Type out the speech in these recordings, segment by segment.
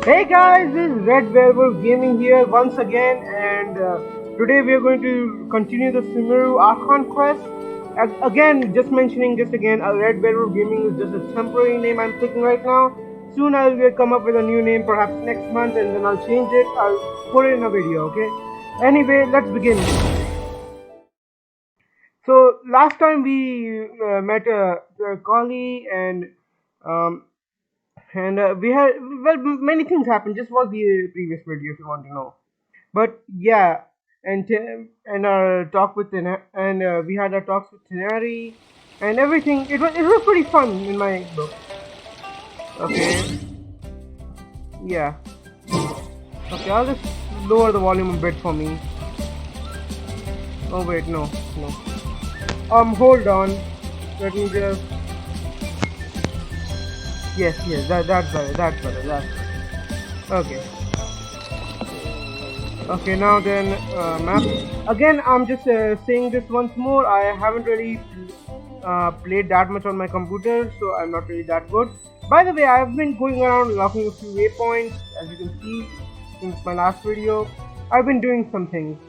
Hey guys, this is RedWerewolfGaming here once again, and today we are going to continue the Sumeru Archon quest. Again, just mentioning this again, RedWerewolfGaming is just a temporary name I'm picking right now. Soon I will come up with a new name, perhaps next month, and then I'll change it. I'll put it in a video, okay? Anyway, let's begin. So last time we met Kali and we had, well, many things happened. Just watch the previous video if you want to know. But yeah, and our talk with we had our talks with Tenari and everything. It was pretty fun in my book. Okay. Yeah. Okay, I'll just lower the volume a bit for me. Oh wait, no. Hold on. Let me just. Yes, that's better. Okay. Okay, now then, map. Again, I'm just saying this once more. I haven't really played that much on my computer, so I'm not really that good. By the way, I've been going around locking a few waypoints, as you can see, since my last video. I've been doing some things.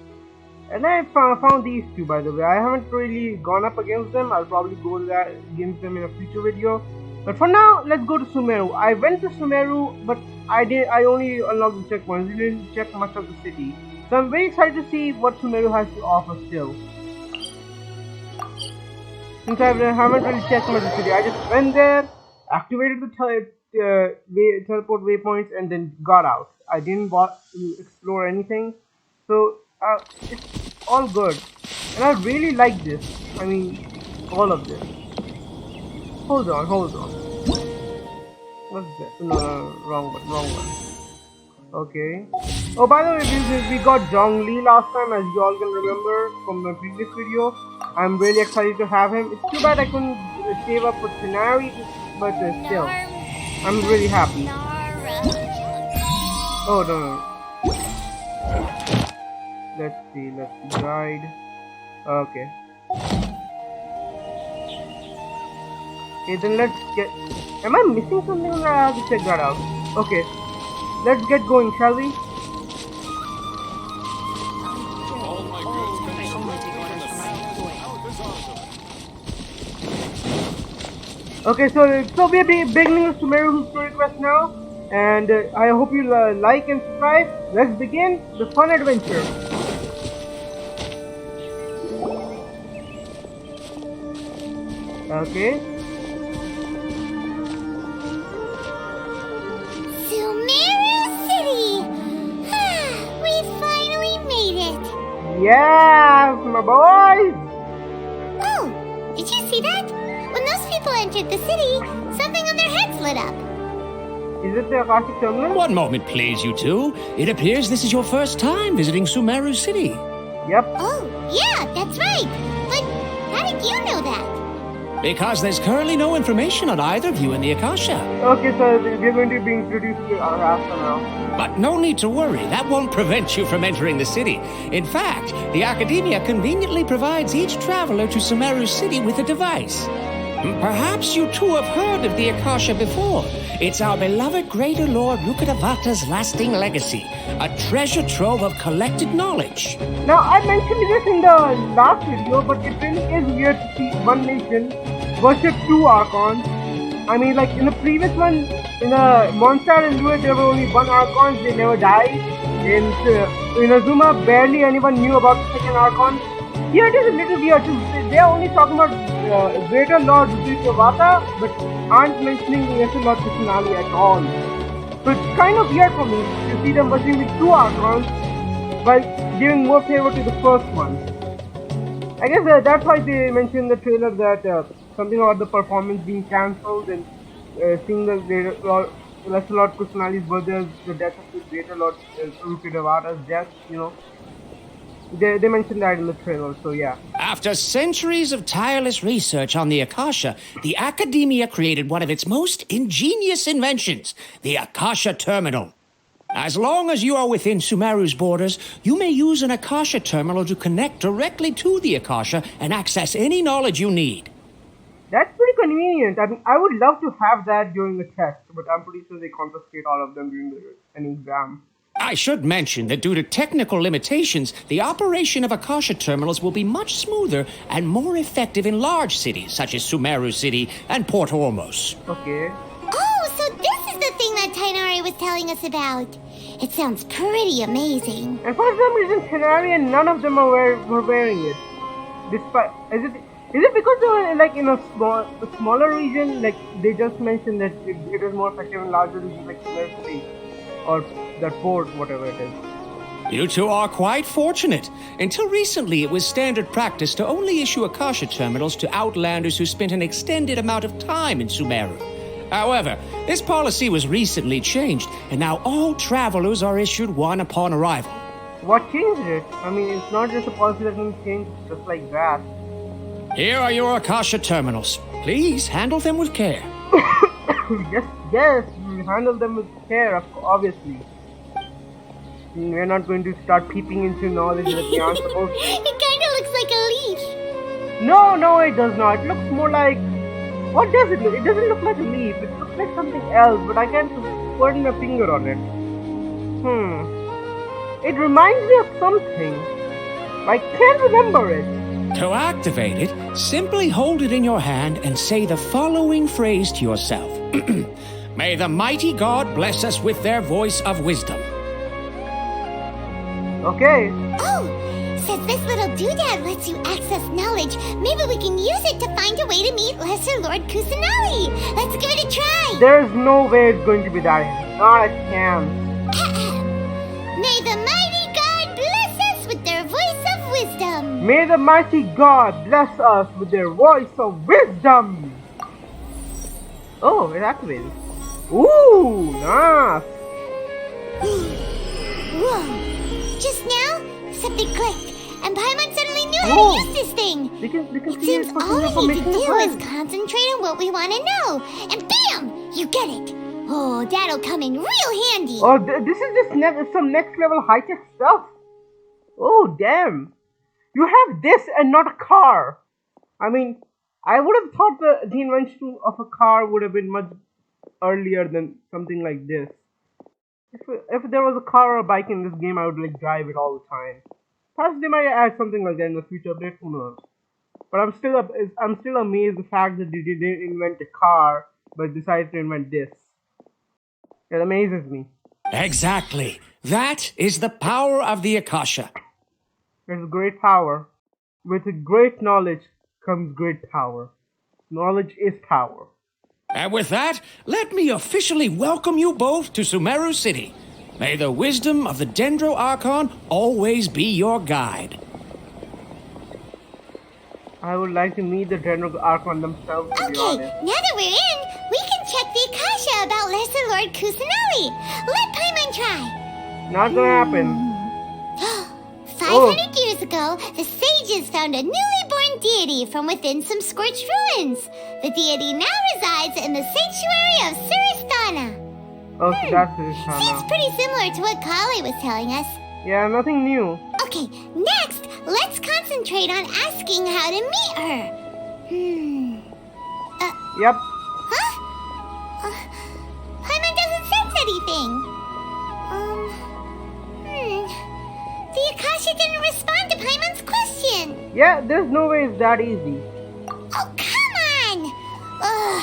And I found these two, by the way. I haven't really gone up against them. I'll probably go against them in a future video. But for now, let's go to Sumeru. I went to Sumeru, but I only unlocked the checkpoints. I didn't check much of the city. So I'm very excited to see what Sumeru has to offer still. Since I haven't really checked much of the city, I just went there, activated the teleport waypoints, and then got out. I didn't explore anything. So it's all good. And I really like this. I mean, all of this. Hold on. What's that? No, wrong one. Okay. Oh, by the way, we got Zhongli last time, as you all can remember from the previous video. I'm really excited to have him. It's too bad I couldn't save up for Tenari, but still, I'm really happy. Oh, no. Let's see, guide. Okay. Okay, then let's get... Am I missing something or I have to check that out? Okay, let's get going, shall we? Okay, so we are beginning with Sumeru's story quest now, and I hope you like and subscribe. Let's begin the fun adventure. Okay. Yes, my boys! Oh, did you see that? When those people entered the city, something on their heads lit up. Is it the Akashic Terminal? One moment, please, you two. It appears this is your first time visiting Sumeru City. Yep. Oh, yeah, that's right. But how did you know that? Because there's currently no information on either of you in the Akasha. Okay, so we're going to be introduced to Akasha now. But no need to worry, that won't prevent you from entering the city. In fact, the Academia conveniently provides each traveler to Sumeru City with a device. Perhaps you two have heard of the Akasha before. It's our beloved Greater Lord Rukkhadevata's lasting legacy, a treasure trove of collected knowledge. Now, I mentioned this in the last video, but it really is weird to see one nation worship two Archons. I mean, like in the previous one, in Mondstadt and Lua, there were only one Archon, they never died. In Azuma, barely anyone knew about the second Archon. Here it is a little weird, they're only talking about Greater Lord Rukkhadevata, but aren't mentioning Lesser Lord Krishnali at all. So it's kind of weird for me to see them working with two Archons while giving more favor to the first one. I guess that's why they mentioned in the trailer that something about the performance being cancelled and seeing the Lesser Lord Krishnali's birthday, the death of the Greater Lord Rukkhadevata's death, you know. They mentioned that in the trailer, so yeah. After centuries of tireless research on the Akasha, the Academia created one of its most ingenious inventions, the Akasha Terminal. As long as you are within Sumeru's borders, you may use an Akasha Terminal to connect directly to the Akasha and access any knowledge you need. That's pretty convenient. I mean, I would love to have that during a test, but I'm pretty sure they confiscate all of them during an exam. I should mention that due to technical limitations, the operation of Akasha terminals will be much smoother and more effective in large cities such as Sumeru City and Port Ormos. Okay. Oh, so this is the thing that Tainari was telling us about. It sounds pretty amazing. And for some reason, Tenari and none of them were wearing it. Despite, is it because they were like in a smaller region? Like they just mentioned that it is more effective in larger regions like Sumeru City or that port, whatever it is. You two are quite fortunate. Until recently, it was standard practice to only issue Akasha terminals to outlanders who spent an extended amount of time in Sumeru. However, this policy was recently changed, and now all travelers are issued one upon arrival. What changed it? I mean, it's not just a policy that can change just like that. Here are your Akasha terminals. Please handle them with care. Yes, we handle them with care, obviously. We're not going to start peeping into knowledge that we aren't supposed to. It kinda looks like a leaf. No, it does not. It looks more like... What does it look? It doesn't look like a leaf. It looks like something else, but I can't put my finger on it. It reminds me of something. I can't remember it. To activate it, simply hold it in your hand and say the following phrase to yourself. May the mighty God bless us with their voice of wisdom. Okay. Oh, since this little doodad lets you access knowledge, maybe we can use it to find a way to meet Lesser Lord Kusanali. Let's give it a try. There's no way it's going to be that easy. Not a chance. May the mighty God bless us with their voice of wisdom. May the mighty God bless us with their voice of wisdom. Oh, it activated. Ooh, nice. Whoa. Just now, something clicked, and Paimon suddenly knew how to use this thing. It Seems all we need to do is concentrate on what we want to know, and bam! You get it. Oh, that'll come in real handy. Oh, this is some next level high-tech stuff. Oh, damn. You have this and not a car. I mean, I would have thought the invention of a car would have been much earlier than something like this. If there was a car or a bike in this game, I would like drive it all the time. Perhaps they might add something like that in the future update, who knows. But I'm still amazed the fact that they didn't invent a car, but decided to invent this. It amazes me. Exactly. That is the power of the Akasha. There's great power. With great knowledge comes great power. Knowledge is power. And with that, let me officially welcome you both to Sumeru City. May the wisdom of the Dendro Archon always be your guide. I would like to meet the Dendro Archon themselves, to be Okay, honest. now that we're in, we can check the Akasha about Lesser Lord Kusanali. Let Paimon try. Not gonna happen. 500 years ago, the sages found a newly born deity from within some scorched ruins. The deity now resides in the sanctuary of Suristana. Oh, so that's it, Seems Hannah. pretty similar to what Kali was telling us. Yeah, nothing new. Okay, next, let's concentrate on asking how to meet her. Yep. Huh? Paimon doesn't sense anything. The Akasha didn't respond to Paimon's question. Yeah, there's no way it's that easy. Oh, come on! Ugh.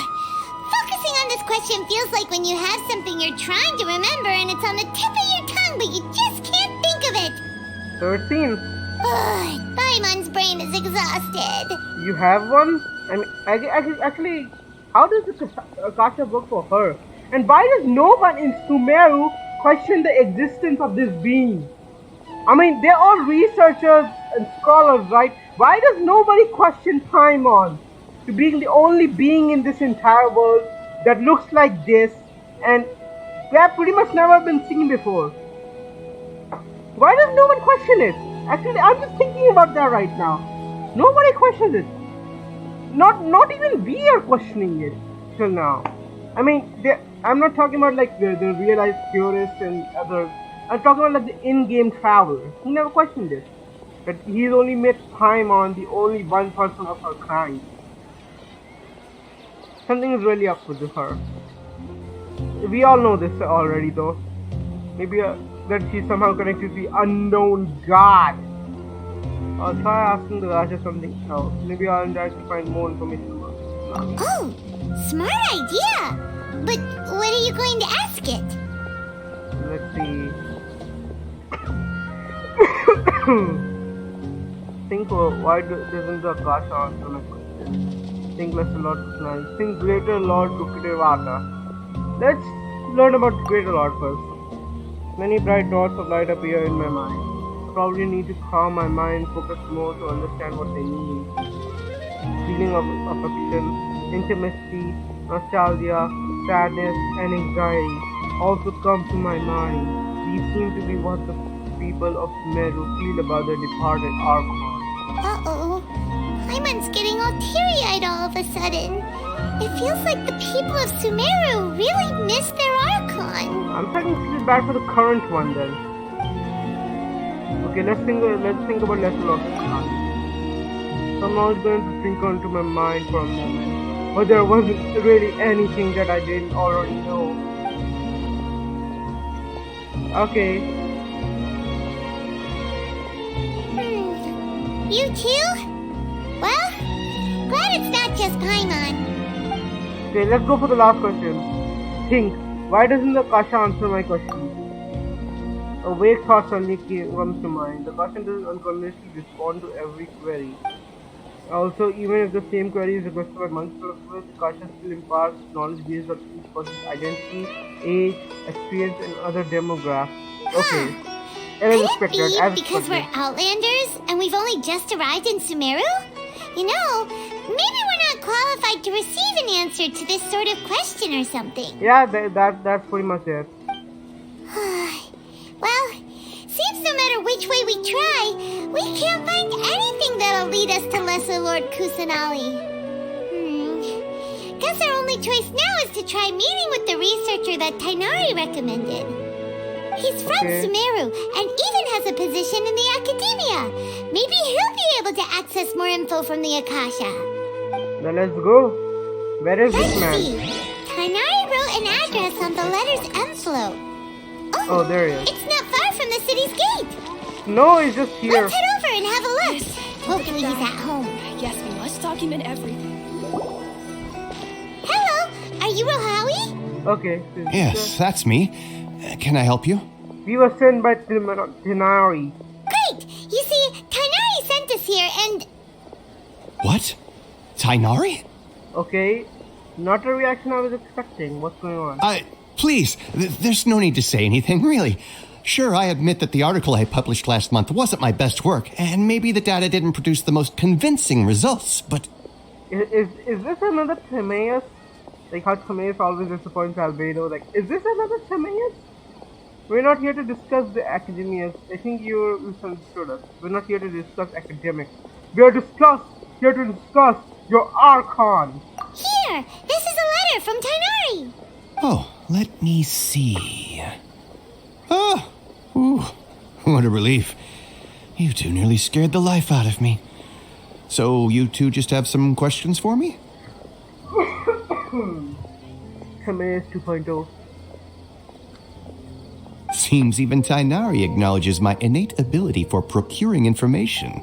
Focusing on this question feels like when you have something you're trying to remember and it's on the tip of your tongue, but you just can't think of it. So it seems. Ugh, Paimon's brain is exhausted. You have one? I mean, actually, how does the Akasha work for her? And why does no one in Sumeru question the existence of this being? I mean, they're all researchers and scholars, right? Why does nobody question Paimon to being the only being in this entire world that looks like this and we have pretty much never been seen before? Why does no one question it? Actually, I'm just thinking about that right now. Nobody questions it. Not even we are questioning it till now. I mean, I'm not talking about like the realized purists and others. I'm talking about like the in-game traveler. He never questioned it. But he's only met Paimon, the only one person of her kind. something is really up with her. We all know this already, though. Maybe that she's somehow connected to the unknown god. I'll try asking the Raja something else. Maybe I'll actually find more information about it. Oh, smart idea. But what are you going to ask it? Let's see. Think why doesn't the Akasha answer my question? Think less Lord Krishna. Think greater Lord Gukidevata. Let's learn about greater Lord first. Many bright dots of light appear in my mind. I probably need to calm my mind, focus more to understand what they mean. Feeling of affection, intimacy, nostalgia, sadness, and anxiety also come to my mind. These seem to be what the people of Sumeru feel about their departed Archon. Uh-oh. Paimon's getting all teary-eyed all of a sudden. It feels like the people of Sumeru really miss their Archon. I'm starting to feel bad for the current one then. Okay, let's think about Lesser Lord Khan. Somehow it's going to sink onto my mind for a moment. But there wasn't really anything that I didn't already know. Okay. You too? Well, glad it's not just Paimon. Okay, let's go for the last question. Think, why doesn't the Akasha answer my question? A vague thought suddenly comes to mind. The Akasha doesn't unconsciously respond to every query. Also, even if the same query is requested by multiple people, the Akasha still imparts knowledge based on each person's identity, age, experience, and other demographics. Okay. Could it be because we're Outlanders and we've only just arrived in Sumeru? You know, maybe we're not qualified to receive an answer to this sort of question or something. Yeah, that's pretty much it. Well, seems no matter which way we try, we can't find anything that'll lead us to Lesser Lord Kusanali. Guess our only choice now is to try meeting with the researcher that Tainari recommended. He's from Sumeru and even has a position in the academia. Maybe he'll be able to access more info from the Akasha. Then let's go. Where is this man? Let's see. Tainari wrote an address on the letter's envelope. Oh, there he is. It's not far from the city's gate. No, he's just here. Let's head over and have a look. Hopefully he's at home. Yes, we must document everything. Hello, are you Rohawi? Okay. Yes, that's me. Can I help you? We were sent by Tainari. Great! You see, Tainari sent us here and... What? Tainari? Okay. Not a reaction I was expecting. What's going on? Please, there's no need to say anything, really. Sure, I admit that the article I published last month wasn't my best work, and maybe the data didn't produce the most convincing results, but... Is this another Timaeus? Like how Timaeus always disappoints Albedo. Like, is this another Timaeus? We're not here to discuss the academias. I think you misunderstood us. We're not here to discuss academics. We are here to discuss your Archon. Here! This is a letter from Tainari! Oh, let me see. Oh, ooh, what a relief. You two nearly scared the life out of me. So you two just have some questions for me? Timaeus 2.0. Seems even Tainari acknowledges my innate ability for procuring information.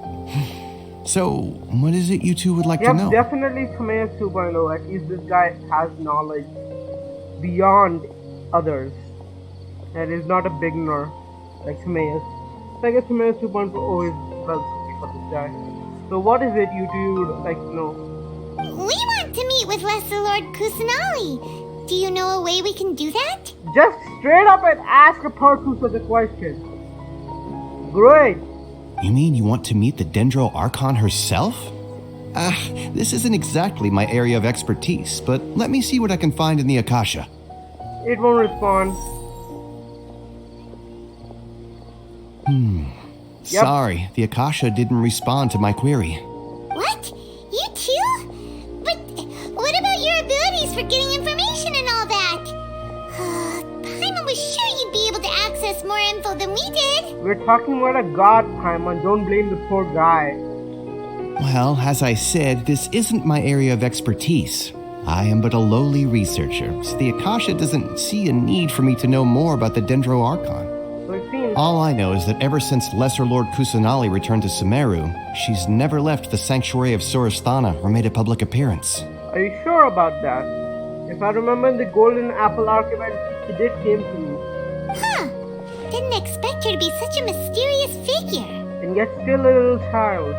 So, what is it you two would like to know? Definitely Timaeus 2.0. At least this guy has knowledge beyond others. And is not a beginner like Timaeus. So I guess Timaeus 2.0 is well suited for this guy. So what is it you two would like to know? We want to meet with Lesser Lord Kusanali. Do you know a way we can do that? Just straight up and ask a person such a question. Great. You mean you want to meet the Dendro Archon herself? This isn't exactly my area of expertise, but let me see what I can find in the Akasha. It won't respond. Yep. Sorry, the Akasha didn't respond to my query. What? You too? But what about your abilities for getting information and all that? Paimon was sure you'd be able to access more info than we did. We're talking about a god, Paimon. Don't blame the poor guy. Well, as I said, this isn't my area of expertise. I am but a lowly researcher, so the Akasha doesn't see a need for me to know more about the Dendro Archon. So it seems. All I know is that ever since Lesser Lord Kusanali returned to Sumeru, she's never left the Sanctuary of Sorasthana or made a public appearance. Are you sure about that? If I remember in the Golden Apple Arc event, she did came to me. Huh. Didn't expect her to be such a mysterious figure. And yet still a little child.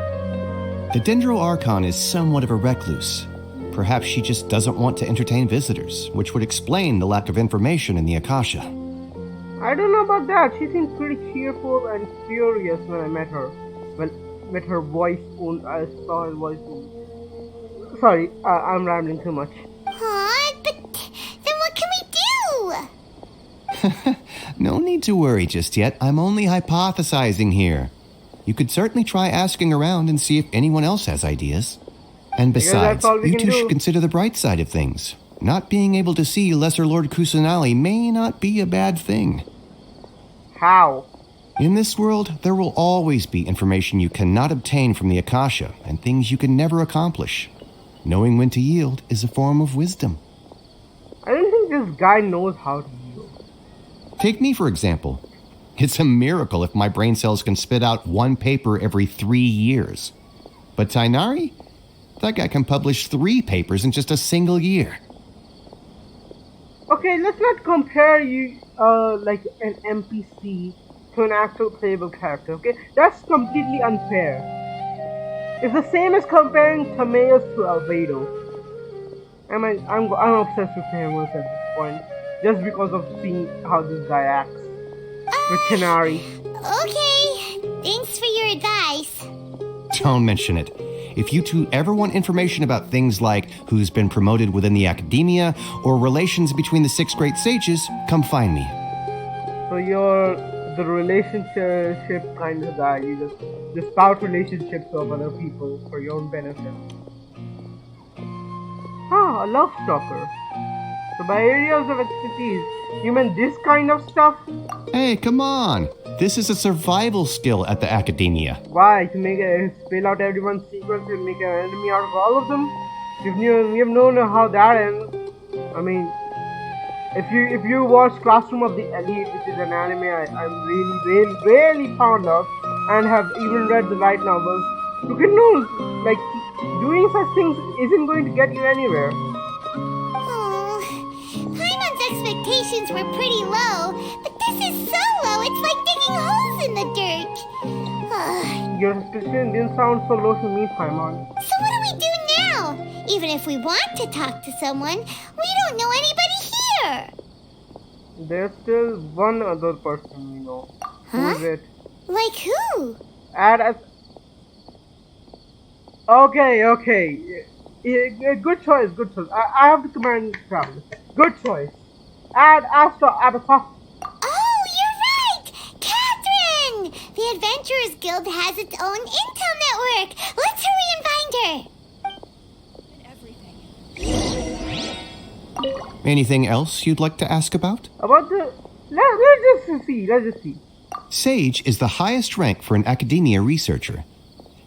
The Dendro Archon is somewhat of a recluse. Perhaps she just doesn't want to entertain visitors, which would explain the lack of information in the Akasha. I don't know about that. She seemed pretty cheerful and curious when I met her. Well, met her voice on. I saw her voice on. Sorry, I'm rambling too much. Aw, but then what can we do? No need to worry just yet. I'm only hypothesizing here. You could certainly try asking around and see if anyone else has ideas. And besides, that's all we you can two do. should consider the bright side of things. Not being able to see Lesser Lord Kusanali may not be a bad thing. How? In this world, there will always be information you cannot obtain from the Akasha and things you can never accomplish. Knowing when to yield is a form of wisdom. I don't think this guy knows how to heal. Take me, for example. It's a miracle if my brain cells can spit out one paper every 3 years. But Tainari? That guy can publish 3 papers in just a single year. Okay, let's not compare you, like an NPC to an actual playable character, okay? That's completely unfair. It's the same as comparing Timaeus to Albedo. I'm obsessed with Timaeus at this point, just because of seeing how this guy acts. With Canary. Okay, thanks for your advice. Don't mention it. If you two ever want information about things like who's been promoted within the academia or relations between the 6 great sages, come find me. So you're the relationship kind of guy. You just spout relationships of other people for your own benefit. Ah, a love stalker. So by areas of expertise, you mean this kind of stuff? Hey, come on. This is a survival skill at the academia. Why? To spill out everyone's secrets and make an enemy out of all of them? We have known how that ends. I mean, if you watch Classroom of the Elite, which is an anime I'm really fond of, and have even read the light novels, you can know, like, doing such things isn't going to get you anywhere. Oh, Paimon's expectations were pretty low, but this is so low, it's like digging holes in the dirt. Your expectation didn't sound so low to me, Paimon. So what do we do now? Even if we want to talk to someone, we don't know anybody here. There's still one other person we know. Huh? Who is it? Like who? Add as... Okay. Yeah, good choice. I have to command travel. Good choice. Add Asta Abaca. Oh, you're right! Catherine! The Adventurers Guild has its own intel network. Let's hurry and find her. Everything. Anything else you'd like to ask about? About the... Let's just see. Sage is the highest rank for an academia researcher.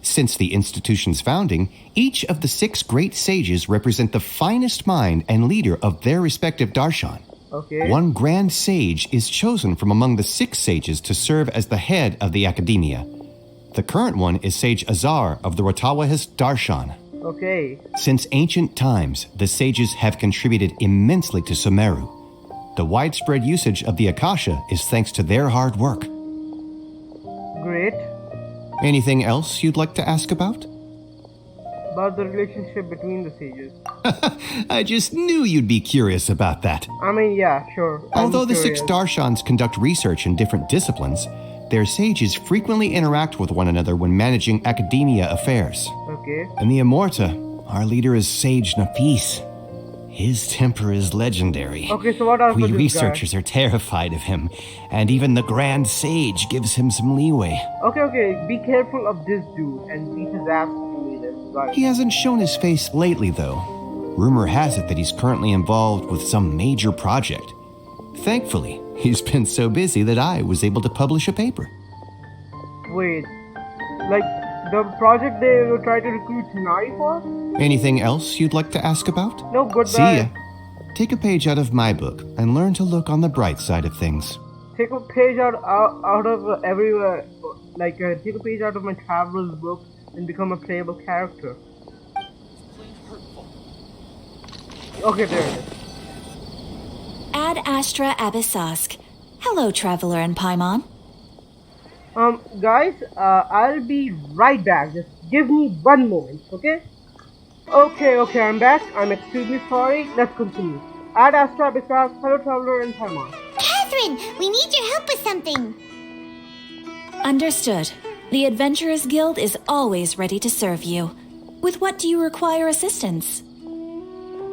Since the institution's founding, each of the 6 great sages represent the finest mind and leader of their respective darshan. Okay. One grand sage is chosen from among the 6 sages to serve as the head of the academia. The current one is Sage Azar of the Rotawahist Darshan. Okay. Since ancient times, the sages have contributed immensely to Sumeru. The widespread usage of the Akasha is thanks to their hard work. Great. Anything else you'd like to ask about? About the relationship between the sages. I just knew you'd be curious about that. I mean, yeah, sure. Although I'm the 6 curious. darshans conduct research in different disciplines, their sages frequently interact with one another when managing academia affairs. Okay. In the Immorta, our leader is Sage Nafis. His temper is legendary. Okay, so what else We for this researchers are terrified of him, and even the Grand Sage gives him some leeway. guy? Okay. Be careful of this dude and beat his ass if you need it. Right. He hasn't shown his face lately, though. Rumor has it that he's currently involved with some major project. Thankfully, he's been so busy that I was able to publish a paper. Wait. Like, The project they will try to recruit Tanai for? Anything else you'd like to ask about? No, goodbye. See ya. Take a page out of my book and learn to look on the bright side of things. Take a page out of everywhere, like take a page out of my traveler's book and become a playable character. Okay, there it is. Ad Astra Abyssask. Hello, Traveler and Paimon. Guys, I'll be right back. Just give me one moment, okay? Okay, I'm back. I'm extremely sorry. Let's continue. Ad Astra Abyssask, hello, Traveler and Paimon. Catherine, we need your help with something. Understood. The Adventurers Guild is always ready to serve you. With what do you require assistance?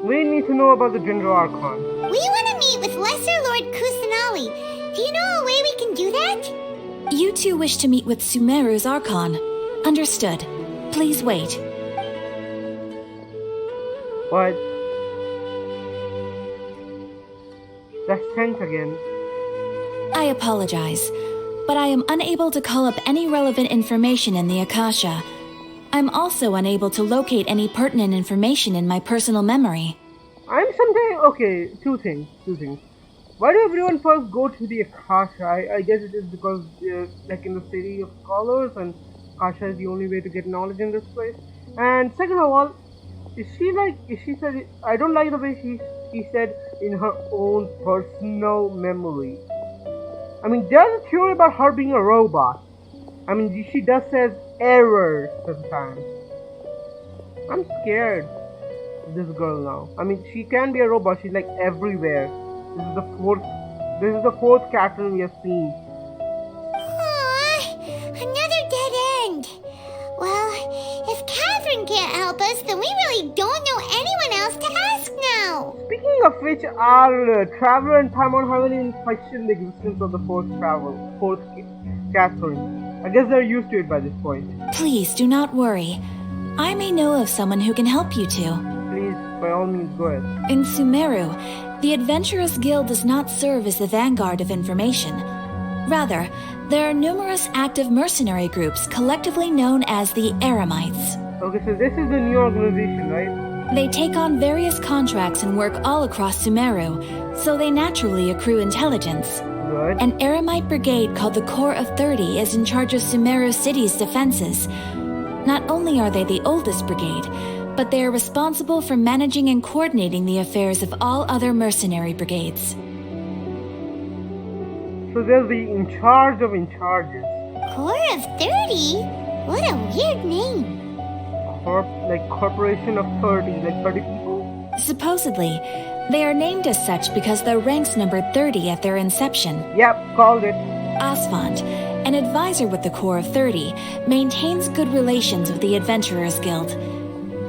We need to know about the Gender Archon. We want to meet with Lesser Lord Kusanali. Do you know a way we can do that? You two wish to meet with Sumeru's Archon. Understood. Please wait. What? That's tense again. I apologize, but I am unable to call up any relevant information in the Akasha. I'm also unable to locate any pertinent information in my personal memory. Okay, two things. Why do everyone first go to the Akasha? I guess it is because like in the city of scholars, and Akasha is the only way to get knowledge in this place. And second of all, she said, I don't like the way she said in her own personal memory. I mean, there's a theory about her being a robot. I mean, she does says error sometimes. I'm scared of this girl now. I mean, she can be a robot. She's like everywhere. This is the fourth Catherine we have seen. Aww, another dead end. Well, if Catherine can't help us, then we really don't know anyone else to ask now. Speaking of which, our Traveler and Paimon haven't even questioned the existence of the fourth Catherine. I guess they're used to it by this point. Please do not worry. I may know of someone who can help you two. Please, by all means, go ahead. In Sumeru, the Adventurers Guild does not serve as the vanguard of information. Rather, there are numerous active mercenary groups collectively known as the Eremites. Okay, so this is the new organization, right? They take on various contracts and work all across Sumeru, so they naturally accrue intelligence. Good. An Eremite brigade called the Corps of 30 is in charge of Sumeru City's defenses. Not only are they the oldest brigade, but they are responsible for managing and coordinating the affairs of all other mercenary brigades. So they're the in charge of in charges. Corps of 30? What a weird name. Corporation of 30, like 30 people? Supposedly, they are named as such because their ranks numbered 30 at their inception. Yep, called it. Asfand, an advisor with the Corps of 30, maintains good relations with the Adventurers Guild.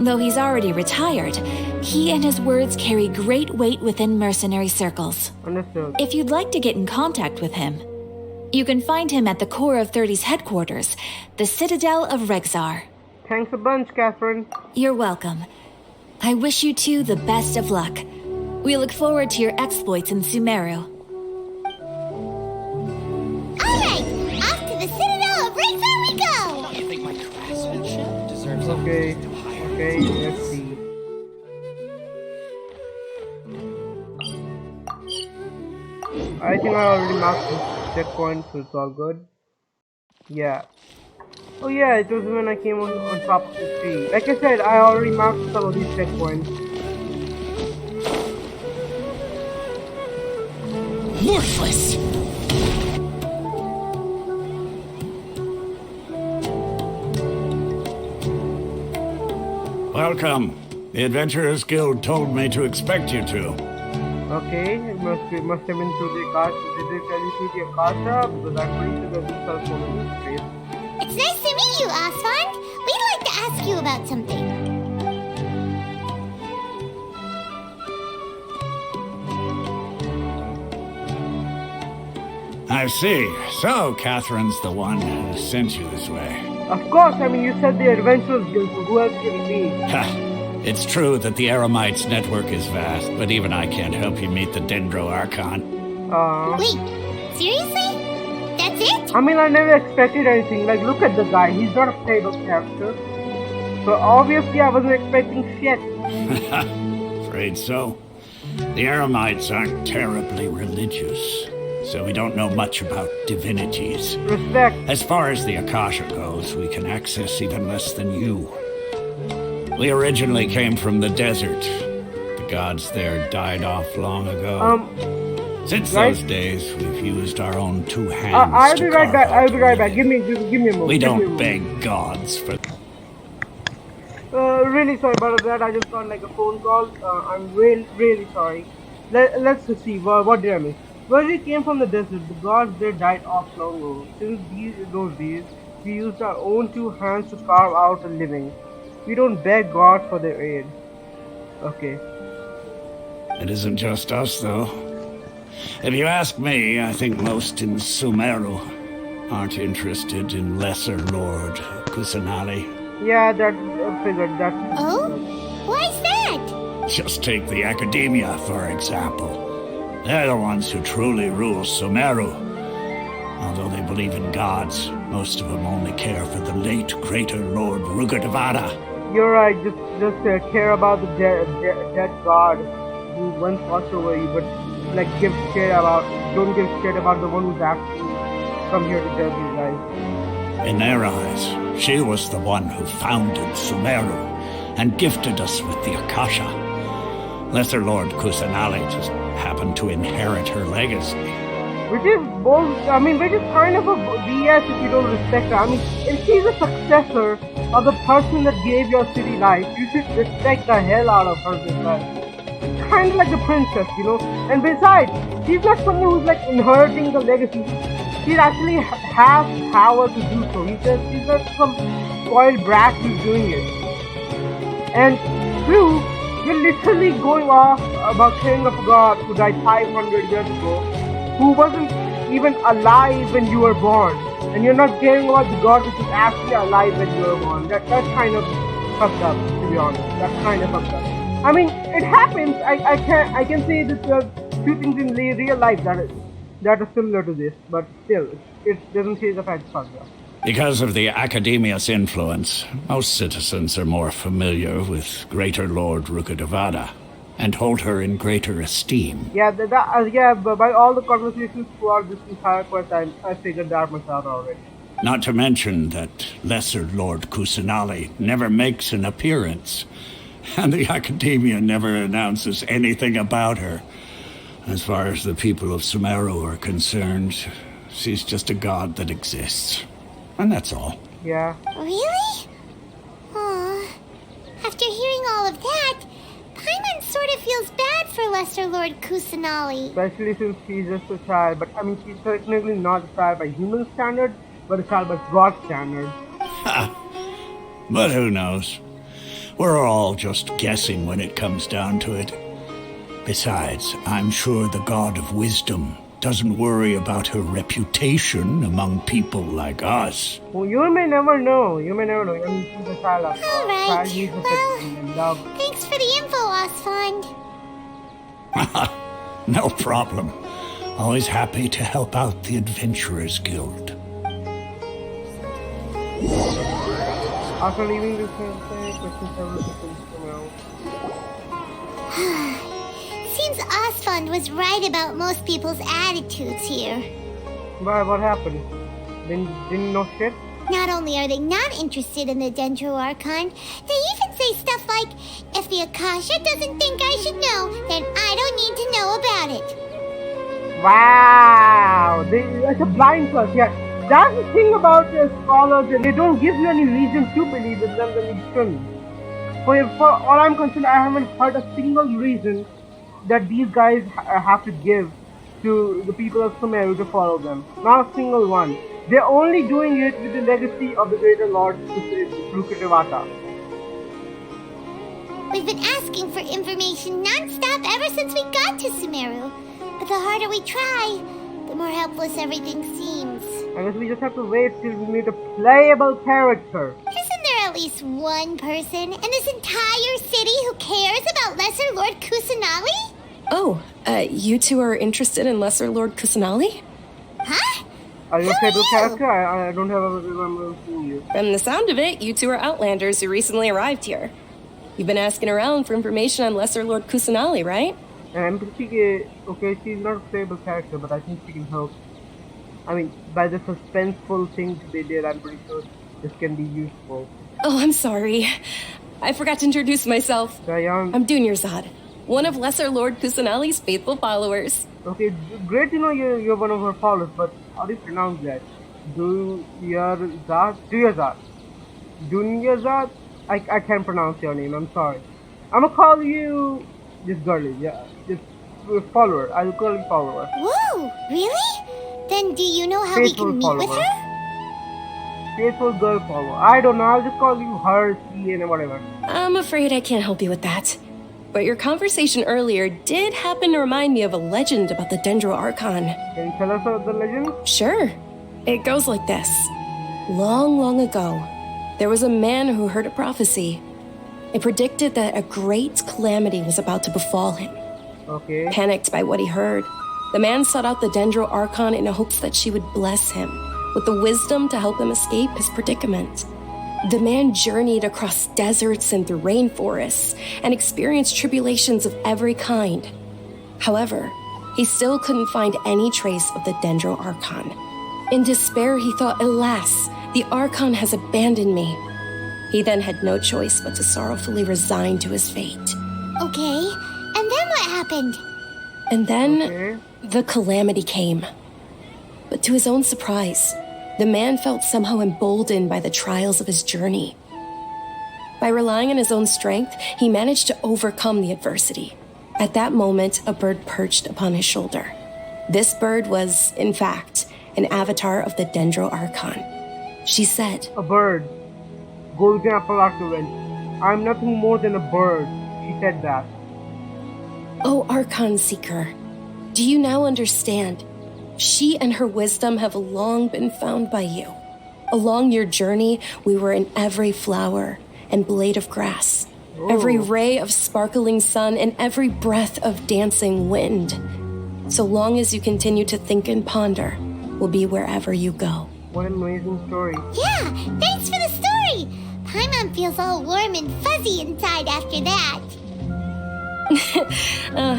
Though he's already retired, he and his words carry great weight within mercenary circles. Understood. If you'd like to get in contact with him, you can find him at the Corps of 30's headquarters, the Citadel of Rexar. Thanks a bunch, Catherine. You're welcome. I wish you two the best of luck. We look forward to your exploits in Sumeru. Alright, off to the Citadel of Rexar we go! You think my craftsmanship deserves a Okay, let's see. I think I already marked this checkpoint, so it's all good. Yeah. Oh yeah, it was when I came on top of the tree. Like I said, I already marked some of these checkpoints. worthless. Welcome. The Adventurers Guild told me to expect you two. Okay, it must have been through the Akasha. Did they tell you through the Akasha? Because I'm pretty sure that this cell phone in this place. It's nice to meet you, Asfand. We'd like to ask you about something. I see. So, Catherine's the one who sent you this way. Of course, I mean, you said the Adventurers Guild, so who else can it be? Ha! It's true that the Eremites' network is vast, but even I can't help you meet the Dendro Archon. Wait, seriously? that's it? I mean, I never expected anything. Like, look at the guy. He's not a playable character. So obviously I wasn't expecting shit. Afraid so. The Eremites aren't terribly religious, so we don't know much about divinities. Respect. As far as the Akasha goes, we can access even less than you. We originally came from the desert. The gods there died off long ago. Since right? those days, we've used our own two hands. I'll to be right carve back. out I'll be right a back. Give living. me a moment. We Give me a don't moment. beg gods for. Really sorry about that. I just got like a phone call. I'm really sorry. Let's just see. What did I miss? When we came from the desert, the gods there died off long ago. Since those days, we used our own two hands to carve out a living. We don't beg God for their aid. Okay. It isn't just us, though. If you ask me, I think most in Sumeru aren't interested in Lesser Lord Kusanali. Yeah, that figured that. Oh? Why's that? Just take the Academia, for example. They're the ones who truly rule Sumeru. Although they believe in gods, most of them only care for the late Greater Lord Rugadavada. You're right. Just care about the dead god who once watched over you, but like don't give shit about the one who's actually come here to judge you guys. In their eyes, she was the one who founded Sumeru and gifted us with the Akasha. Lesser Lord Kusanali just happened to inherit her legacy. Which is kind of a BS if you don't respect her. I mean, if she's a successor of the person that gave your city life, you should respect the hell out of her because kind of like the princess, you know. And besides, she's not someone who's like inheriting the legacy. She actually has power to do so. She's not some spoiled brat who's doing it. And two, you're literally going off about caring of a god who died 500 years ago, who wasn't even alive when you were born. And you're not caring about the god which is actually alive when you were born. That's kind of fucked up, to be honest. That's kind of fucked up. I mean, it happens. I can say that there are few things in real life that are similar to this, but still, it doesn't change the fact it's fucked up. Because of the Academia's influence, most citizens are more familiar with Greater Lord Rugadavada and hold her in greater esteem. Yeah, but by all the conversations throughout this entire quest, I figured that much out already. Not to mention that Lesser Lord Kusanali never makes an appearance, and the Academia never announces anything about her. As far as the people of Sumeru are concerned, she's just a god that exists. And that's all. Yeah. Really? Aw. After hearing all of that, Paimon sort of feels bad for Lesser Lord Kusanali. Especially since she's just a child. But I mean, she's technically not a child by human standards, but a child by God standards. But who knows? We're all just guessing when it comes down to it. Besides, I'm sure the God of Wisdom doesn't worry about her reputation among people like us. Well, you may never know. I mean, she's a child of All right. child needs Well, love. thanks for the info, Osfond. No problem. Always happy to help out the Adventurers Guild. After leaving this question several seconds from now. Seems Osfond was right about most people's attitudes here. But what happened? Didn't know shit? Not only are they not interested in the Dendro Archon, they even say stuff like, if the Akasha doesn't think I should know, then I don't need to know about it. Wow! It's a blind trust, yeah. That's the thing about the scholars, they don't give you any reason to believe in them, then you shouldn't. For all I'm concerned, I haven't heard a single reason that these guys have to give to the people of Sumeru to follow them. Not a single one. They're only doing it with the legacy of the Greater Lord Rugadavada. We've been asking for information non-stop ever since we got to Sumeru. But the harder we try, the more helpless everything seems. I guess we just have to wait till we meet a playable character. Isn't there at least one person in this entire city who cares about Lesser Lord Kusanali? Oh, you two are interested in Lesser Lord Kusanali? Huh? Are you a Who are playable you? character? I don't have a remember seeing you. From the sound of it, you two are Outlanders who recently arrived here. You've been asking around for information on Lesser Lord Kusanali, right? And NPC, okay, she's not a playable character, but I think she can help. I mean, by the suspenseful things they did, I'm pretty sure this can be useful. Oh, I'm sorry. I forgot to introduce myself. Diane, I'm Dunyarzad, one of Lesser Lord Kusanali's faithful followers. okay, great to know you're one of her followers, but how do you pronounce that? Dunyarzad? Dunyarzad? I can't pronounce your name, I'm sorry. I'm gonna call you just girly, yeah, just follower. I'll call you follower. Whoa, really? Then do you know how we Faithful can meet with follower. her? Faithful girl follower. I don't know, I'll just call you her, she, and whatever. I'm afraid I can't help you with that. But your conversation earlier did happen to remind me of a legend about the Dendro Archon. Can you tell us about the legend? Sure. It goes like this. Long, long ago, there was a man who heard a prophecy. It predicted that a great calamity was about to befall him. Okay. Panicked by what he heard, the man sought out the Dendro Archon in hopes that she would bless him with the wisdom to help him escape his predicament. The man journeyed across deserts and through rainforests and experienced tribulations of every kind. However, he still couldn't find any trace of the Dendro Archon. In despair, he thought, alas, the Archon has abandoned me. He then had no choice but to sorrowfully resign to his fate. Okay, and then what happened? And then Okay. the calamity came. But to his own surprise, the man felt somehow emboldened by the trials of his journey. By relying on his own strength, he managed to overcome the adversity. At that moment, a bird perched upon his shoulder. This bird was, in fact, an avatar of the Dendro Archon. She said, A bird. Golden apple archivent. I'm nothing more than a bird. She said that. "O Archon Seeker, do you now understand? She and her wisdom have long been found by you. Along your journey, we were in every flower and blade of grass, every ray of sparkling sun, and every breath of dancing wind. So long as you continue to think and ponder, we'll be wherever you go." What an amazing story. Yeah, thanks for the story. Paimon feels all warm and fuzzy inside after that.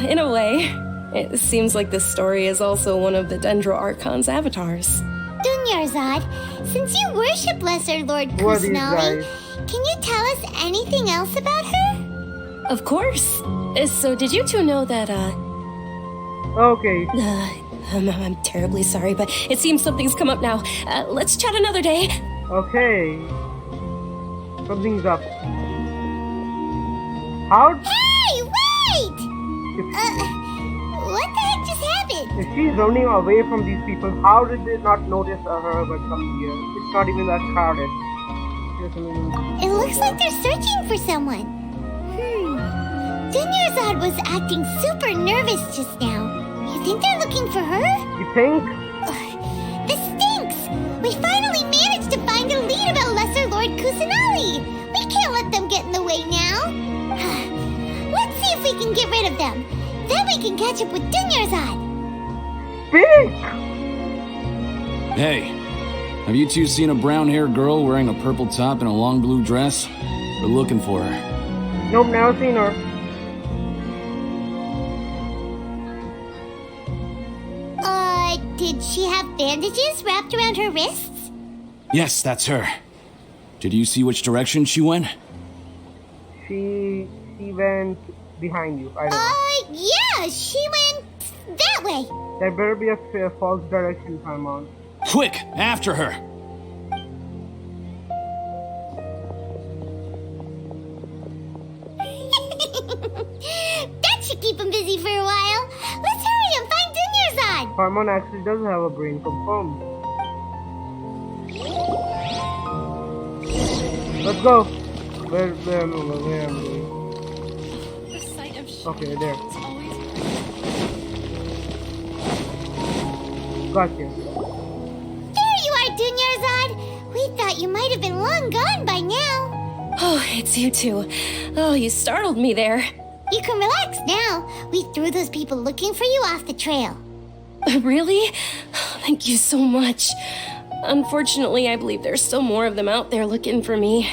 In a way, it seems like this story is also one of the Dendro Archon's avatars. Dunyarzad, since you worship Lesser Lord Who are these Kusanali, guys? can you tell us anything else about her? Of course. So did you two know that, Okay. I'm terribly sorry, but it seems something's come up now. Let's chat another day. Okay. Something's up. How? Hey, wait! What the heck just happened? If she's running away from these people, how did they not notice her when coming here? It's not even that crowded. It looks like they're searching for someone. Dunyarzad was acting super nervous just now. You think they're looking for her? You think? This stinks! We finally managed to find a lead about Lesser Lord Kusanali! We can't let them get in the way now! Let's see if we can get rid of them. Then we can catch up with Dunyarzad! Speak! Hey, have you two seen a brown-haired girl wearing a purple top and a long blue dress? We're looking for her. Nope, never seen her. Did she have bandages wrapped around her wrists? Yes, that's her. Did you see which direction she went? She went behind you. I don't know. Yeah, she went that way. There better be a false direction, Paimon. Quick, after her! That should keep him busy for a while. Let's hurry and find Dunyarzad. Paimon actually does have a brain, confirmed. Let's go. Where am I? The sight of Okay, there. is always Gotcha. There you are, Dunyarzad. We thought you might have been long gone by now. Oh, it's you two. Oh, you startled me there. You can relax now. We threw those people looking for you off the trail. Really? Thank you so much. Unfortunately, I believe there's still more of them out there looking for me.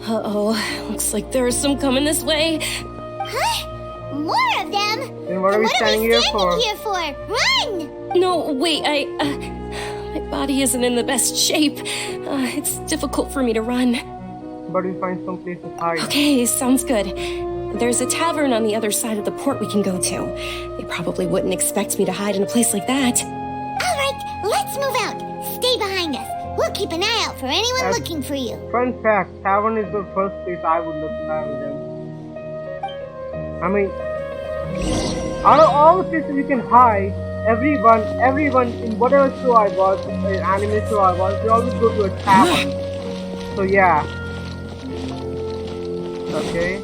Uh-oh, looks like there are some coming this way. Huh? More of them? Then what are we standing here for? Run! No, wait, my body isn't in the best shape. It's difficult for me to run. But we find some place to hide. Okay, sounds good. There's a tavern on the other side of the port we can go to. They probably wouldn't expect me to hide in a place like that. All right, let's move out. Stay behind us. We'll keep an eye out for anyone looking for you. Fun fact, tavern is the first place I would look to hide with them. I mean, out of all the places you can hide, everyone in whatever show I watch, anime show I watch, they always go to a tavern. So yeah. Okay.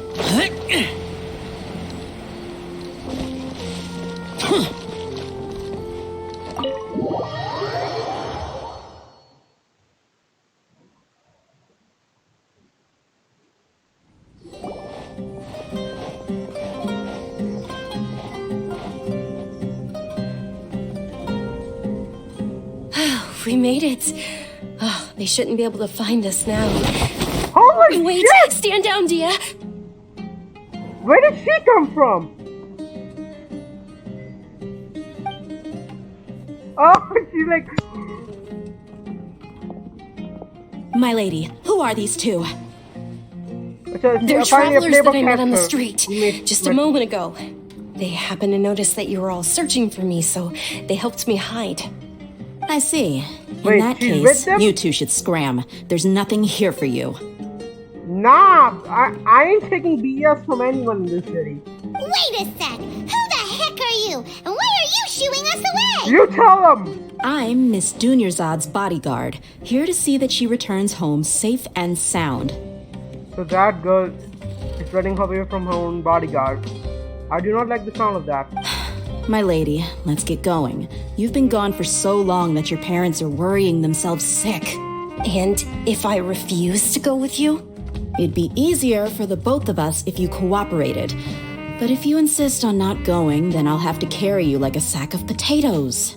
We made it. Oh, they shouldn't be able to find us now. Holy Wait, shit! stand down, Dia. Where did she come from? Oh, she's like... My lady, who are these two? They're travelers that I met on the street just a moment ago. They happened to notice that you were all searching for me, so they helped me hide. I see. Wait, In that she's with case, them? you two should scram. There's nothing here for you. Nah, I ain't taking BS from anyone in this city. Wait a sec. Who the heck are you? And why are you shooing us away? You tell them! I'm Miss Dunyarzad's bodyguard, here to see that she returns home safe and sound. So that girl is running away from her own bodyguard. I do not like the sound of that. My lady, let's get going. You've been gone for so long that your parents are worrying themselves sick. And if I refuse to go with you? It'd be easier for the both of us if you cooperated. But if you insist on not going, then I'll have to carry you like a sack of potatoes.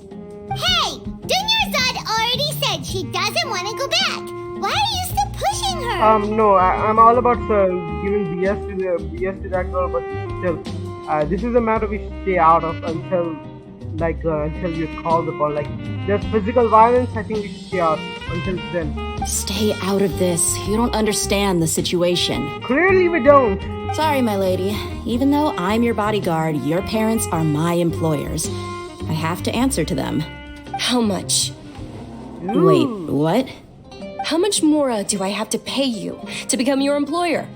Hey! Dunyarzad already said she doesn't want to go back. Why are you still pushing her? No, I'm all about giving BS to that girl, but still, this is a matter we should stay out of until you're called upon. Like, there's physical violence, I think we should stay out until then. Stay out of this. You don't understand the situation. Clearly we don't. Sorry, my lady. Even though I'm your bodyguard, your parents are my employers. I have to answer to them. How much? Ooh. Wait, what? How much more do I have to pay you to become your employer?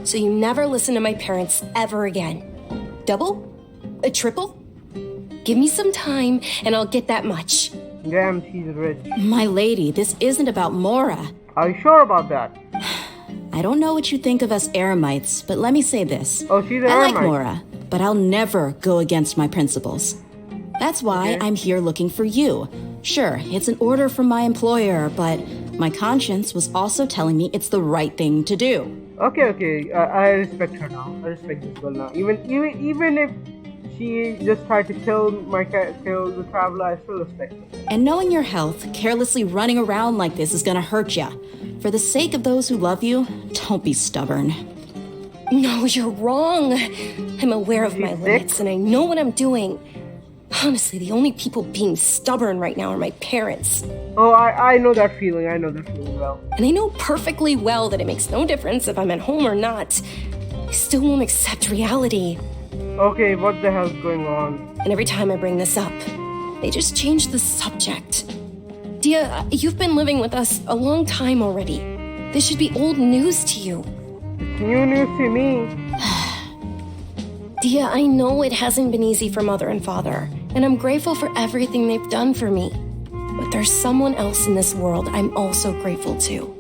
So you never listen to my parents ever again. Double? A triple? Give me some time and I'll get that much. Damn, she's rich. My lady, this isn't about Mora. Are you sure about that? I don't know what you think of us Eremites, but let me say this. Oh, she's an I like Eremite. Mora, but I'll never go against my principles. That's why Okay. I'm here looking for you. Sure, it's an order from my employer, but my conscience was also telling me it's the right thing to do. Okay. I respect her now. I respect this girl now. Even if she just tried to kill the traveler, I still respect her. And knowing your health, carelessly running around like this is gonna hurt ya. For the sake of those who love you, don't be stubborn. No, you're wrong. I'm aware of my She's limits sick? and I know what I'm doing. Honestly, the only people being stubborn right now are my parents. Oh, I know that feeling. I know that feeling well. And I know perfectly well that it makes no difference if I'm at home or not. I still won't accept reality. Okay, what the hell's going on? And every time I bring this up, they just change the subject. Dia, you've been living with us a long time already. This should be old news to you. It's new news to me. Dia, I know it hasn't been easy for Mother and Father, and I'm grateful for everything they've done for me. But there's someone else in this world I'm also grateful to.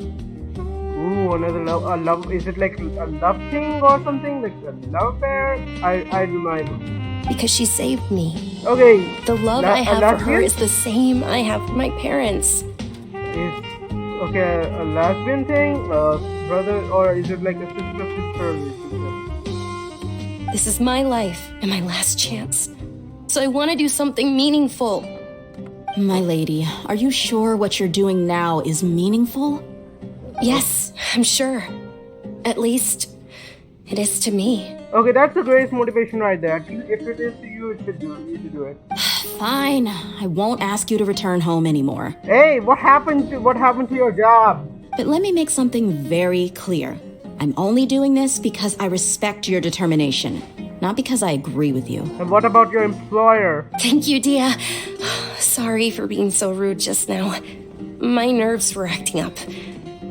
Ooh, another love. Is it like a love thing or something? Like a love affair? I do not know. Because she saved me. Okay. The love I have for her is the same I have for my parents. Okay, a lesbian thing? Brother, or is it like a sister relationship? This is my life and my last chance. So I want to do something meaningful. My lady, are you sure what you're doing now is meaningful? Yes, I'm sure. At least, it is to me. Okay, that's the greatest motivation right there. If it is to you, you should do it. Fine, I won't ask you to return home anymore. Hey, what happened to your job? But let me make something very clear. I'm only doing this because I respect your determination, not because I agree with you. And what about your employer? Thank you, Dia. Sorry for being so rude just now. My nerves were acting up.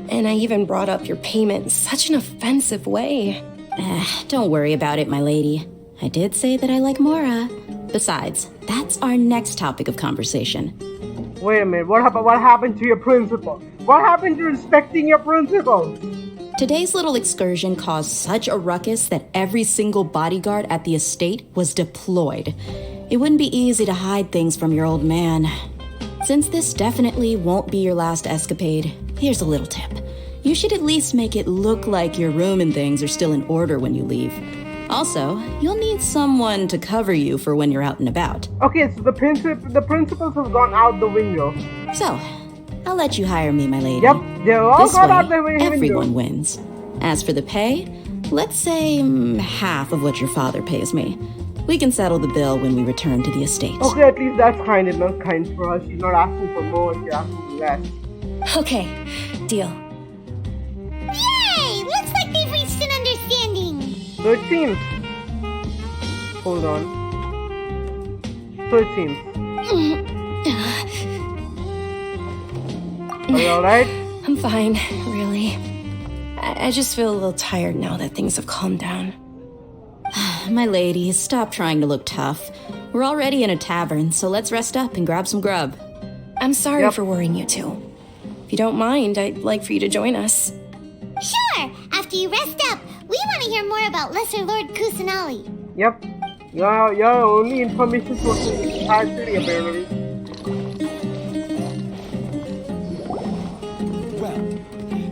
And I even brought up your payment in such an offensive way. Don't worry about it, my lady. I did say that I like Mora. Besides, that's our next topic of conversation. Wait a minute, what happened to your principal? What happened to respecting your principal? Today's little excursion caused such a ruckus that every single bodyguard at the estate was deployed. It wouldn't be easy to hide things from your old man. Since this definitely won't be your last escapade, here's a little tip. You should at least make it look like your room and things are still in order when you leave. Also, you'll need someone to cover you for when you're out and about. Okay, so the principals have gone out the window. So, I'll let you hire me, my lady. Yep, they're all This gone way, out the window. everyone wins. As for the pay, let's say half of what your father pays me. We can settle the bill when we return to the estate. Okay, at least that's kind for her. She's not asking for more, she's asking for less. Okay, deal. Yay! Looks like they've reached an understanding. So it seems. Hold on. So it seems. Are you alright? I'm fine, really. I just feel a little tired now that things have calmed down. My lady, stop trying to look tough. We're already in a tavern, so let's rest up and grab some grub. I'm sorry Yep. for worrying you two. If you don't mind, I'd like for you to join us. Sure, after you rest up, we want to hear more about Lesser Lord Kusanali. Yep. Your only information source in the entire city, apparently.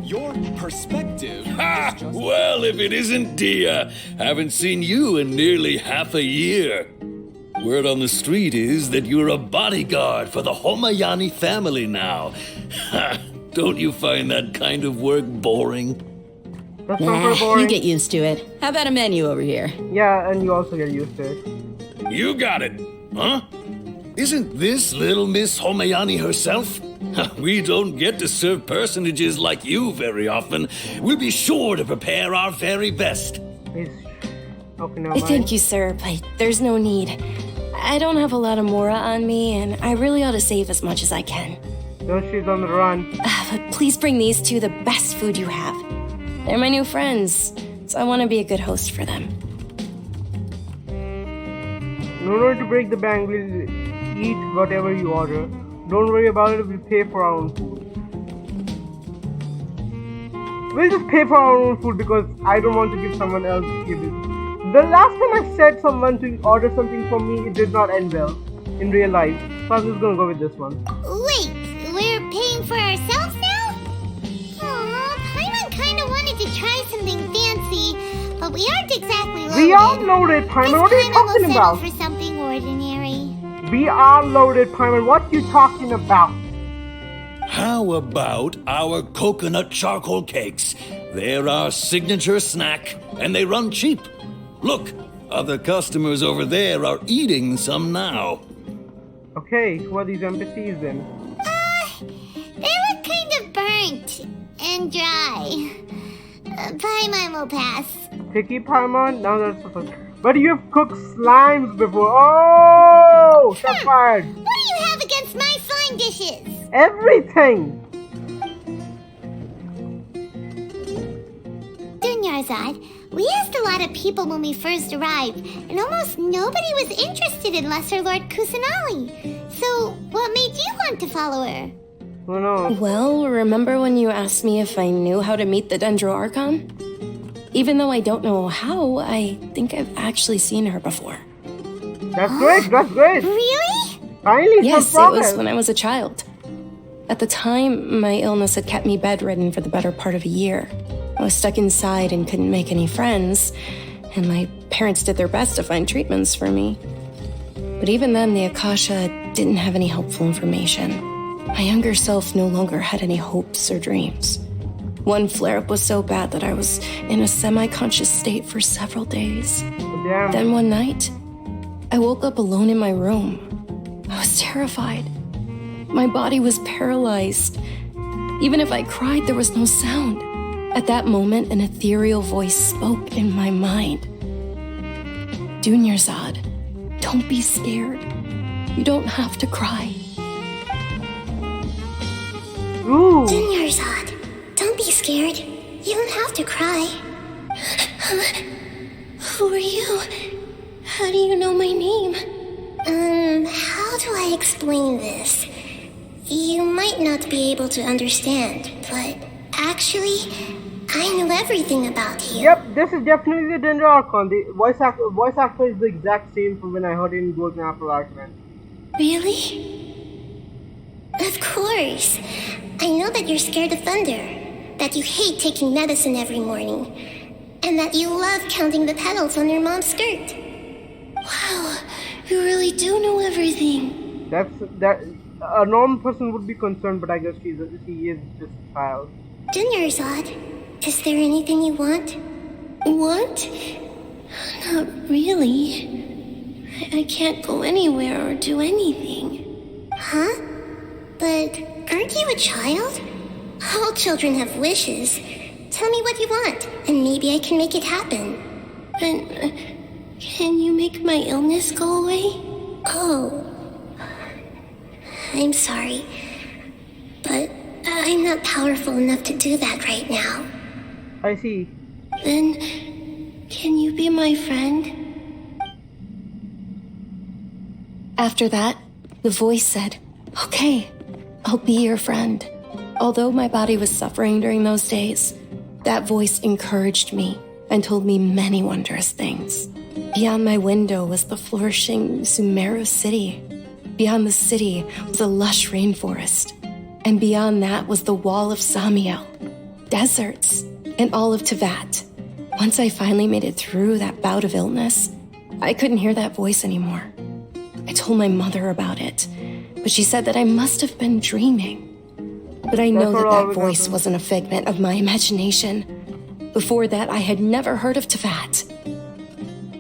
Your perspective. Ha! Well, if it isn't Dia. Haven't seen you in nearly half a year. Word on the street is that you're a bodyguard for the Homayani family now. Ha! Don't you find that kind of work boring? That's not very boring. You get used to it. How about a menu over here? Yeah, and you also get used to it. You got it, huh? Isn't this little Miss Homayani herself? We don't get to serve personages like you very often. We'll be sure to prepare our very best. Okay, never mind. Thank you, sir, but there's no need. I don't have a lot of Mora on me, and I really ought to save as much as I can. No, she's on the run. But please bring these two the best food you have. They're my new friends, so I want to be a good host for them. No need to break the bank. We'll eat whatever you order. Don't worry about it. We'll pay for our own food. We'll just pay for our own food because I don't want to give someone else give it. The last time I said someone to order something for me, it did not end well in real life. So I'm just gonna go with this one. Wait, we're paying for ourselves now? Aw, Paimon kinda wanted to try something fancy, but we aren't exactly loaded. We are loaded, Paimon. What are you talking We'll about? settle for something ordinary. We are loaded, Paimon. What you talking about? How about our coconut charcoal cakes? They're our signature snack, and they run cheap. Look, other customers over there are eating some now. Okay, who are these NPCs then? They look kind of burnt and dry. Paimon will pass. Picky Paimon? Now that's the first. But you've cooked slimes before. Oh! Shot fired. What do you have against my slime dishes? Everything! Dunyarzad, we asked a lot of people when we first arrived, and almost nobody was interested in Lesser Lord Kusanali. So, what made you want to follow her? Oh no. Well, remember when you asked me if I knew how to meet the Dendro Archon? Even though I don't know how, I think I've actually seen her before. That's great, that's great. Really? Finally, Yes, some it progress. was when I was a child. At the time, my illness had kept me bedridden for the better part of a year. I was stuck inside and couldn't make any friends, and my parents did their best to find treatments for me. But even then, the Akasha didn't have any helpful information. My younger self no longer had any hopes or dreams. One flare-up was so bad that I was in a semi-conscious state for several days. Damn. Then one night, I woke up alone in my room. I was terrified. My body was paralyzed. Even if I cried, there was no sound. At that moment, an ethereal voice spoke in my mind. Dunyarzad, don't be scared. You don't have to cry. Ooh. Dunyarzad, don't be scared. You don't have to cry. Who are you? How do you know my name? How do I explain this? You might not be able to understand, but actually, I know everything about you. Yep, this is definitely the Dendro Archon. The voice actor is the exact same from when I heard it in Golden Apple Archon. Really? Of course. I know that you're scared of thunder, that you hate taking medicine every morning, and that you love counting the petals on your mom's skirt. Wow, you really do know everything. A normal person would be concerned, but I guess he is just a child. Dunyarzad, is there anything you want? Want? Not really. I can't go anywhere or do anything. Huh? But aren't you a child? All children have wishes. Tell me what you want, and maybe I can make it happen. And can you make my illness go away? Oh. I'm sorry, but I'm not powerful enough to do that right now. I see. Then, can you be my friend? After that, the voice said, "Okay, I'll be your friend." Although my body was suffering during those days, that voice encouraged me and told me many wondrous things. Beyond my window was the flourishing Sumeru city. Beyond the city was a lush rainforest. And beyond that was the wall of Samiel, deserts, and all of Tevat. Once I finally made it through that bout of illness, I couldn't hear that voice anymore. I told my mother about it, but she said that I must have been dreaming. But I know that voice wasn't a figment of my imagination. Before that, I had never heard of Tevat.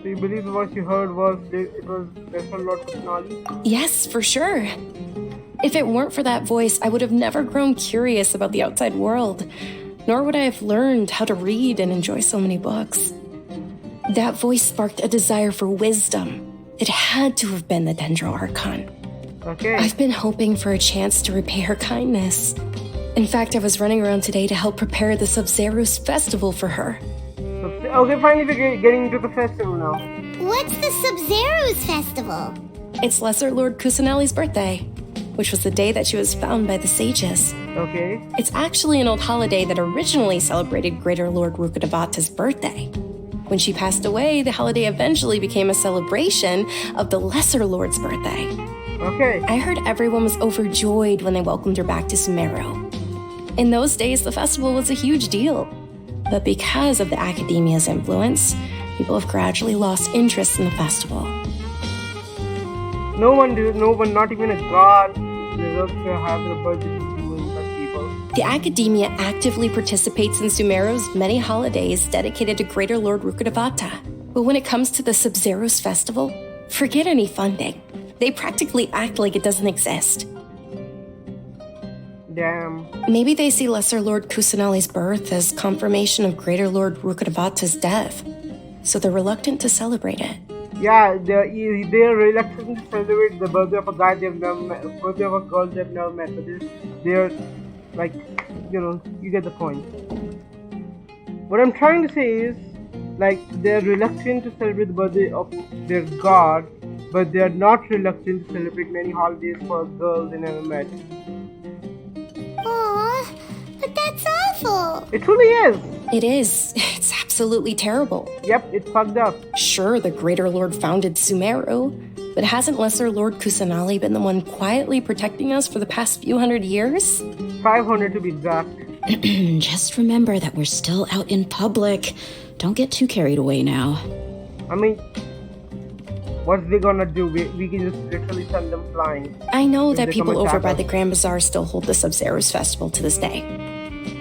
So you believe the voice you heard was Lesser Lord Kusanali? Yes, for sure. If it weren't for that voice, I would have never grown curious about the outside world, nor would I have learned how to read and enjoy so many books. That voice sparked a desire for wisdom. It had to have been the Dendro Archon. Okay. I've been hoping for a chance to repay her kindness. In fact, I was running around today to help prepare the Sub-Zero's festival for her. Okay, finally we're getting to the festival now. What's the Sub-Zero's festival? It's Lesser Lord Kusanali's birthday, which was the day that she was found by the sages. Okay. It's actually an old holiday that originally celebrated Greater Lord Rukkhadevata's birthday. When she passed away, the holiday eventually became a celebration of the Lesser Lord's birthday. Okay. I heard everyone was overjoyed when they welcomed her back to Sumeru. In those days, the festival was a huge deal. But because of the Academia's influence, people have gradually lost interest in the festival. No one, not even a god, deserves to have the budget to do such people. The Academia actively participates in Sumeru's many holidays dedicated to Greater Lord Rukkhadevata. But when it comes to the Sub-Zero's festival, forget any funding. They practically act like it doesn't exist. Damn. Maybe they see Lesser Lord Kusanali's birth as confirmation of Greater Lord Rukkhadevata's death, so they're reluctant to celebrate it. Yeah, they're reluctant to celebrate the birthday of a guy they've never met, birthday of a girl they've never met, but they're like, you get the point. What I'm trying to say is, like, they're reluctant to celebrate the birthday of their god, but they're not reluctant to celebrate many holidays for a girl they never met. Aww, but that's awful. It truly is. It is. It's absolutely terrible. Yep, it's fucked up. Sure, the Greater Lord founded Sumeru, but hasn't Lesser Lord Kusanali been the one quietly protecting us for the past few hundred years? 500 to be exact. Just remember that we're still out in public. Don't get too carried away now. I mean, What's they gonna do? We can just literally send them flying. I know if that they people come over attack by us. the Grand Bazaar still hold the Sub-Zeros Festival to this day.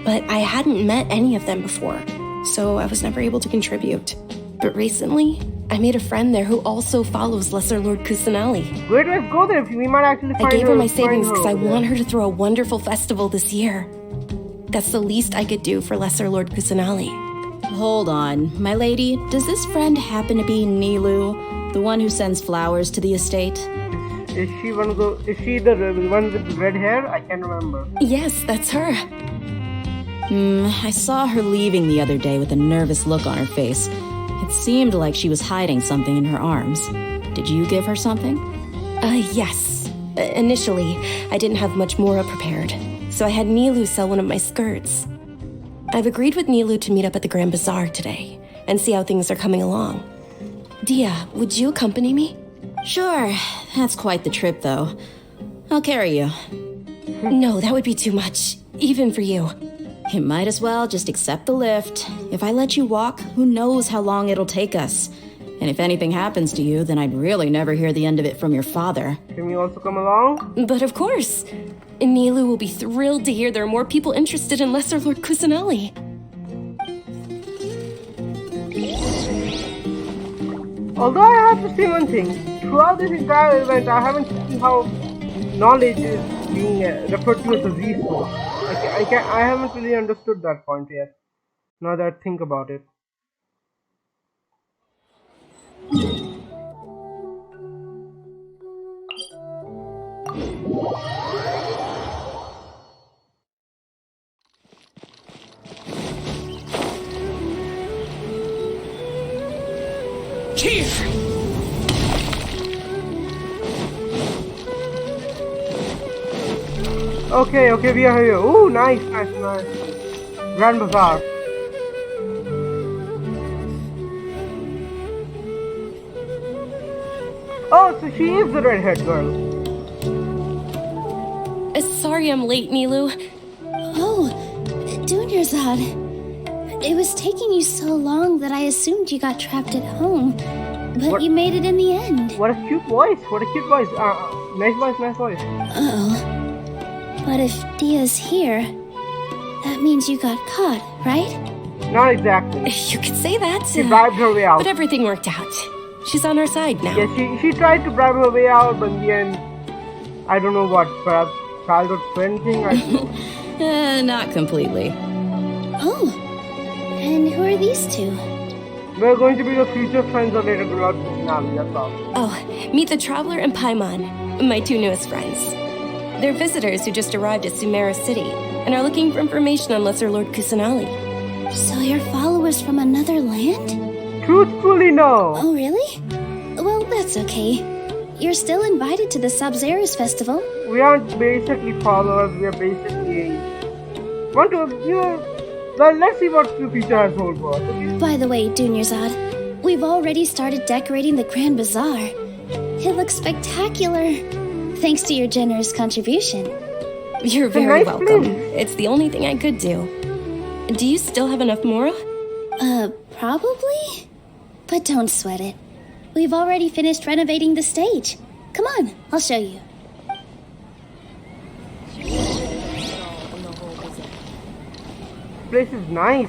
But I hadn't met any of them before, so I was never able to contribute. But recently, I made a friend there who also follows Lesser Lord Kusanali. Great, let's go there. We might actually find I gave her my find savings because I over there. want her to throw a wonderful festival this year. That's the least I could do for Lesser Lord Kusanali. Hold on, my lady, does this friend happen to be Nilu, the one who sends flowers to the estate? Is she one of the? Is she the one with the red hair? I can't remember. Yes, that's her. I saw her leaving the other day with a nervous look on her face. It seemed like she was hiding something in her arms. Did you give her something? Yes. Initially, I didn't have much Mora prepared, so I had Nilu sell one of my skirts. I've agreed with Nilu to meet up at the Grand Bazaar today and see how things are coming along. Dia, would you accompany me? Sure, that's quite the trip, though. I'll carry you. No, that would be too much, even for you. You might as well just accept the lift. If I let you walk, who knows how long it'll take us? And if anything happens to you, then I'd really never hear the end of it from your father. Can we also come along? But of course. Nilu will be thrilled to hear there are more people interested in Lesser Lord Kusanali. Although I have to say one thing, throughout this entire event, I haven't seen how knowledge is being referred to as a resource. I haven't really understood that point yet. Now that I think about it. Okay, we are here. Ooh, nice. Grand Bazaar. Oh, so she is the redhead girl. Sorry I'm late, Nilu. Oh, Dunyarzad. It was taking you so long that I assumed you got trapped at home. But you made it in the end. What a cute voice. Nice voice. Uh-oh. But if Dia's here, that means you got caught, right? Not exactly. You could say that. She bribed her way out. But everything worked out. She's on our side now. Yeah, she tried to bribe her way out, but in the end, I don't know what, perhaps childhood friend thing? I don't know. Not completely. Oh, and who are these two? We're going to be the future friends of later Lord Kusanali, that's all. Oh, meet the Traveler and Paimon, my two newest friends. They're visitors who just arrived at Sumeru City and are looking for information on Lesser Lord Kusanali. So you're followers from another land? Truthfully, no. Oh, really? Well, that's okay. You're still invited to the Sub-Zeros Festival. We aren't basically followers, we are basically... Well, let's see what the future has hold for us, okay? By the way, Dunyarzad, we've already started decorating the Grand Bazaar. It looks spectacular. Thanks to your generous contribution. You're very nice welcome. place. It's the only thing I could do. Do you still have enough Mora? Probably? But don't sweat it. We've already finished renovating the stage. Come on, I'll show you. This place is nice.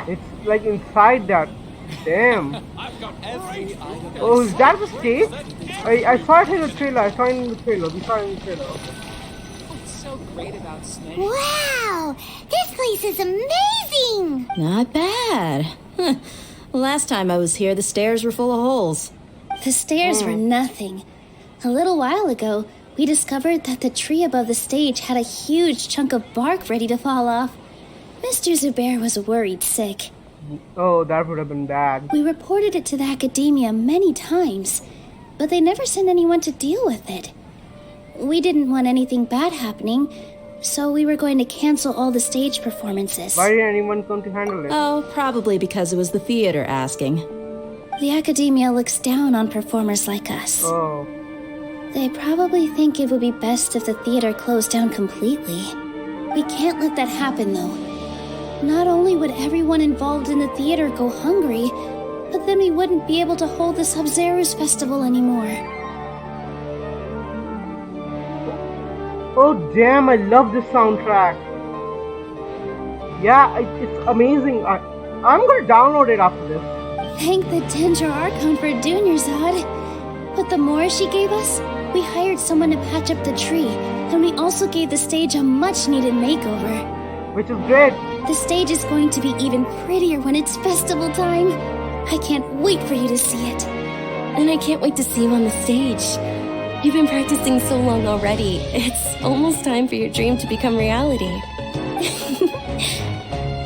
It's like inside that. Damn. Oh, is that the stage? I saw it in the trailer. We saw it in the trailer. Wow! This place is amazing! Not bad. Last time I was here, the stairs were full of holes. The stairs were nothing. A little while ago, we discovered that the tree above the stage had a huge chunk of bark ready to fall off. Mr. Zubair was worried sick. Oh, that would have been bad. We reported it to the academia many times, but they never sent anyone to deal with it. We didn't want anything bad happening, so we were going to cancel all the stage performances. Why didn't anyone come to handle it? Oh, probably because it was the theater asking. The academia looks down on performers like us. Oh. They probably think it would be best if the theater closed down completely. We can't let that happen, though. Not only would everyone involved in the theater go hungry, But then we wouldn't be able to hold the Sub-Zero's festival anymore. Oh damn, I love this soundtrack. Yeah, it's amazing. I'm gonna download it after this. Thank the Dendro Archon for Dunyarzad. But the more she gave us, we hired someone to patch up the tree, and we also gave the stage a much-needed makeover. Which is great. The stage is going to be even prettier when it's festival time. I can't wait for you to see it. And I can't wait to see you on the stage. You've been practicing so long already. It's almost time for your dream to become reality.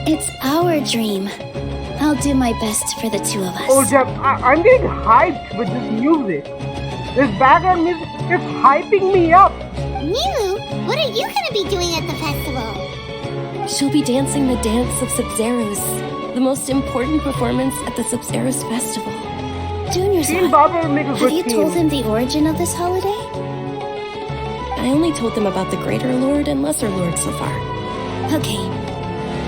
It's our dream. I'll do my best for the two of us. Oh damn, I'm getting hyped with this music. This background music is hyping me up. Milu, what are you gonna be doing at the festival? She'll be dancing the dance of Sub-Zeros, the most important performance at the Sub-Zeros festival. Dunyarzad, have you told him the origin of this holiday? I only told them about the Greater Lord and Lesser Lord so far. Okay,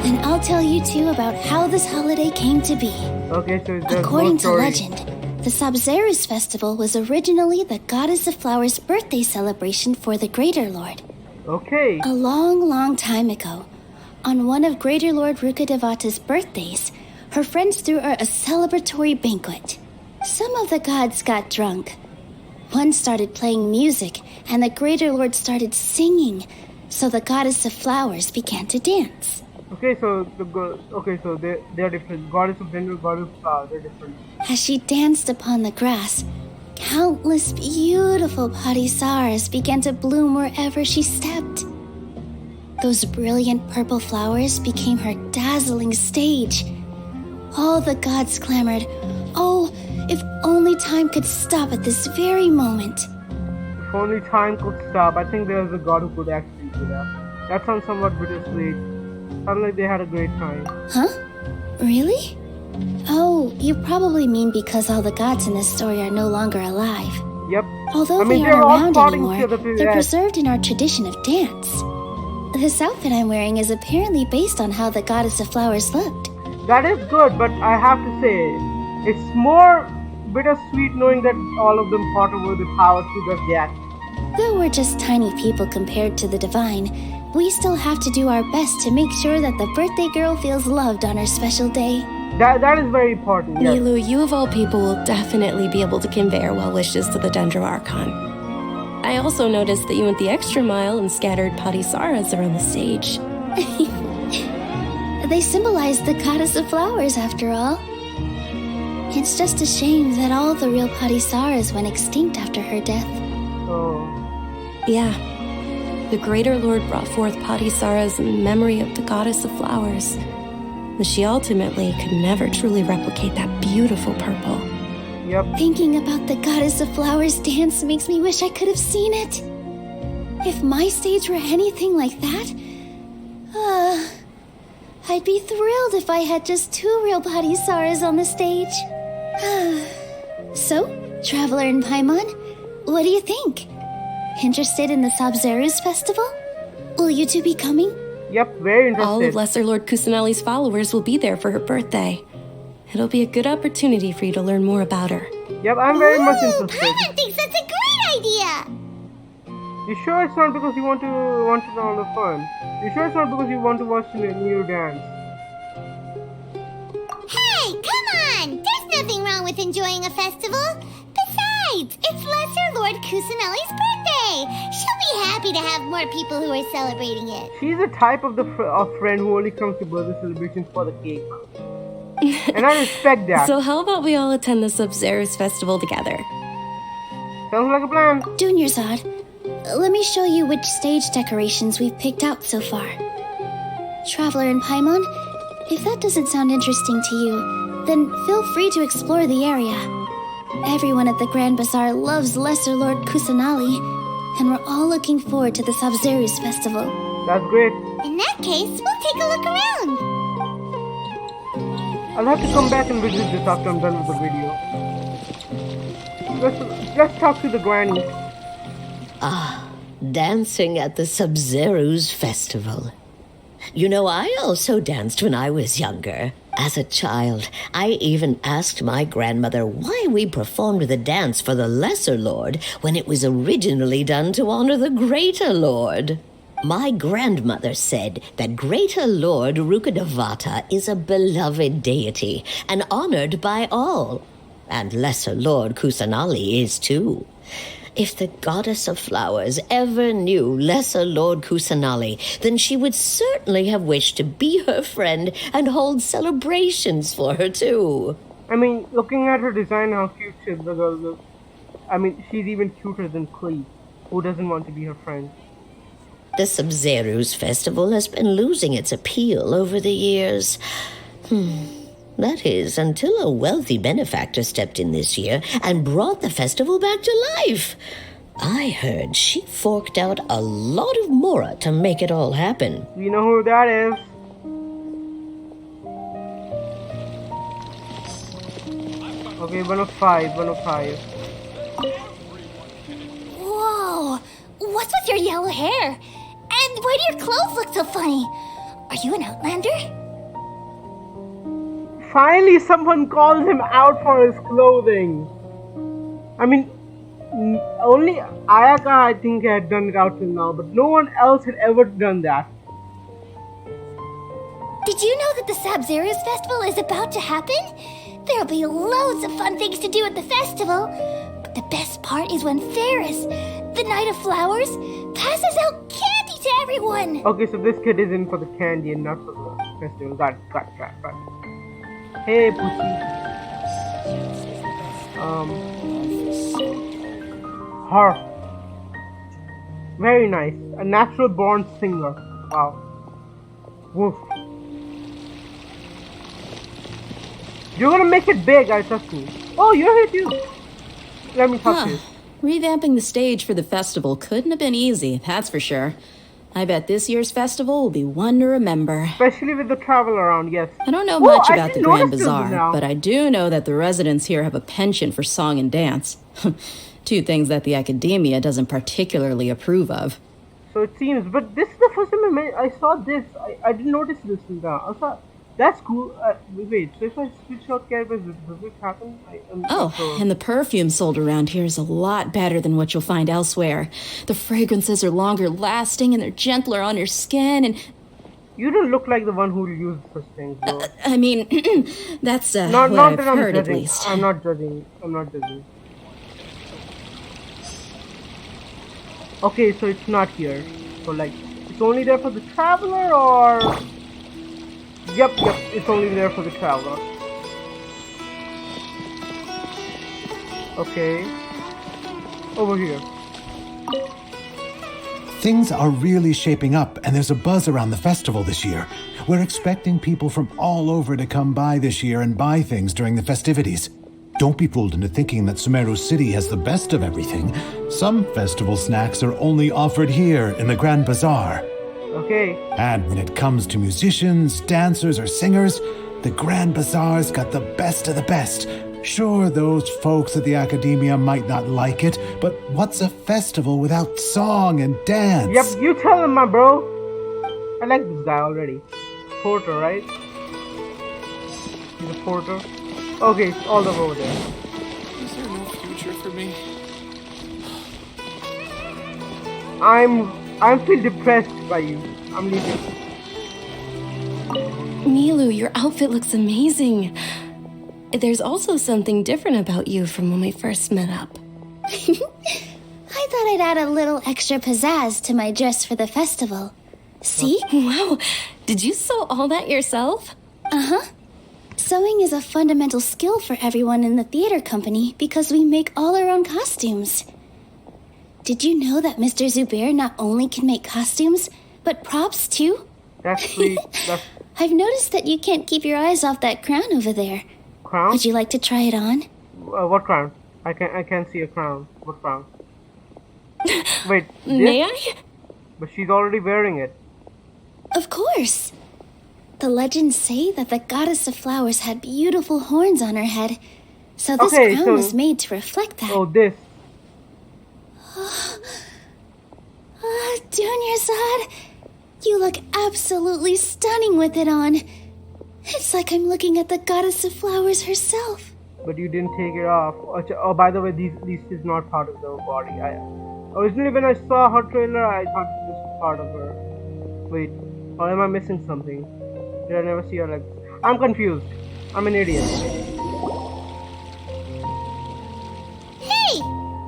then I'll tell you too about how this holiday came to be. Okay, so according to legend, the Sub-Zeros festival was originally the Goddess of Flowers' birthday celebration for the Greater Lord. Okay. A long, long time ago, on one of Greater Lord Rukkhadevata's birthdays, her friends threw her a celebratory banquet. Some of the gods got drunk. One started playing music, and the Greater Lord started singing, so the Goddess of Flowers began to dance. Okay, so they're different. Goddess of Wind, Goddess of Flower, they're different. As she danced upon the grass, countless beautiful parisaras began to bloom wherever she stepped. Those brilliant purple flowers became her dazzling stage. All the gods clamored, "Oh, if only time could stop at this very moment." If only time could stop. I think there's a god who could actually do that. That sounds somewhat bittersweet. Sounds like they had a great time. Huh? Really? Oh, you probably mean because all the gods in this story are no longer alive. Yep. Although they aren't around anymore, they're preserved in our tradition of dance. This outfit I'm wearing is apparently based on how the Goddess of Flowers looked. That is good, but I have to say, it's more bittersweet knowing that all of them fought over the power to the death. Though we're just tiny people compared to the divine, we still have to do our best to make sure that the birthday girl feels loved on her special day. That is very important. Yes. Milu, you of all people will definitely be able to convey our well wishes to the Dendro Archon. I also noticed that you went the extra mile and scattered parisaras around the stage. They symbolize the Goddess of Flowers, after all. It's just a shame that all the real parisaras went extinct after her death. Oh. Yeah. The Greater Lord brought forth parisaras in memory of the Goddess of Flowers. But she ultimately could never truly replicate that beautiful purple. Yep. Thinking about the Goddess of Flowers dance makes me wish I could have seen it. If my stage were anything like that, I'd be thrilled if I had just 2 real parisaras on the stage. So, Traveler and Paimon, what do you think? Interested in the Sub-Zero's festival? Will you two be coming? Yep, very interested. All of Lesser Lord Kusanali's followers will be there for her birthday. It'll be a good opportunity for you to learn more about her. Yep, I'm very much interested. Paimon thinks that's a great idea! You sure it's not because you want to know all the fun? You sure it's not because you want to watch Miru dance? Hey, come on! There's nothing wrong with enjoying a festival. Besides, it's Lesser Lord Kusanali's birthday. She'll be happy to have more people who are celebrating it. She's the type of friend who only comes to birthday celebrations for the cake. And I respect that. So how about we all attend the Sub-Zero's festival together? Sounds like a plan. Dunyarzad, let me show you which stage decorations we've picked out so far. Traveler and Paimon, if that doesn't sound interesting to you, then feel free to explore the area. Everyone at the Grand Bazaar loves Lesser Lord Kusanali, and we're all looking forward to the Sub-Zero's festival. That's great. In that case, we'll take a look around. I'll have to come back and visit this after I'm done with the video. Let's talk to the granny. Ah, dancing at the Sub-Zero's festival. You know, I also danced when I was younger. As a child, I even asked my grandmother why we performed the dance for the Lesser Lord when it was originally done to honor the Greater Lord. My grandmother said that Greater Lord Rukkhadevata is a beloved deity and honored by all. And Lesser Lord Kusanali is too. If the goddess of flowers ever knew Lesser Lord Kusanali, then she would certainly have wished to be her friend and hold celebrations for her too. I mean, looking at her design, how cute the girl looks. I mean, she's even cuter than Klee, who doesn't want to be her friend. The Sub-Zero's festival has been losing its appeal over the years. That is, until a wealthy benefactor stepped in this year and brought the festival back to life. I heard she forked out a lot of mora to make it all happen. You know who that is? Okay, 105. Whoa! What's with your yellow hair? And why do your clothes look so funny? Are you an outlander? Finally, someone calls him out for his clothing. I mean, only Ayaka, I think, had done it out till now, but no one else had ever done that. Did you know that the Sub-Zero's festival is about to happen? There'll be loads of fun things to do at the festival. But the best part is when Ferris, the Knight of Flowers, passes out candy to everyone. Okay, so this kid is in for the candy and not for the festival. Got it. Hey, Pussy. Her. Very nice. A natural born singer. Wow. Woof. You're gonna make it big, I trust me. Oh, you're here too. Let me talk to you. Revamping the stage for the festival couldn't have been easy, that's for sure. I bet this year's festival will be one to remember. Especially with the travel around, yes. I don't know much about the Grand Bazaar, but I do know that the residents here have a penchant for song and dance. Two things that the academia doesn't particularly approve of. So it seems, but this is the first time I saw this. I didn't notice this in the... I thought, that's cool. Wait, so if I switch out characters, does this happen? And the perfume sold around here is a lot better than what you'll find elsewhere. The fragrances are longer lasting and they're gentler on your skin and... You don't look like the one who used such things, though. I mean, that's not what that I've heard judging. at least. I'm not judging. Okay, so it's not here. So like, it's only there for the traveler or... Yep, it's only there for the traveler. Okay. Over here. Things are really shaping up, and there's a buzz around the festival this year. We're expecting people from all over to come by this year and buy things during the festivities. Don't be fooled into thinking that Sumeru City has the best of everything. Some festival snacks are only offered here in the Grand Bazaar. Okay. And when it comes to musicians, dancers, or singers, the Grand Bazaar's got the best of the best. Sure, those folks at the academia might not like it, but what's a festival without song and dance? Yep, you tell him, my bro. I like this guy already. Porter, right? He's a porter. Okay, it's all over there. Is there no future for me? I feel depressed by you. I'm leaving. Milu, your outfit looks amazing. There's also something different about you from when we first met up. I thought I'd add a little extra pizzazz to my dress for the festival. See? Wow, did you sew all that yourself? Uh-huh. Sewing is a fundamental skill for everyone in the theater company because we make all our own costumes. Did you know that Mr. Zubair not only can make costumes, but props too? That's sweet. I've noticed that you can't keep your eyes off that crown over there. Crown? Would you like to try it on? What crown? I can't see a crown. What crown? Wait. May I? But she's already wearing it. Of course. The legends say that the goddess of flowers had beautiful horns on her head, so this crown was made to reflect that. Oh, this. Dunyarzad, you look absolutely stunning with it on. It's like I'm looking at the goddess of flowers herself. But you didn't take it off. Oh, by the way, this is not part of the body. Originally when I saw her trailer, I thought this was part of her. Wait, or am I missing something? Did I never see her like this? I'm confused. I'm an idiot. Hey!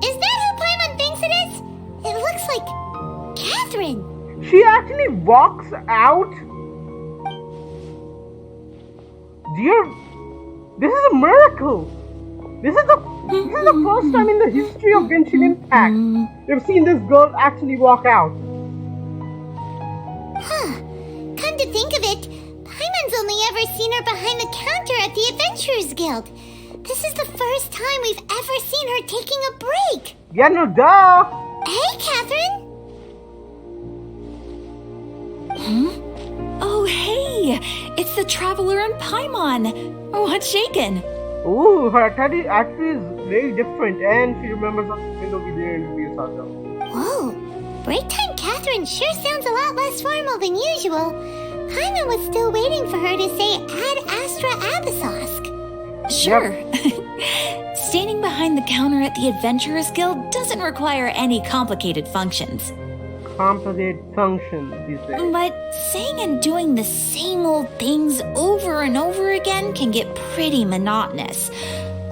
Is that who Paimon thinks it is? It looks like Catherine. She actually walks out? Dear, this is a miracle. This is the first time in the history of Genshin Impact we've seen this girl actually walk out. Huh. Come to think of it, Paimon's only ever seen her behind the counter at the Adventurers Guild. This is the first time we've ever seen her taking a break. Yeah, no duh. Hey, Catherine. Oh, hey! It's the Traveler and Paimon! What's shaken? Ooh, her attitude actually is very different, and she remembers us even though we didn't introduce ourselves. Whoa, break time Catherine sure sounds a lot less formal than usual. Paimon was still waiting for her to say Ad Astra Abyssosque. Sure. Yep. Standing behind the counter at the Adventurers Guild doesn't require any complicated functions. Complicated functions, you say? But saying and doing the same old things over and over again can get pretty monotonous.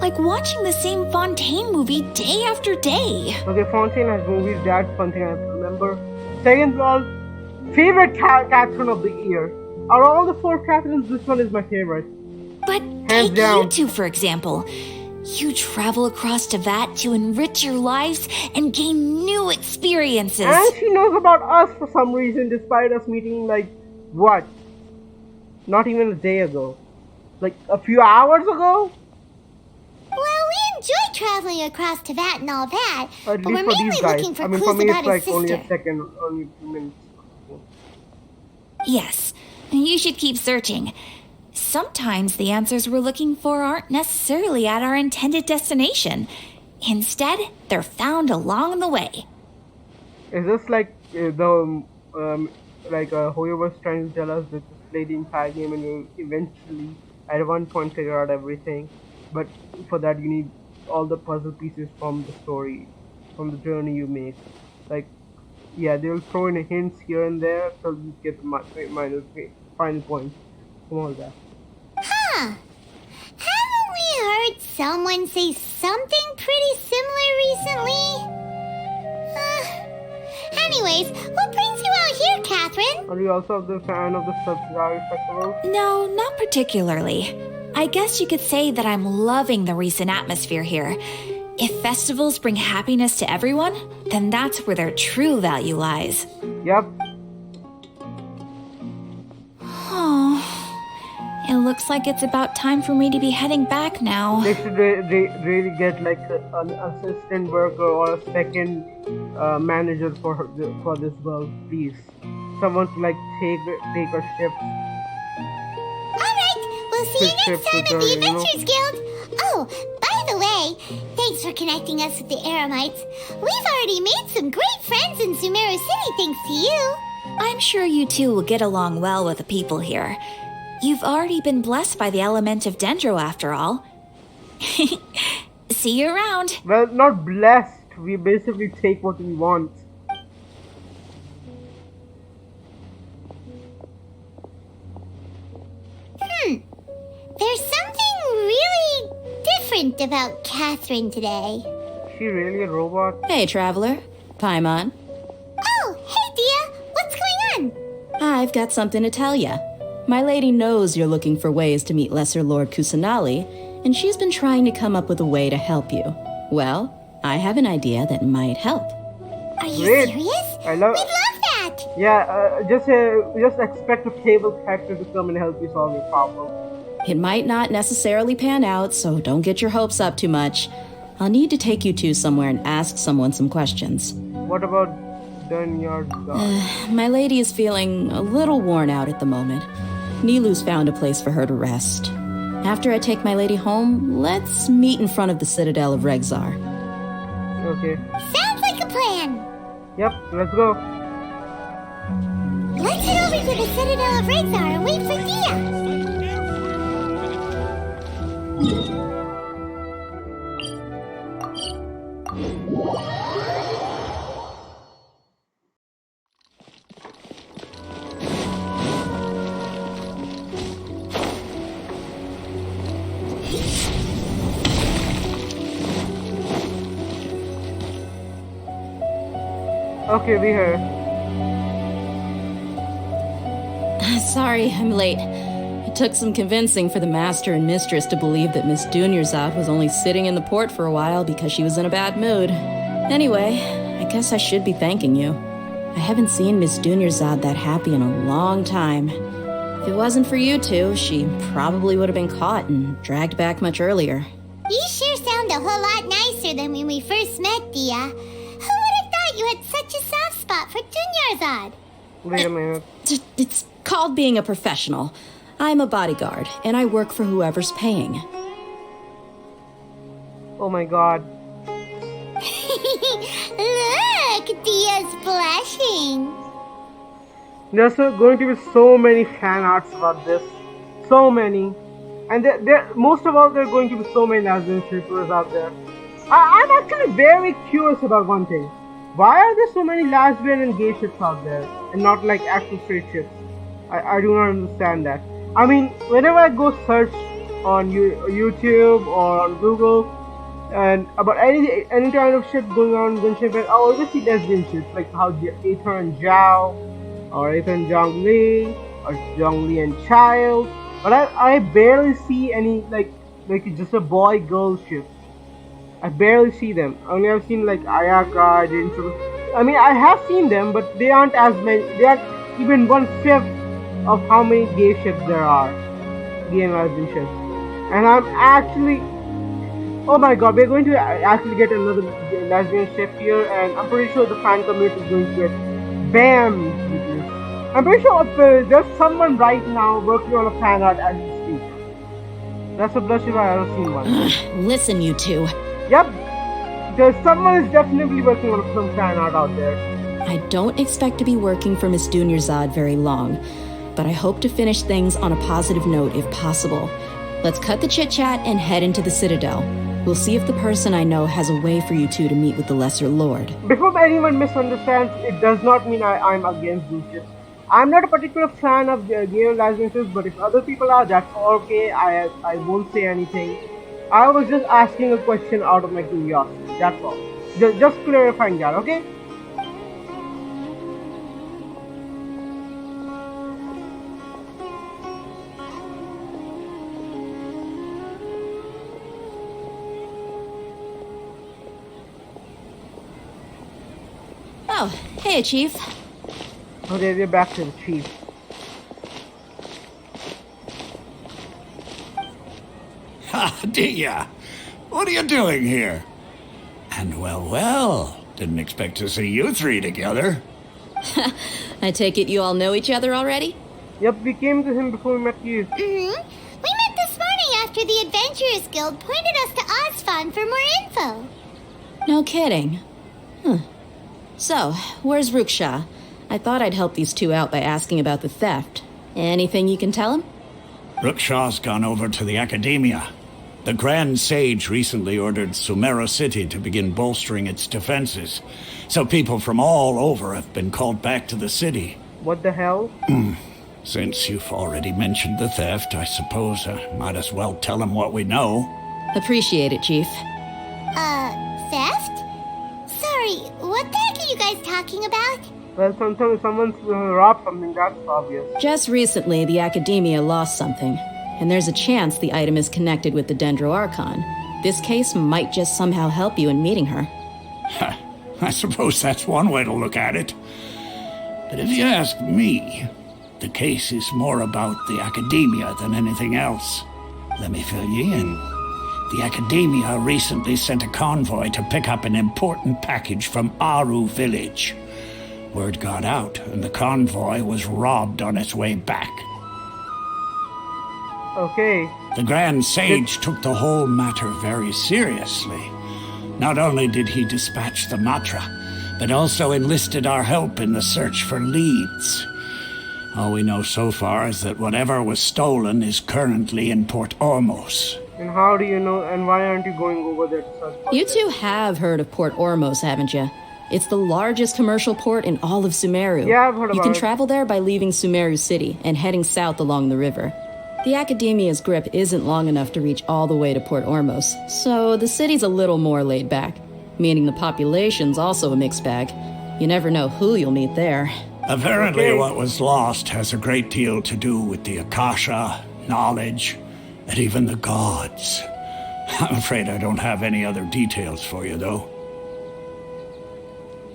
Like watching the same Fontaine movie day after day. Okay, Fontaine has movies, that's one thing I have to remember. Second of all, favorite Catherine of the year. Out of all the 4 Catherines, this one is my favorite. But hands take down. you two, for example. You travel across Teyvat to enrich your lives and gain new experiences. And she knows about us for some reason, despite us meeting, like, what? Not even a day ago. Like, a few hours ago? Well, we enjoy traveling across Teyvat and all that, At but least we're for mainly these guys. looking for I mean, clues for me, about it's like his only sister. a second, only a few minutes. Yes, you should keep searching. Sometimes the answers we're looking for aren't necessarily at our intended destination. Instead, they're found along the way. Is this like Hoyo was trying to tell us that you play the entire game and you eventually, at one point, figure out everything. But for that, you need all the puzzle pieces from the story, from the journey you make. Like, yeah, they'll throw in hints here and there till you get the final points from all that. Huh. Haven't we heard someone say something pretty similar recently? Anyways, what brings you out here, Catherine? Are you also a fan of the Subsidiary Festival? No, not particularly. I guess you could say that I'm loving the recent atmosphere here. If festivals bring happiness to everyone, then that's where their true value lies. Yep. Oh, it looks like it's about time for me to be heading back now. They should really get like an assistant worker or a second manager for this girl, please. Someone to like take her ship. Alright, we'll see you next time at the Adventurers Guild. Oh, by the way, thanks for connecting us with the Eremites. We've already made some great friends in Sumeru City thanks to you. I'm sure you two will get along well with the people here. You've already been blessed by the element of Dendro after all. See you around. Well, not blessed. We basically take what we want. There's something really different about Catherine today. Is she really a robot? Hey, Traveler. Paimon. Oh, hey, Dia. What's going on? I've got something to tell ya. My lady knows you're looking for ways to meet Lesser Lord Kusanali, and she's been trying to come up with a way to help you. Well, I have an idea that might help. Are you Great. serious? I love. We'd love that. Yeah, just expect a table character to come and help you solve your problem. It might not necessarily pan out, so don't get your hopes up too much. I'll need to take you two somewhere and ask someone some questions. What about Dunyard's dog? My lady is feeling a little worn out at the moment. Nilu's found a place for her to rest. After I take my lady home, let's meet in front of the Citadel of Regzar. Okay. Sounds like a plan. Yep, let's go. Let's head over to the Citadel of Regzar and wait for Dia. Okay, we here. Sorry, I'm late. It took some convincing for the master and mistress to believe that Miss Dunyarzad was only sitting in the port for a while because she was in a bad mood. Anyway, I guess I should be thanking you. I haven't seen Miss Dunyarzad that happy in a long time. If it wasn't for you two, she probably would have been caught and dragged back much earlier. You sure sound a whole lot nicer than when we first met, Dia. Who would have thought you had such a soft spot for Dunyarzad? Wait a minute. It's called being a professional. I'm a bodyguard, and I work for whoever's paying. Oh my god. Look, Dia's blushing. There's going to be so many fan arts about this. So many. And most of all, there are going to be so many lesbian shippers out there. I'm actually very curious about one thing. Why are there so many lesbian and gay ships out there and not like actual straight ships? I do not understand that. I mean, whenever I go search on YouTube or on Google and about any kind of ship going on in Genshin Impact, I always see lesbian ships like how Aether and Zhao, or Aether and Zhongli, or Zhongli and Child. But I barely see any like just a boy-girl ship. I barely see them. Only I've seen like Ayaka, Jinchu. I mean, I have seen them, but they aren't as many. They aren't even 1/5 of how many gay ships there are. Gay and lesbian ships. And I'm actually... Oh my god, we're going to actually get another lesbian ship here, and I'm pretty sure the fan community is going to get BAM! I'm pretty sure there's someone right now working on a fan art as we speak. That's the best ship I've ever seen one. Listen, you two. Yep. Someone is definitely working on some fan art out there. I don't expect to be working for Miss Dunyarzad very long, but I hope to finish things on a positive note if possible. Let's cut the chit-chat and head into the Citadel. We'll see if the person I know has a way for you two to meet with the Lesser Lord. Before anyone misunderstands, it does not mean I'm against these ships. I'm not a particular fan of gay or lesbian ships, but if other people are, that's okay. I won't say anything. I was just asking a question out of my curiosity, that's all. Just clarifying that, okay? Oh, hey, Chief. Okay, we're back to the Chief. Ha, Dia! What are you doing here? And well, didn't expect to see you three together. I take it you all know each other already? Yep, we came to him before we met you. Mm-hmm. We met this morning after the Adventurers Guild pointed us to Ozfon for more info. No kidding. So, where's Ruksha? I thought I'd help these two out by asking about the theft. Anything you can tell him? Ruksha's gone over to the Academia. The Grand Sage recently ordered Sumeru City to begin bolstering its defenses, so people from all over have been called back to the city. What the hell? Since you've already mentioned the theft, I suppose I might as well tell them what we know. Appreciate it, Chief. Theft? Sorry, what the heck are you guys talking about? Well, someone's robbed something, that's obvious. Just recently, the Academia lost something, and there's a chance the item is connected with the Dendro Archon. This case might just somehow help you in meeting her. I suppose that's one way to look at it. But if you ask me, the case is more about the Academia than anything else. Let me fill you in. The Academia recently sent a convoy to pick up an important package from Aru village. Word got out, and the convoy was robbed on its way back. Okay. The Grand Sage took the whole matter very seriously. Not only did he dispatch the Matra, but also enlisted our help in the search for leads. All we know so far is that whatever was stolen is currently in Port Ormos. And how do you know, and why aren't you going over there to search for You it? two have heard of Port Ormos, haven't you? It's the largest commercial port in all of Sumeru. Yeah, I've heard You about can it. travel there by leaving Sumeru City and heading south along the river. The Academia's grip isn't long enough to reach all the way to Port Ormos, so the city's a little more laid back, meaning the population's also a mixed bag. You never know who you'll meet there. Apparently, Okay. what was lost has a great deal to do with the Akasha, knowledge, and even the gods. I'm afraid I don't have any other details for you, though.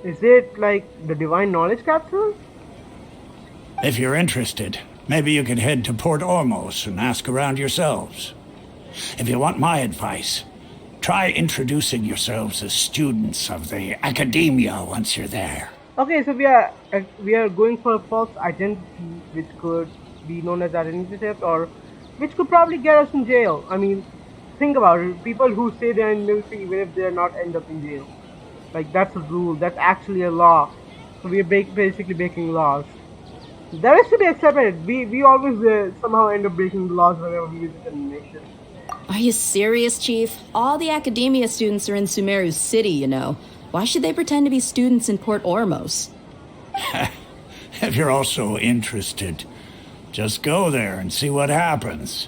Is it like the divine knowledge capsule? If you're interested, maybe you could head to Port Ormos and ask around yourselves. If you want my advice, try introducing yourselves as students of the Academia once you're there. Okay, so we are going for a false identity, which could be known as identity theft, or which could probably get us in jail. I mean, think about it. People who say they're in military, even if they're not, end up in jail. Like, that's a rule. That's actually a law. So we are basically breaking laws. That is to be accepted. We always somehow end up breaking the laws whenever we visit a nation. Are you serious, Chief? All the Academia students are in Sumeru City, you know. Why should they pretend to be students in Port Ormos? If you're also interested, just go there and see what happens.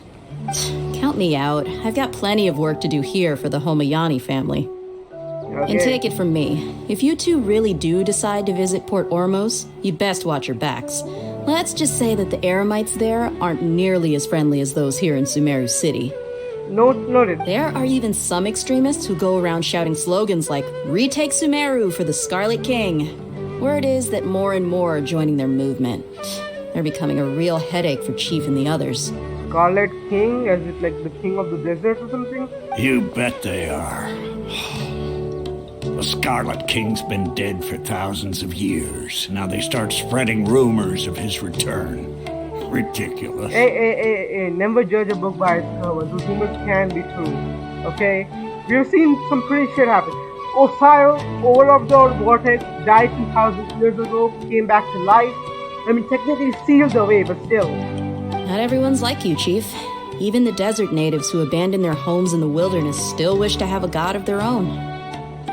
Count me out. I've got plenty of work to do here for the Homayani family. Okay. And take it from me, if you two really do decide to visit Port Ormos, you best watch your backs. Let's just say that the Eremites there aren't nearly as friendly as those here in Sumeru City. Noted. There are even some extremists who go around shouting slogans like, "Retake Sumeru for the Scarlet King." Word is that more and more are joining their movement. They're becoming a real headache for Chief and the others. Scarlet King? Is it like the king of the desert or something? You bet they are. The Scarlet King's been dead for thousands of years. Now they start spreading rumors of his return. Ridiculous. Hey, never judge a book by its cover. Those rumors can be true. Okay? We have seen some pretty shit happen. Osiris, overlord of the vortex, died 2,000 years ago, came back to life. I mean, technically sealed away, but still. Not everyone's like you, Chief. Even the desert natives who abandoned their homes in the wilderness still wish to have a god of their own.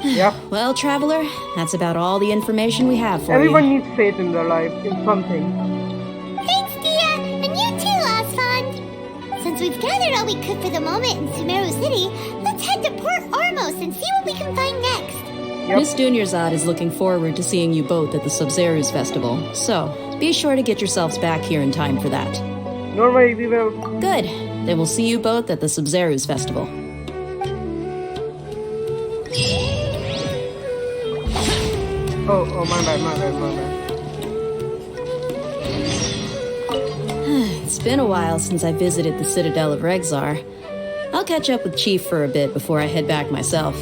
Yep. Well, Traveler, that's about all the information we have for Everyone you. needs faith in their life, in something. Thanks, Dia! And you too, Osfond! Since we've gathered all we could for the moment in Sumeru City, let's head to Port Ormos and see what we can find next. Miss Dunyarzad is looking forward to seeing you both at the Sub-Zero's festival, so be sure to get yourselves back here in time for that. Don't worry, we will. Good. Then we'll see you both at the Sub-Zero's festival. Oh, my bad. It's been a while since I visited the Citadel of Regzar. I'll catch up with Chief for a bit before I head back myself.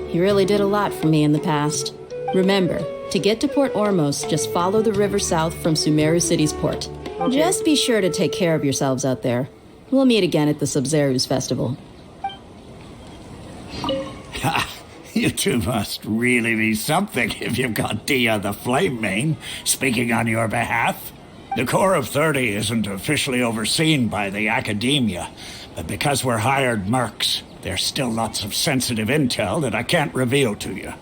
He really did a lot for me in the past. Remember, to get to Port Ormos, just follow the river south from Sumeru City's port. Okay. Just be sure to take care of yourselves out there. We'll meet again at the Sub-Zero's festival. You two must really be something if you've got Dia the Flame Mane speaking on your behalf. The Corps of 30 isn't officially overseen by the Academia, but because we're hired mercs, there's still lots of sensitive intel that I can't reveal to you.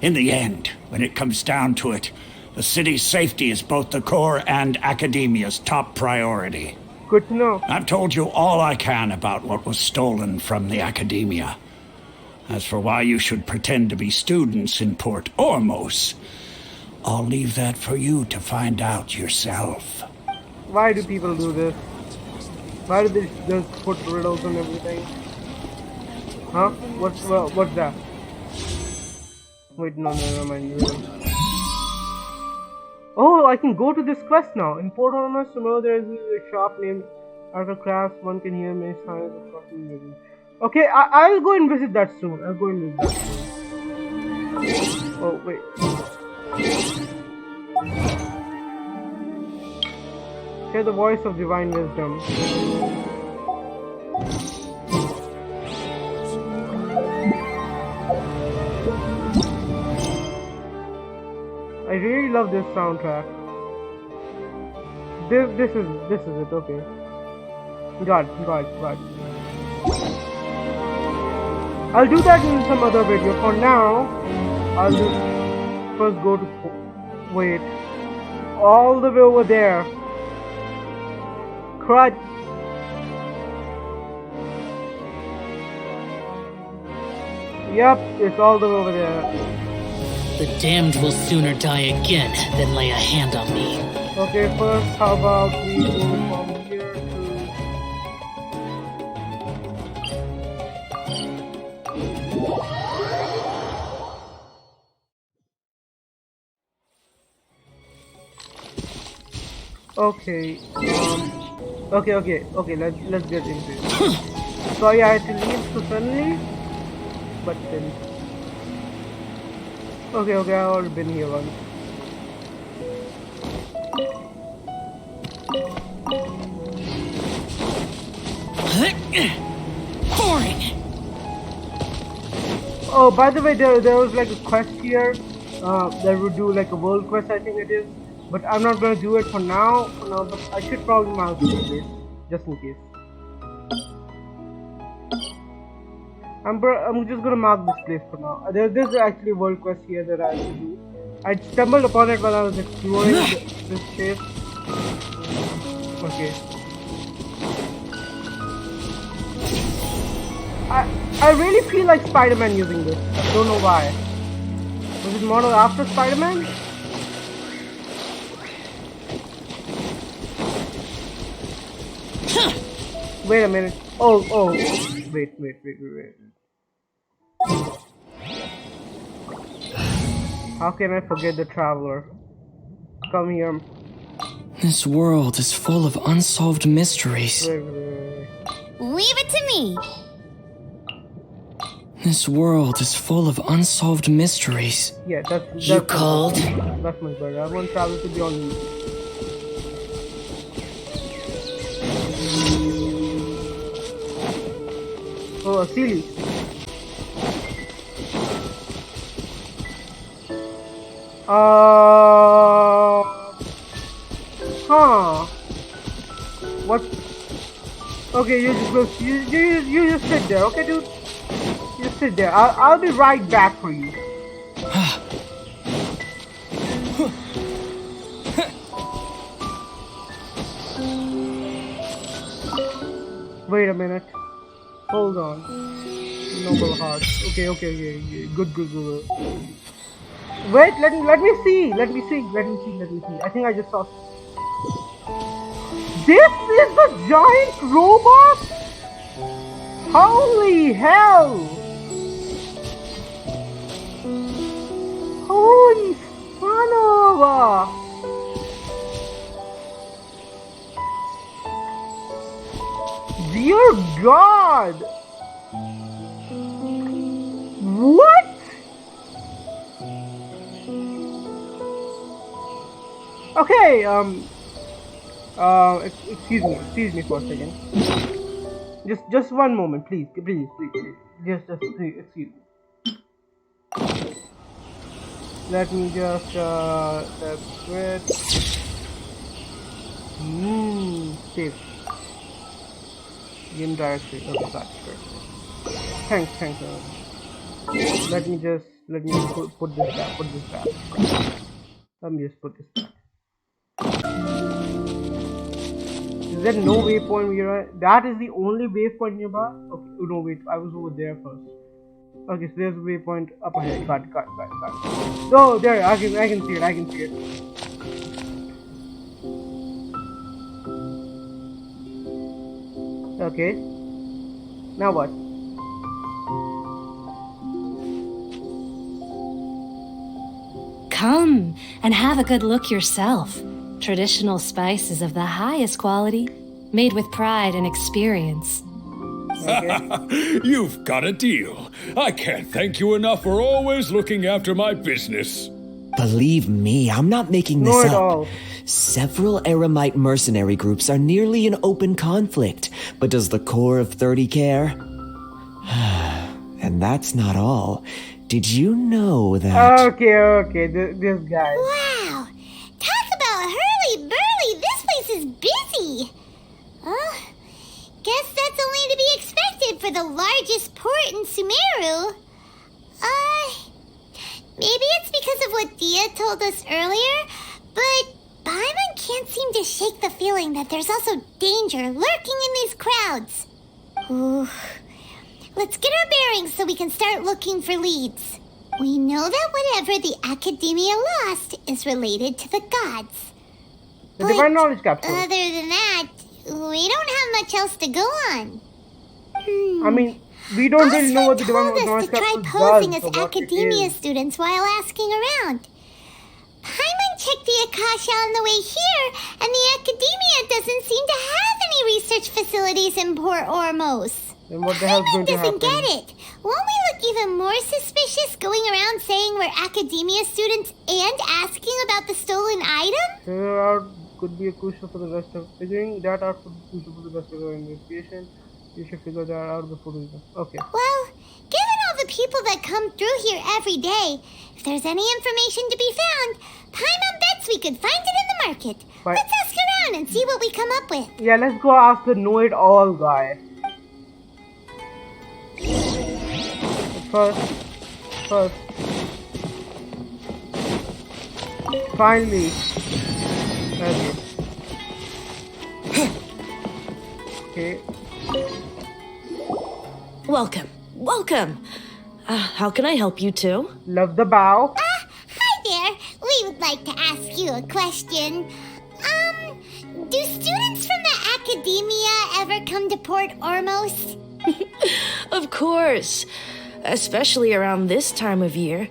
In the end, when it comes down to it, the city's safety is both the Corps and Academia's top priority. Good to know. I've told you all I can about what was stolen from the Academia. As for why you should pretend to be students in Port Ormos, I'll leave that for you to find out yourself. Why do people do this? Why do they just put riddles and everything? Huh? What's that? Wait, no, never mind. Oh, I can go to this quest now. In Port Ormos, there is a shop named Arthocrafts. One can hear many signs of fucking living. Okay, I'll go and visit that soon. Oh, wait. Hear the voice of divine wisdom. I really love this soundtrack. This is it, okay. God. I'll do that in some other video. For now, I'll just first go to... Wait. All the way over there. Crud. Yep, it's all the way over there. The damned will sooner die again than lay a hand on me. Okay, first, how about we go from here to... Okay, okay, let's get into it. Sorry I had to leave so suddenly, but then... Okay, I've already been here once. Boring! Oh, by the way, there was like a quest here that would do like a world quest, I think it is. But I'm not gonna do it for now, but I should probably mark this place, just in case. I'm just gonna mark this place for now. There's actually a world quest here that I have to do. I stumbled upon it while I was exploring this place. Okay. I really feel like Spider-Man using this. I don't know why. Was it modeled after Spider-Man? Wait a minute. Oh. Wait. How can I forget the Traveler? Come here. This world is full of unsolved mysteries. Wait. Leave it to me. This world is full of unsolved mysteries. Yeah, that's You called? That's my brother. I want Traveler to be on me. Oh, a Sealy. What? Okay, you just sit there, okay, dude? You just sit there. I'll be right back for you. Wait a minute. Hold on. Noble heart. Okay. Good. Wait, let me see. I think I just saw. This is the giant robot? Holy hell! Holy son of a... Dear God! What? Okay, excuse me for a second. Just one moment, please. Just excuse me. Let me just separate. Save. Game directory. Okay, that's good. Thanks. Let me put this back. Let me just put this back. Is there no waypoint here? That is the only waypoint nearby? Okay, no wait, I was over there first. Okay, so there's a waypoint up ahead. Got it. Oh, there, I can see it. Okay. Now what? Come and have a good look yourself. Traditional spices of the highest quality, made with pride and experience. You've got a deal. I can't thank you enough for always looking after my business. Believe me, I'm not making this up. Several Eremite mercenary groups are nearly in open conflict, but does the core of 30 care? And that's not all. Did you know that... Okay, this guy. Wow! Talk about hurly-burly! This place is busy! Guess that's only to be expected for the largest port in Sumeru. Maybe it's because of what Dia told us earlier, but Paimon can't seem to shake the feeling that there's also danger lurking in these crowds. Ooh. Let's get our bearings so we can start looking for leads. We know that whatever the Academia lost is related to the gods. The Divine Knowledge Capsule. Other than that, we don't have much else to go on. I mean, we don't really know what the Divine Knowledge Try Capsule posing does. as Academia students while asking around. Paimon checked the Akasha on the way here, and the Academia doesn't seem to have any research facilities in Port Ormos. Then what the hell's going to happen? Doesn't get it. Won't we look even more suspicious going around saying we're Academia students and asking about the stolen item? Figure out could be crucial for the rest of figuring that out could be crucial for the rest of our investigation. You should figure that out before we go. Okay. Well, given all the people that come through here every day, if there's any information to be found, Paimon bets we could find it in the market. Right. Let's ask around and see what we come up with. Yeah, let's go ask the know-it-all guy. First. Finally. Okay. Welcome. How can I help you two? Love the bow. Hi there. We would like to ask you a question. Do students from the Academia ever come to Port Ormos? Of course. Especially around this time of year.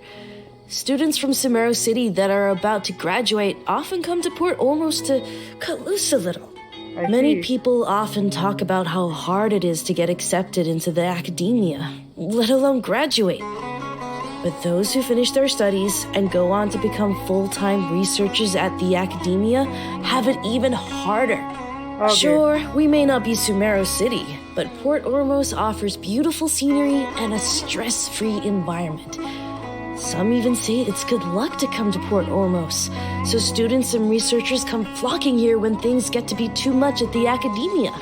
Students from Sumeru City that are about to graduate often come to Port Ormos to cut loose a little. Many people often talk about how hard it is to get accepted into the Academia, let alone graduate. But those who finish their studies and go on to become full-time researchers at the Academia have it even harder. Okay. Sure, we may not be Sumeru City, but Port Ormos offers beautiful scenery and a stress-free environment. Some even say it's good luck to come to Port Ormos, so students and researchers come flocking here when things get to be too much at the Academia.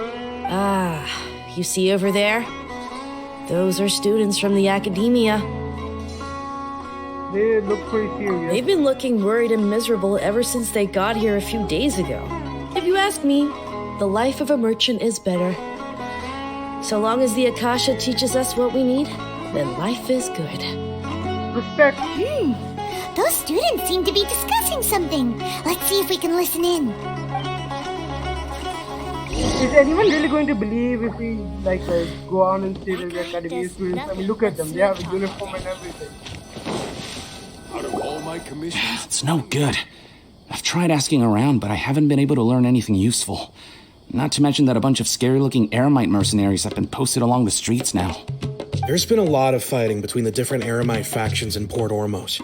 You see over there? Those are students from the Academia. They look pretty serious. They've been looking worried and miserable ever since they got here a few days ago. If you ask me, the life of a merchant is better. So long as the Akasha teaches us what we need, then life is good. Respect. Those students seem to be discussing something. Let's see if we can listen in. Is anyone really going to believe if we go on and say that they're Academia students? I mean, look at them. They have a uniform and everything. Out of all my commissions, It's no good. I've tried asking around, but I haven't been able to learn anything useful. Not to mention that a bunch of scary-looking Eremite mercenaries have been posted along the streets now. There's been a lot of fighting between the different Eremite factions in Port Ormos.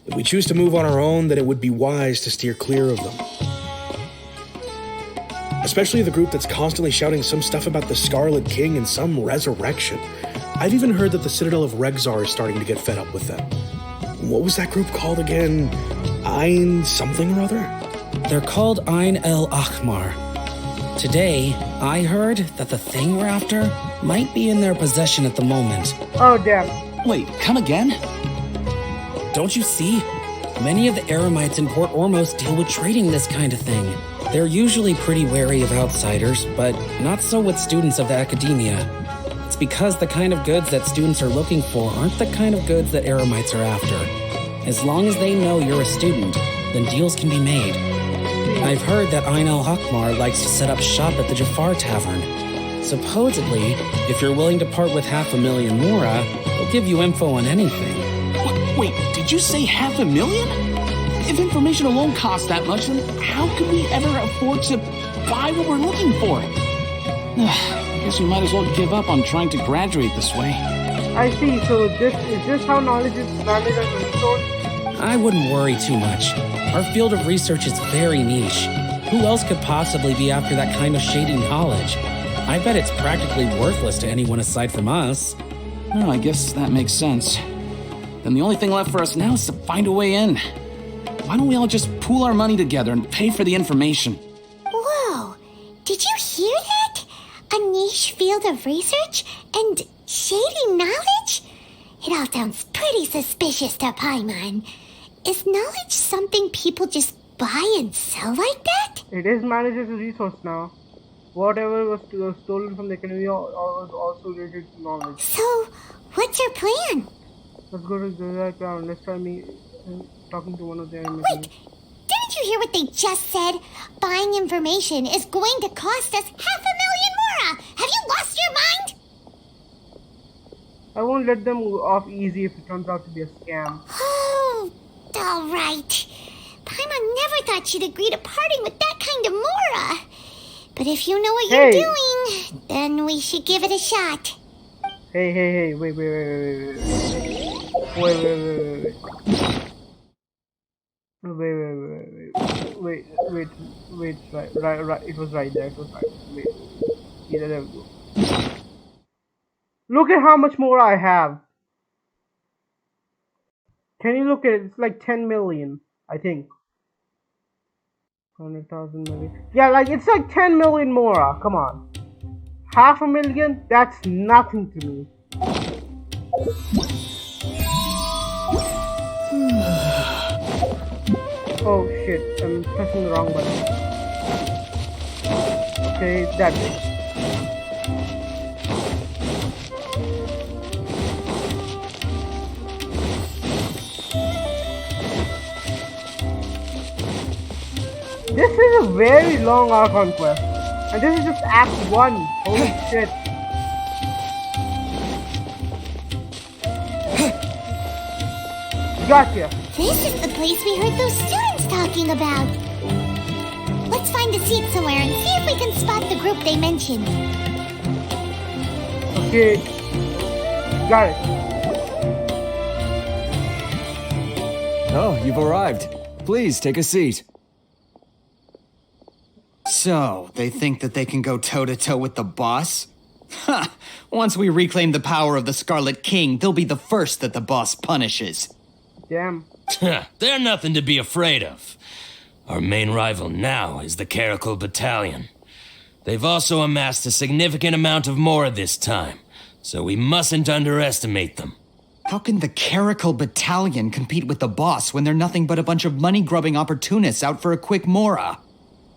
If we choose to move on our own, then it would be wise to steer clear of them. Especially the group that's constantly shouting some stuff about the Scarlet King and some resurrection. I've even heard that the Citadel of Regzar is starting to get fed up with them. What was that group called again? Ein something or other? They're called Ein El Akhmar. Today, I heard that the thing we're after might be in their possession at the moment. Oh, damn. Wait, come again? Don't you see? Many of the Eremites in Port Ormos deal with trading this kind of thing. They're usually pretty wary of outsiders, but not so with students of the Academia. It's because the kind of goods that students are looking for aren't the kind of goods that Eremites are after. As long as they know you're a student, then deals can be made. I've heard that Ein El Hakmar likes to set up shop at the Jafar Tavern. Supposedly, if you're willing to part with 500,000 Mora, they'll give you info on anything. Wait, did you say 500,000? If information alone costs that much, then how could we ever afford to buy what we're looking for? I guess we might as well give up on trying to graduate this way. I see, so is this how knowledge is managed and restored? I wouldn't worry too much. Our field of research is very niche. Who else could possibly be after that kind of shady knowledge? I bet it's practically worthless to anyone aside from us. Well, I guess that makes sense. Then the only thing left for us now is to find a way in. Why don't we all just pool our money together and pay for the information? Whoa! Did you hear that? A niche field of research? And shady knowledge? It all sounds pretty suspicious to Paimon. Is knowledge something people just buy and sell like that? It is managed as a resource now. Whatever was stolen from the Academia was also related to knowledge. So, what's your plan? Let's go to the ground. Let's try talking to one of their enemies. Wait! Didn't you hear what they just said? Buying information is going to cost us 500,000 mora! Have you lost your mind? I won't let them off easy if it turns out to be a scam. Oh, alright. Paimon never thought she'd agree to parting with that kind of mora. But if you know what you're doing, then we should give it a shot. Hey, wait. Right, it was right there, Wait. Yeah, there we go. Look at how much more I have. Can you look at it? It's like 10 million, I think. 100,000 million. Yeah, like it's like 10 million more. Come on. 500,000? That's nothing to me. Oh shit, I'm pressing the wrong button. Okay, that's it. This is a very long Archon quest. And this is just Act 1. Holy shit. Gotcha. This is the place we heard those students talking about. Let's find a seat somewhere and see if we can spot the group they mentioned. Okay. Got it. Oh, you've arrived. Please, take a seat. So, they think that they can go toe-to-toe with the boss? Ha! Once we reclaim the power of the Scarlet King, they'll be the first that the boss punishes. Damn. They're nothing to be afraid of. Our main rival now is the Caracal Battalion. They've also amassed a significant amount of mora this time, so we mustn't underestimate them. How can the Caracal Battalion compete with the boss when they're nothing but a bunch of money-grubbing opportunists out for a quick mora?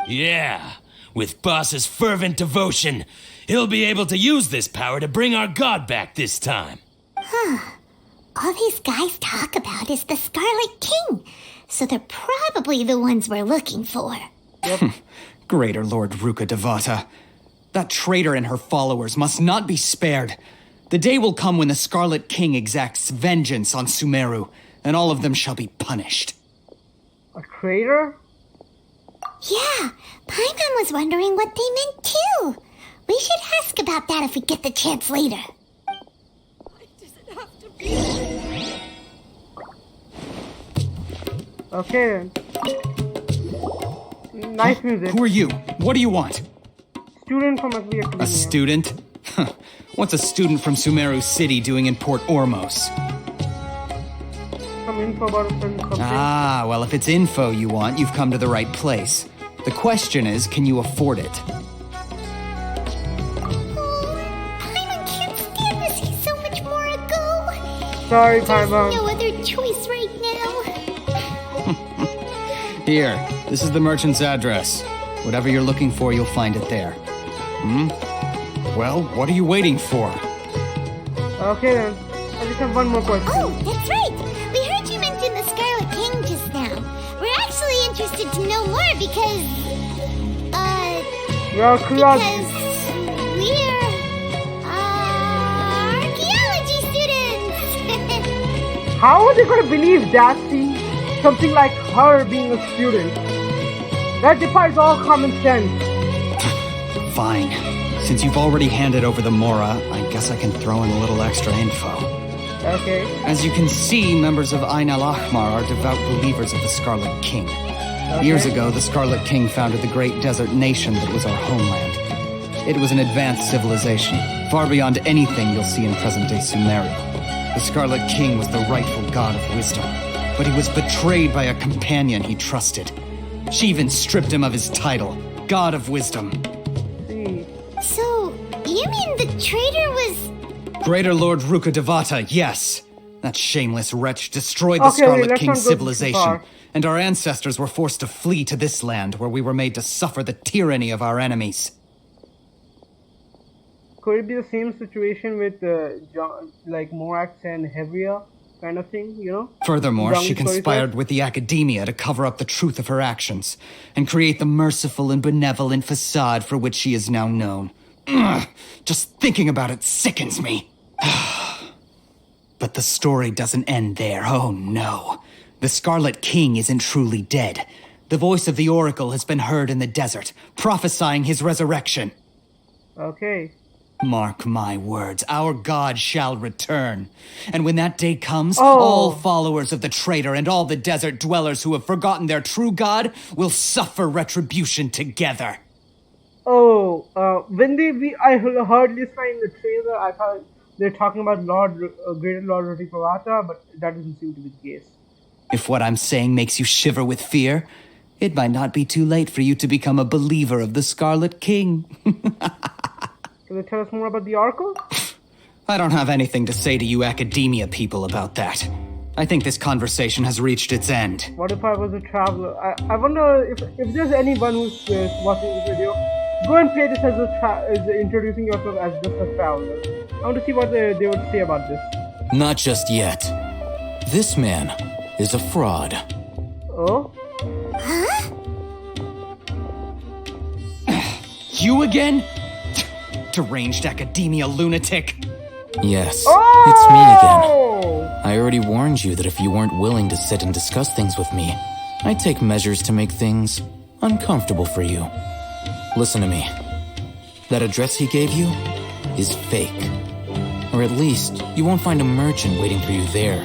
Yeah, with Boss's fervent devotion, he'll be able to use this power to bring our god back this time. All these guys talk about is the Scarlet King, so they're probably the ones we're looking for. Greater Lord Ruka Devata. That traitor and her followers must not be spared. The day will come when the Scarlet King exacts vengeance on Sumeru, and all of them shall be punished. A traitor? Yeah, Paimon was wondering what they meant too. We should ask about that if we get the chance later. Why does it have to be? Okay then. Nice music. Who are you? What do you want? Student from Academia. A student? What's a student from Sumeru City doing in Port Ormos? Some info about something. Ah, well, if it's info you want, you've come to the right place. The question is, can you afford it? Paimon can't stand to see so much more ago. Sorry, There's Paimon. no other choice right now. Here, this is the merchant's address. Whatever you're looking for, you'll find it there. Well, what are you waiting for? Okay then. I just have one more question. Oh, that's right. We heard you mention the Scarlet King just now. We're actually interested to know more because, because we're archaeology students. How are they going to believe that, see? Something like her being a student. That defies all common sense. Fine. Since you've already handed over the mora, I guess I can throw in a little extra info. Okay. As you can see, members of Ain al-Ahmar are devout believers of the Scarlet King. Years ago, the Scarlet King founded the great desert nation that was our homeland. It was an advanced civilization, far beyond anything you'll see in present-day Sumeru. The Scarlet King was the rightful god of wisdom, but he was betrayed by a companion he trusted. She even stripped him of his title, God of Wisdom. So, You mean the traitor was... Greater Lord Rukkhadevata, yes. That shameless wretch destroyed the Scarlet King's civilization, and our ancestors were forced to flee to this land where we were made to suffer the tyranny of our enemies. Could it be the same situation with like Morax and Hevria kind of thing, you know? Furthermore, she conspired with the Academia to cover up the truth of her actions and create the merciful and benevolent facade for which she is now known. Ugh, just thinking about it sickens me. But the story doesn't end there, oh no. The Scarlet King isn't truly dead. The voice of the Oracle has been heard in the desert, prophesying his resurrection. Okay. Mark my words, our god shall return. And when that day comes, all followers of the traitor and all the desert dwellers who have forgotten their true god will suffer retribution together. Oh, I heard this line in the trailer, I thought they're talking about Greater Lord Rukkhadevata, but that doesn't seem to be the case. If what I'm saying makes you shiver with fear, it might not be too late for you to become a believer of the Scarlet King. Can they tell us more about the Oracle? I don't have anything to say to you Academia people about that. I think this conversation has reached its end. What if I was a traveler? I wonder if there's anyone who's watching this video. Go and play this as introducing yourself as just a traveler. I want to see what they would say about this. Not just yet. This man is a fraud. Oh? Huh? You again? Deranged Academia lunatic. Yes, it's me again. I already warned you that if you weren't willing to sit and discuss things with me, I'd take measures to make things uncomfortable for you. Listen to me. That address he gave you is fake. Or at least, you won't find a merchant waiting for you there.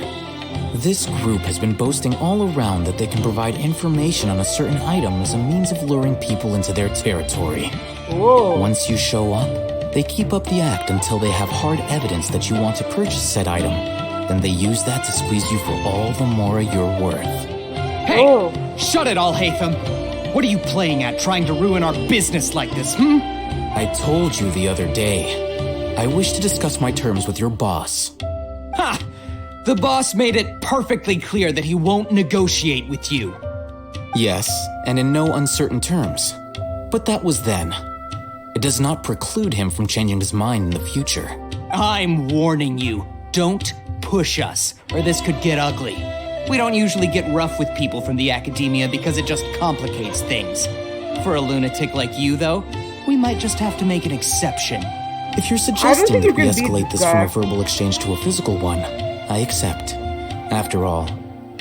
This group has been boasting all around that they can provide information on a certain item as a means of luring people into their territory. Whoa. Once you show up, they keep up the act until they have hard evidence that you want to purchase said item. Then they use that to squeeze you for all the more you're worth. Hey! Shut it all, Hatham! What are you playing at, trying to ruin our business like this, I told you the other day. I wish to discuss my terms with your boss. Ha! The boss made it perfectly clear that he won't negotiate with you. Yes, and in no uncertain terms. But that was then. It does not preclude him from changing his mind in the future. I'm warning you, don't push us, or this could get ugly. We don't usually get rough with people from the Academia because it just complicates things. For a lunatic like you, though, we might just have to make an exception. If you're suggesting that we escalate this from a verbal exchange to a physical one, I accept. After all,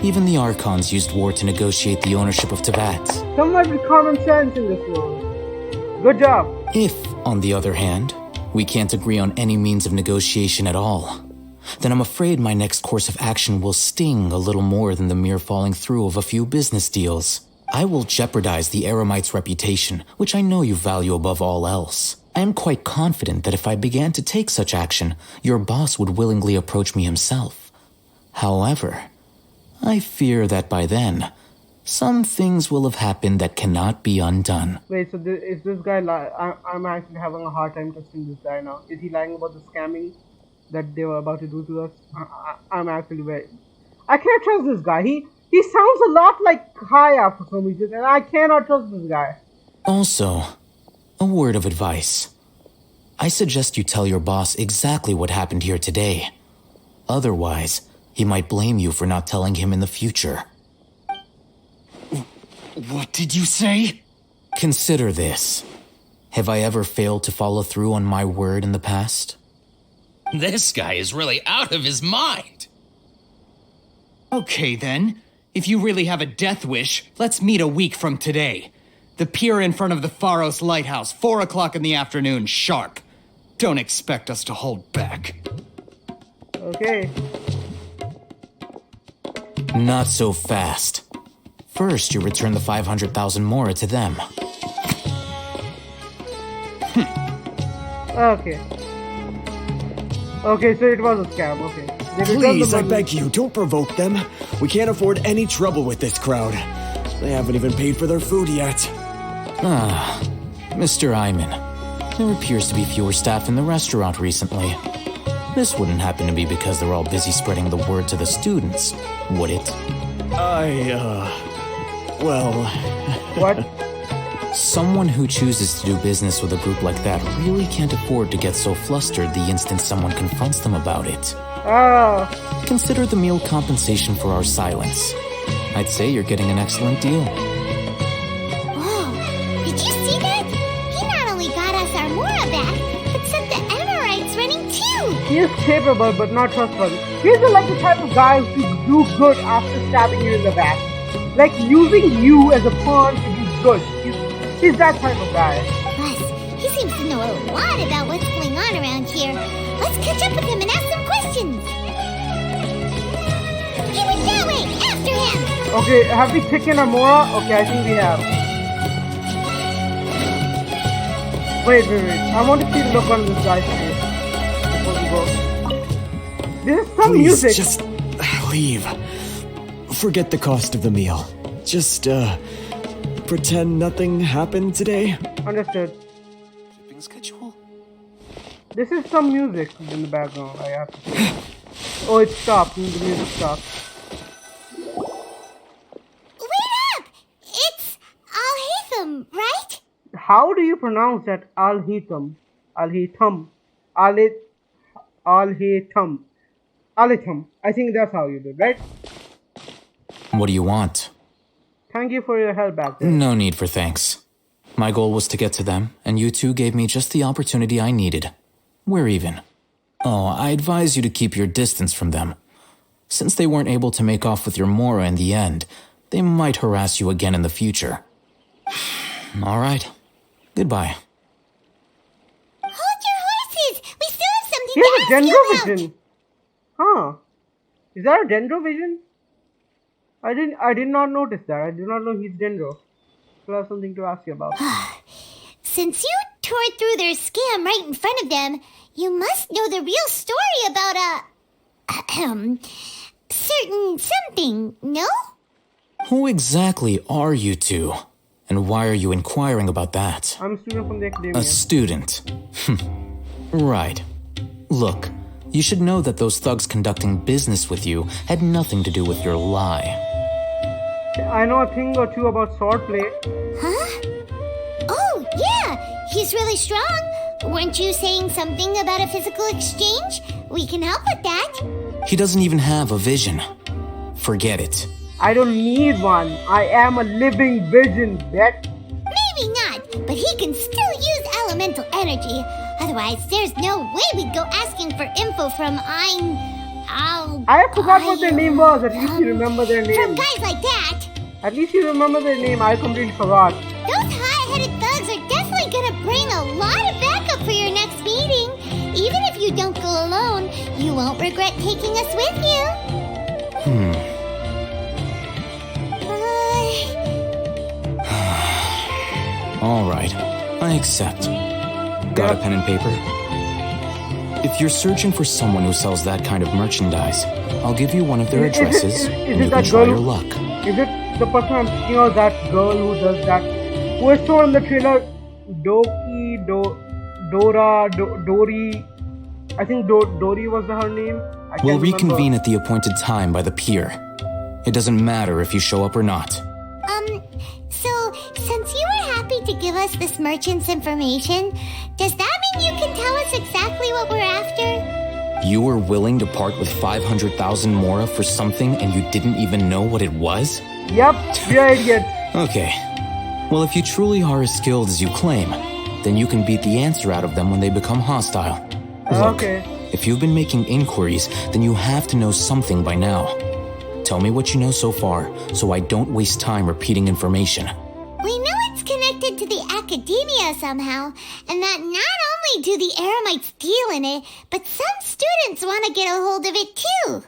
even the Archons used war to negotiate the ownership of Teyvat. Someone with common sense in this world. Good job. If, on the other hand, we can't agree on any means of negotiation at all, then I'm afraid my next course of action will sting a little more than the mere falling through of a few business deals. I will jeopardize the Eremite's reputation, which I know you value above all else. I am quite confident that if I began to take such action, your boss would willingly approach me himself. However, I fear that by then, some things will have happened that cannot be undone. Wait, so is this guy I'm actually having a hard time trusting this guy now. Is he lying about the scamming that they were about to do to us? I'm actually I can't trust this guy. He sounds a lot like Kaya for some reason, and I cannot trust this guy. Also, a word of advice. I suggest you tell your boss exactly what happened here today. Otherwise, he might blame you for not telling him in the future. What did you say? Consider this. Have I ever failed to follow through on my word in the past? This guy is really out of his mind. Okay then. If you really have a death wish, let's meet a week from today. The pier in front of the Pharos Lighthouse, 4 o'clock in the afternoon, sharp. Don't expect us to hold back. Okay. Not so fast. First, you return the 500,000 mora to them. Okay. Okay, so it was a scam, okay. Please, I beg you, don't provoke them. We can't afford any trouble with this crowd. They haven't even paid for their food yet. Ah, Mr. Iman. There appears to be fewer staff in the restaurant recently. This wouldn't happen to be because they're all busy spreading the word to the students, would it? What? Someone who chooses to do business with a group like that really can't afford to get so flustered the instant someone confronts them about it. Consider the meal compensation for our silence. I'd say you're getting an excellent deal. Whoa, did you see that? He not only got us our Mora back, but set the Emirites running too! He is capable but not trustworthy. He's like the type of guy who do good after stabbing you in the back. Like using you as a pawn to do good. He's that type of guy. Plus, he seems to know a lot about what's going on around here. Let's catch up with him and ask some questions. He went that way! After him! Okay, have we taken Amora? Okay, I think we have. Wait. I want to see the look on this guy's face before we go. This is some Please, music. just leave. Forget the cost of the meal. Just, pretend nothing happened today. Understood. Shipping schedule? This is some music in the background, I have to say. Oh, it stopped. The music stopped. Wait up! It's Al-Haytham, right? How do you pronounce that? Al-Haytham. Al-Haytham. Al-Haytham. Al-Haytham. I think that's how you do it, right? What do you want? Thank you for your help back there. No need for thanks. My goal was to get to them, and you two gave me just the opportunity I needed. We're even. Oh, I advise you to keep your distance from them. Since they weren't able to make off with your Mora in the end, they might harass you again in the future. All right. Goodbye. Hold your horses! We still have something He to has a ask you about! dendrovision. Huh. Is that a dendrovision? I did not notice that. I did not know he's dendro. So I have something to ask you about. Since you tore through their scam right in front of them, you must know the real story about certain something, no? Who exactly are you two? And why are you inquiring about that? I'm a student from the academia. A student. Right. Look, you should know that those thugs conducting business with you had nothing to do with your lie. I know a thing or two about swordplay. Huh? Oh, yeah! He's really strong. Weren't you saying something about a physical exchange? We can help with that. He doesn't even have a vision. Forget it. I don't need one. I am a living vision, bet. Maybe not, but he can still use elemental energy. Otherwise, there's no way we'd go asking for info from I forgot what their name was. At least you remember their name. From guys like that. At least you remember their name. I completely forgot. Those hot-headed thugs are definitely gonna bring a lot of backup for your next meeting. Even if you don't go alone, you won't regret taking us with you. All right, I accept. Got a pen and paper? If you're searching for someone who sells that kind of merchandise, I'll give you one of their addresses, and you can try your luck. Is it the person I'm thinking of, that girl who does that? Who is shown in the trailer? Dory. I think Dory was her name. We'll reconvene at the appointed time by the pier. It doesn't matter if you show up or not. So, since you were happy to give us this merchant's information, does that mean you can tell us exactly what we're after? You were willing to part with 500,000 Mora for something and you didn't even know what it was? Yep, you're an idiot. Okay. Well, if you truly are as skilled as you claim, then you can beat the answer out of them when they become hostile. Look, if you've been making inquiries, then you have to know something by now. Tell me what you know so far, so I don't waste time repeating information. We know it's connected to the academia somehow, and that not only do the Eremites deal in it, but some students want to get a hold of it too.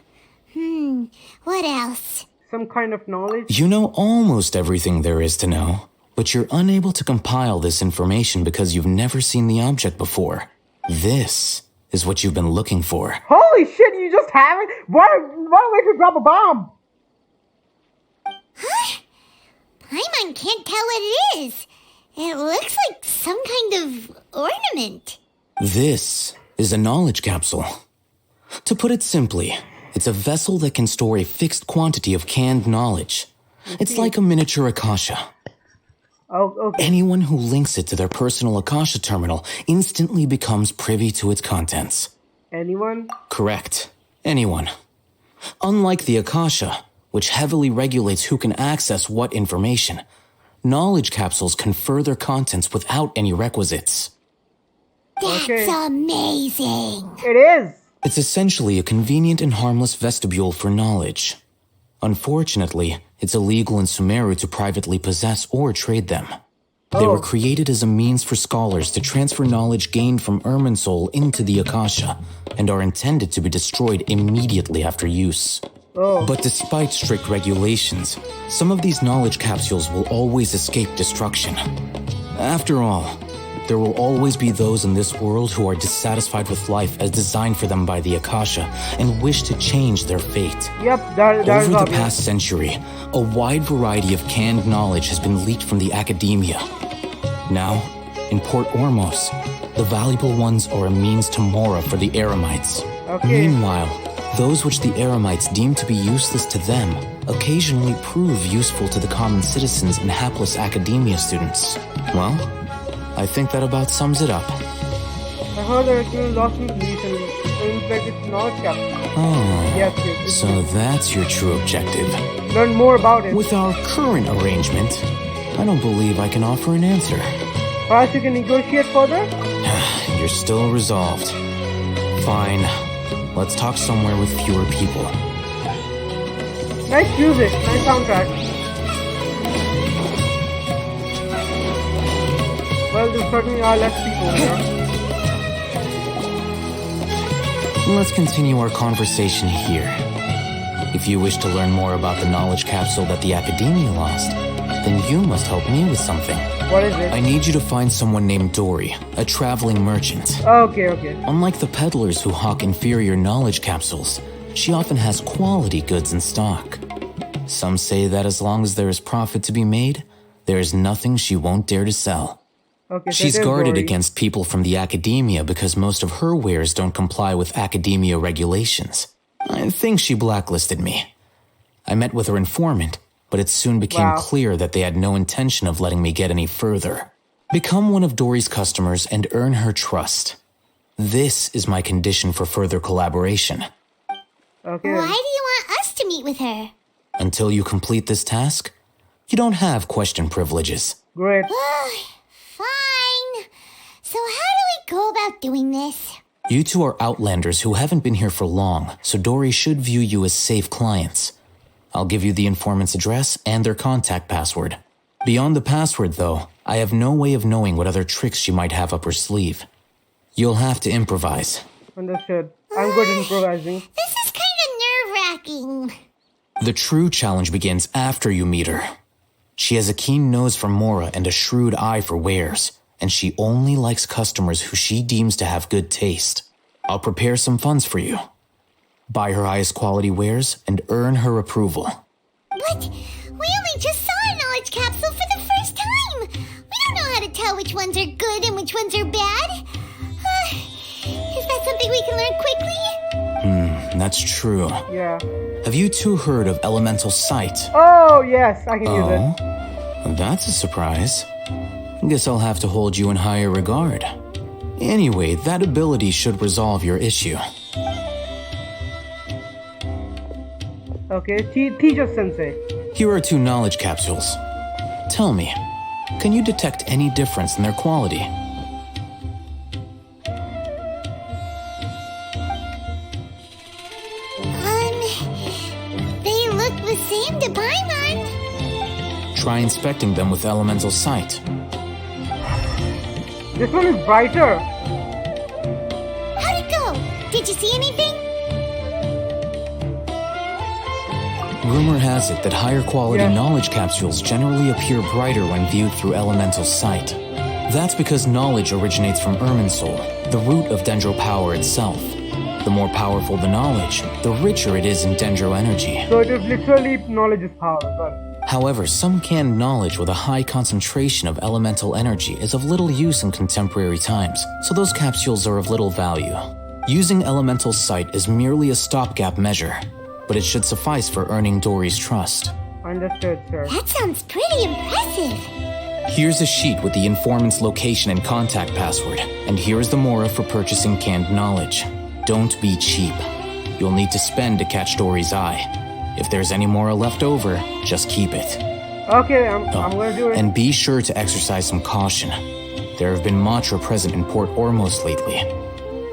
What else? Some kind of knowledge? You know almost everything there is to know, but you're unable to compile this information because you've never seen the object before. This is what you've been looking for. Holy shit, you just have it? Why would you drop a bomb? Huh? Paimon can't tell what it is. It looks like some kind of ornament. This is a knowledge capsule. To put it simply, it's a vessel that can store a fixed quantity of canned knowledge. It's like a miniature Akasha. Oh, okay. Anyone who links it to their personal Akasha terminal instantly becomes privy to its contents. Anyone? Correct. Anyone. Unlike the Akasha, which heavily regulates who can access what information, knowledge capsules confer their contents without any requisites. That's amazing. It is. It's essentially a convenient and harmless vestibule for knowledge. Unfortunately, it's illegal in Sumeru to privately possess or trade them. They were created as a means for scholars to transfer knowledge gained from Irminsul into the Akasha, and are intended to be destroyed immediately after use. But despite strict regulations, some of these knowledge capsules will always escape destruction. After all, there will always be those in this world who are dissatisfied with life as designed for them by the Akasha and wish to change their fate. Yep, that Over is the obvious. past century, a wide variety of canned knowledge has been leaked from the academia. Now, in Port Ormos, the valuable ones are a means to Mora for the Eremites. Meanwhile, those which the Eremites deem to be useless to them occasionally prove useful to the common citizens and hapless academia students. Well, I think that about sums it up. I heard there has been a lawsuit recently. It like it's knowledge capsule. Oh, Yes. so that's your true objective. Learn more about it. With our current arrangement, I don't believe I can offer an answer. Perhaps you can negotiate further? You're still resolved. Fine. Let's talk somewhere with fewer people. Nice music, nice soundtrack. Well, there certainly are less people here. Let's continue our conversation here. If you wish to learn more about the knowledge capsule that the Academia lost, then you must help me with something. What is it? I need you to find someone named Dory, a traveling merchant. Okay. Unlike the peddlers who hawk inferior knowledge capsules, she often has quality goods in stock. Some say that as long as there is profit to be made, there is nothing she won't dare to sell. Okay, so She's it is guarded Dory. against people from the Academia because most of her wares don't comply with Academia regulations. I think she blacklisted me. I met with her informant, but it soon became clear that they had no intention of letting me get any further. Become one of Dory's customers and earn her trust. This is my condition for further collaboration. Okay. Why do you want us to meet with her? Until you complete this task, you don't have question privileges. Great. Fine. So how do we go about doing this? You two are outlanders who haven't been here for long, so Dory should view you as safe clients. I'll give you the informant's address and their contact password. Beyond the password, though, I have no way of knowing what other tricks she might have up her sleeve. You'll have to improvise. Understood. I'm good at improvising. This is kind of nerve-wracking. The true challenge begins after you meet her. She has a keen nose for Mora and a shrewd eye for wares, and she only likes customers who she deems to have good taste. I'll prepare some funds for you. Buy her highest quality wares and earn her approval. But we only just saw a knowledge capsule for the first time. We don't know how to tell which ones are good and which ones are bad. Is that something we can learn quickly? That's true. Yeah. Have you two heard of elemental sight? Oh, yes, I can use it. Oh, that's a surprise. Guess I'll have to hold you in higher regard. Anyway, that ability should resolve your issue. Okay, teach us, Sensei. Here are 2 knowledge capsules. Tell me, can you detect any difference in their quality? They look the same to Paimon. Try inspecting them with elemental sight. This one is brighter. How'd it go? Did you see anything? Rumor has it that higher quality knowledge capsules generally appear brighter when viewed through elemental sight. That's because knowledge originates from Irminsul, the root of Dendro power itself. The more powerful the knowledge, the richer it is in Dendro energy. So it is literally knowledge is power, but... However, some canned knowledge with a high concentration of elemental energy is of little use in contemporary times, so those capsules are of little value. Using elemental sight is merely a stopgap measure, but it should suffice for earning Dory's trust. Understood, sir. That sounds pretty impressive. Here's a sheet with the informant's location and contact password, and here is the mora for purchasing canned knowledge. Don't be cheap. You'll need to spend to catch Dory's eye. If there's any mora left over, just keep it. Okay, I'm gonna do it. And be sure to exercise some caution. There have been Matra present in Port Ormos lately.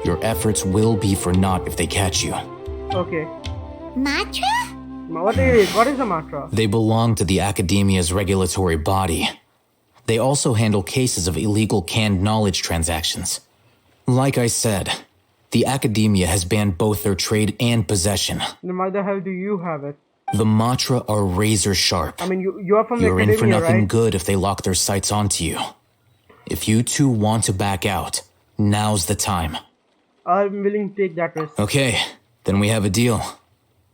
Your efforts will be for naught if they catch you. Okay. Matra? What is a Matra? They belong to the Academia's regulatory body. They also handle cases of illegal canned knowledge transactions. Like I said, the Academia has banned both their trade and possession. Then why the hell do you have it? The Matra are razor sharp. I mean, you're from the You're Academia, in for nothing right? good if they lock their sights onto you. If you two want to back out, now's the time. I'm willing to take that risk. Okay, then we have a deal.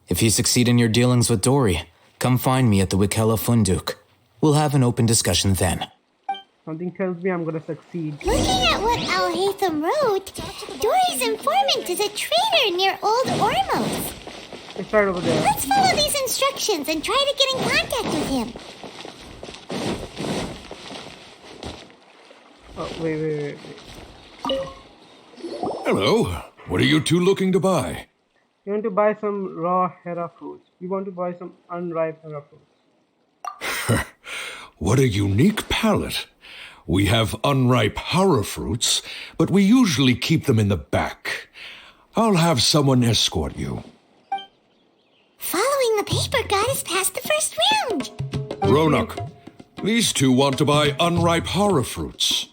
If you succeed in your dealings with Dory, come find me at the Wikela Funduk. We'll have an open discussion then. Something tells me I'm gonna succeed. Looking at what Al Haytham wrote, Dory's informant is a traitor near Old Ormos. It's right over there. Let's follow these instructions and try to get in contact with him. Oh, wait. Hello. What are you two looking to buy? You want to buy some raw Hera fruits. You want to buy some unripe Hera fruits. What a unique palate. We have unripe Hara fruits, but we usually keep them in the back. I'll have someone escort you. Following the paper got us past the first round. Ronak, these two want to buy unripe Hara fruits.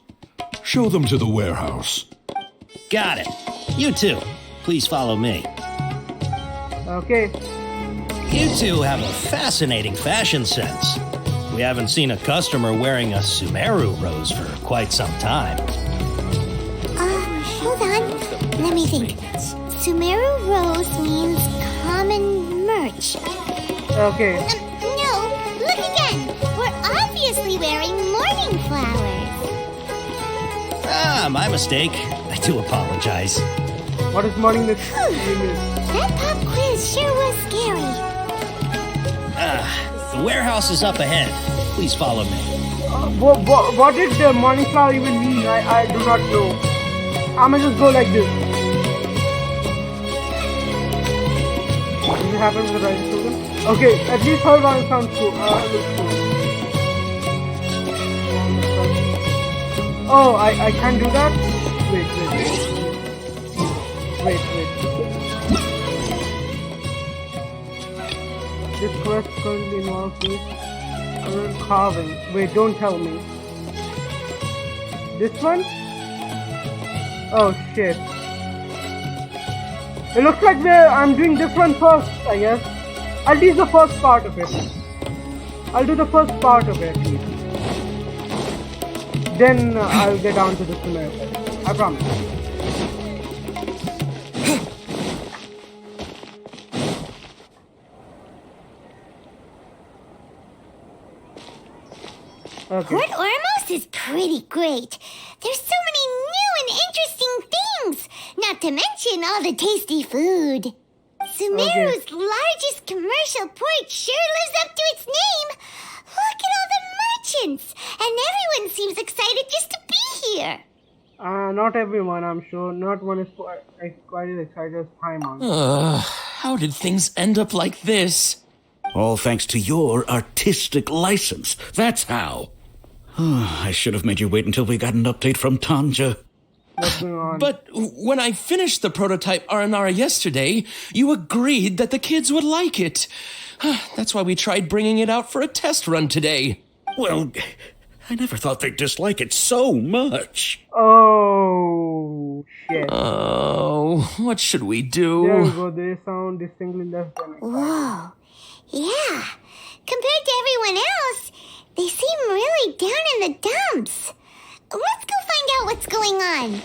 Show them to the warehouse. Got it. You two, please follow me. Okay. You two have a fascinating fashion sense. We haven't seen a customer wearing a Sumeru rose for quite some time. Hold on. Let me think. Sumeru rose means common merch. Okay. No, look again. We're obviously wearing morning flowers. Ah, my mistake. I do apologize. What is morning this? That pop quiz sure was scary. The warehouse is up ahead. Please follow me. What did the morning flower even mean? I do not know. I'ma just go like this. Does it happen with the right student? Okay, at least hold on, sounds cool. Looks cool. Oh, I can't do that? Wait. This quest currently involves me carving. Wait, don't tell me. This one? Oh shit. It looks like I'm doing this one first, I guess. I'll do the first part of it. I'll do the first part of it, at least. Then I'll get down to the Sumeru. I promise. Okay. Port Ormos is pretty great. There's so many new and interesting things, not to mention all the tasty food. Sumeru's largest commercial port sure lives up to its name. Look at all the merchants, and everyone seems excited just to be here. Not everyone, I'm sure. Not one is quite as excited as Paimon. How did things end up like this? All thanks to your artistic license. That's how. I should have made you wait until we got an update from Tanja. What's going on? But when I finished the prototype Aranara yesterday, you agreed that the kids would like it. That's why we tried bringing it out for a test run today. Well, I never thought they'd dislike it so much. Oh, shit. Oh, what should we do? There we go. They sound distinctly less than excited. Whoa. Yeah. Compared to everyone else, they seem really down in the dumps. Let's go find out what's going on.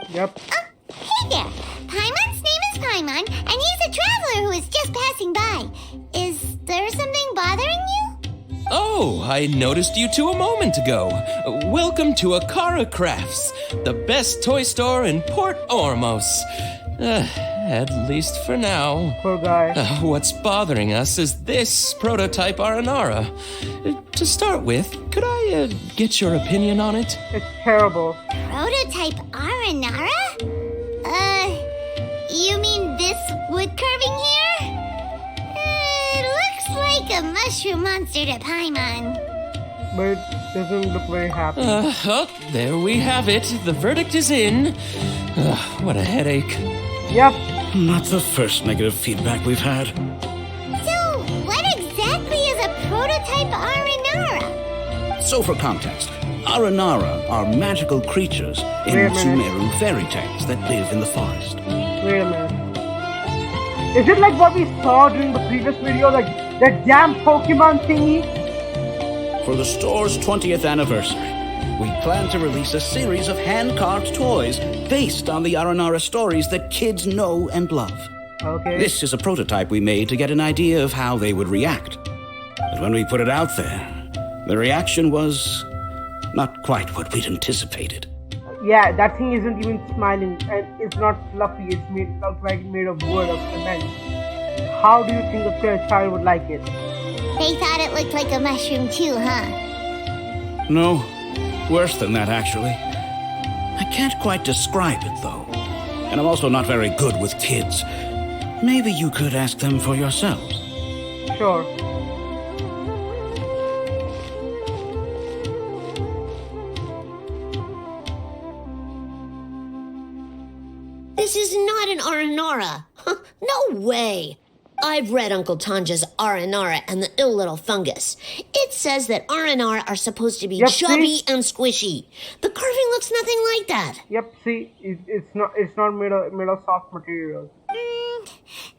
Yep. Hey there. Paimon's name is Paimon, and he's a traveler who is just passing by. Is There's something bothering you? Oh, I noticed you two a moment ago. Welcome to Akara Crafts, the best toy store in Port Ormos. At least for now. Poor guy. What's bothering us is this prototype Aranara. To start with, could I get your opinion on it? It's terrible. Prototype Aranara? You mean this wood carving here? It looks like a mushroom monster to Paimon. But it doesn't look very happy. Oh, there we have it. The verdict is in. What a headache. Yep. Not the first negative feedback we've had. So, what exactly is a prototype Aranara? So for context, Aranara are magical creatures in Sumeru fairy tales that live in the forest. Wait a minute. Is it like what we saw during the previous video, like that damn Pokemon thingy? For the store's 20th anniversary, we plan to release a series of hand-carved toys based on the Aranara stories that kids know and love. Okay. This is a prototype we made to get an idea of how they would react. But when we put it out there, the reaction was not quite what we'd anticipated. Yeah, that thing isn't even smiling, and it's not fluffy. It's looks like it's made of wood or cement. How do you think a child would like it? They thought it looked like a mushroom too, huh? No, worse than that, actually. I can't quite describe it, though. And I'm also not very good with kids. Maybe you could ask them for yourselves. Sure. This is not an Aranara. No way. I've read Uncle Tanja's Aranara and the Ill Little Fungus. It says that Aranara are supposed to be chubby and squishy. The carving looks nothing like that. Yep, see, it's not made of soft materials.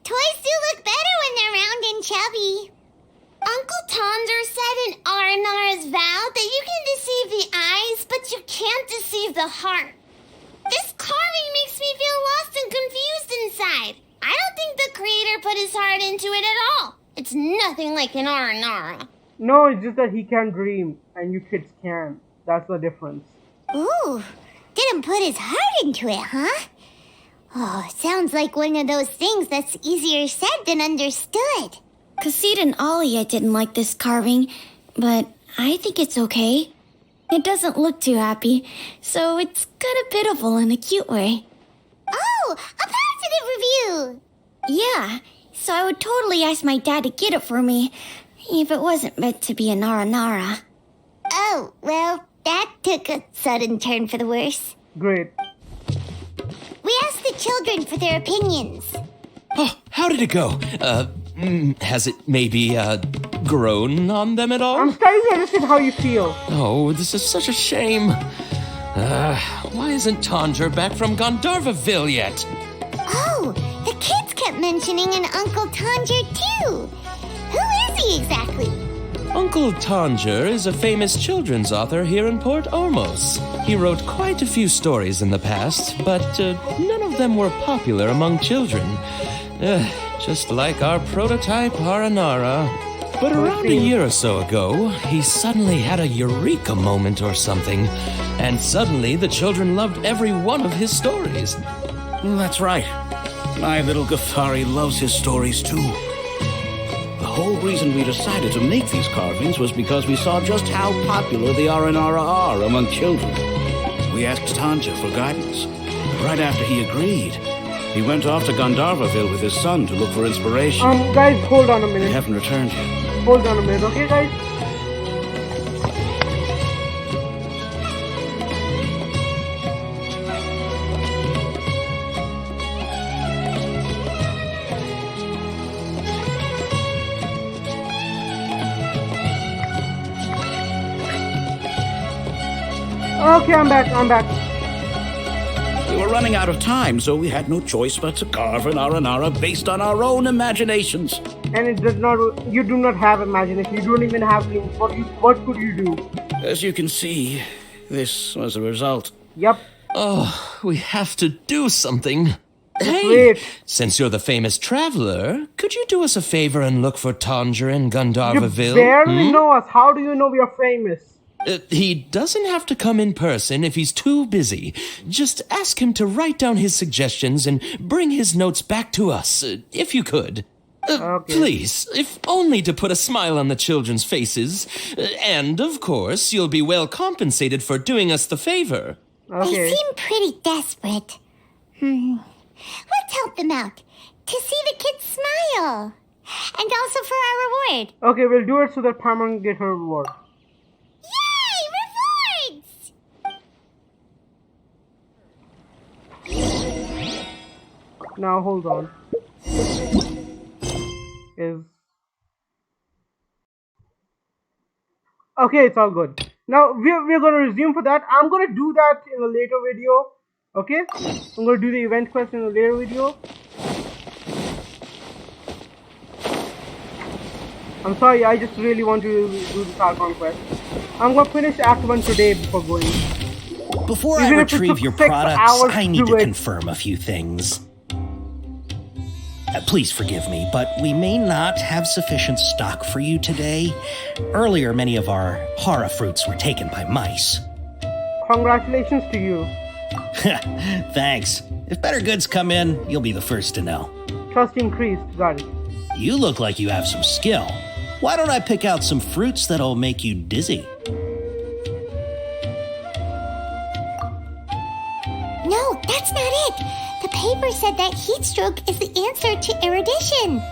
Toys do look better when they're round and chubby. Uncle Tonder said in Aranara's vow that you can deceive the eyes, but you can't deceive the heart. This carving makes me feel lost and confused inside. I don't think the creator put his heart into it at all. It's nothing like an Aranara. No, it's just that he can dream, and you kids can. That's the difference. Ooh, didn't put his heart into it, huh? Oh, sounds like one of those things that's easier said than understood. Kassid and Alia didn't like this carving, but I think it's okay. It doesn't look too happy, so it's kind of pitiful in a cute way. Oh, a positive review! Yeah, so I would totally ask my dad to get it for me, if it wasn't meant to be an Aranara. Oh, well, that took a sudden turn for the worse. Great. We asked the children for their opinions. Oh, how did it go? Has it maybe, grown on them at all? I'm starting to understand how you feel. Oh, this is such a shame. Why isn't Tanger back from Gandharvaville yet? Oh, the kids kept mentioning an Uncle Tanger too. Who is he exactly? Uncle Tanger is a famous children's author here in Port Ormos. He wrote quite a few stories in the past, but none of them were popular among children. Just like our prototype Aranara. But around a year or so ago, he suddenly had a eureka moment or something, and suddenly the children loved every one of his stories. That's right. My little Ghaffari loves his stories too. The whole reason we decided to make these carvings was because we saw just how popular the Aranara are among children. We asked Tanja for guidance. Right after he agreed, he went off to Gandharvaville with his son to look for inspiration. Guys, hold on a minute. They haven't returned yet. Hold on a minute, okay, guys? Okay, I'm back. We were running out of time, so we had no choice but to carve an Aranara based on our own imaginations. And it does not. You do not have imagination. You don't even have dreams. What could you do? As you can see, this was the result. Yep. Oh, we have to do something. Hey, since you're the famous traveler, could you do us a favor and look for Tanger in Gandharvaville? You barely know us. How do you know we are famous? He doesn't have to come in person if he's too busy. Just ask him to write down his suggestions and bring his notes back to us, if you could. Please, if only to put a smile on the children's faces. And, of course, you'll be well compensated for doing us the favor. They seem pretty desperate. Let's help them out. To see the kids smile. And also for our reward. Okay, we'll do it so that Parma can get her reward. Now hold on. Okay, it's all good. Now we're gonna resume for that. I'm gonna do that in a later video. Okay? I'm gonna do the event quest in a later video. I'm sorry, I just really want to do the Archon quest. I'm gonna finish Act 1 today before going. Before I retrieve your products, I need to confirm a few things. Please forgive me, but we may not have sufficient stock for you today. Earlier, many of our hara fruits were taken by mice. Congratulations to you. Thanks. If better goods come in, you'll be the first to know. Trust increased, got it. You look like you have some skill. Why don't I pick out some fruits that'll make you dizzy? No, that's not it. The paper said that heat stroke is the answer to erudition.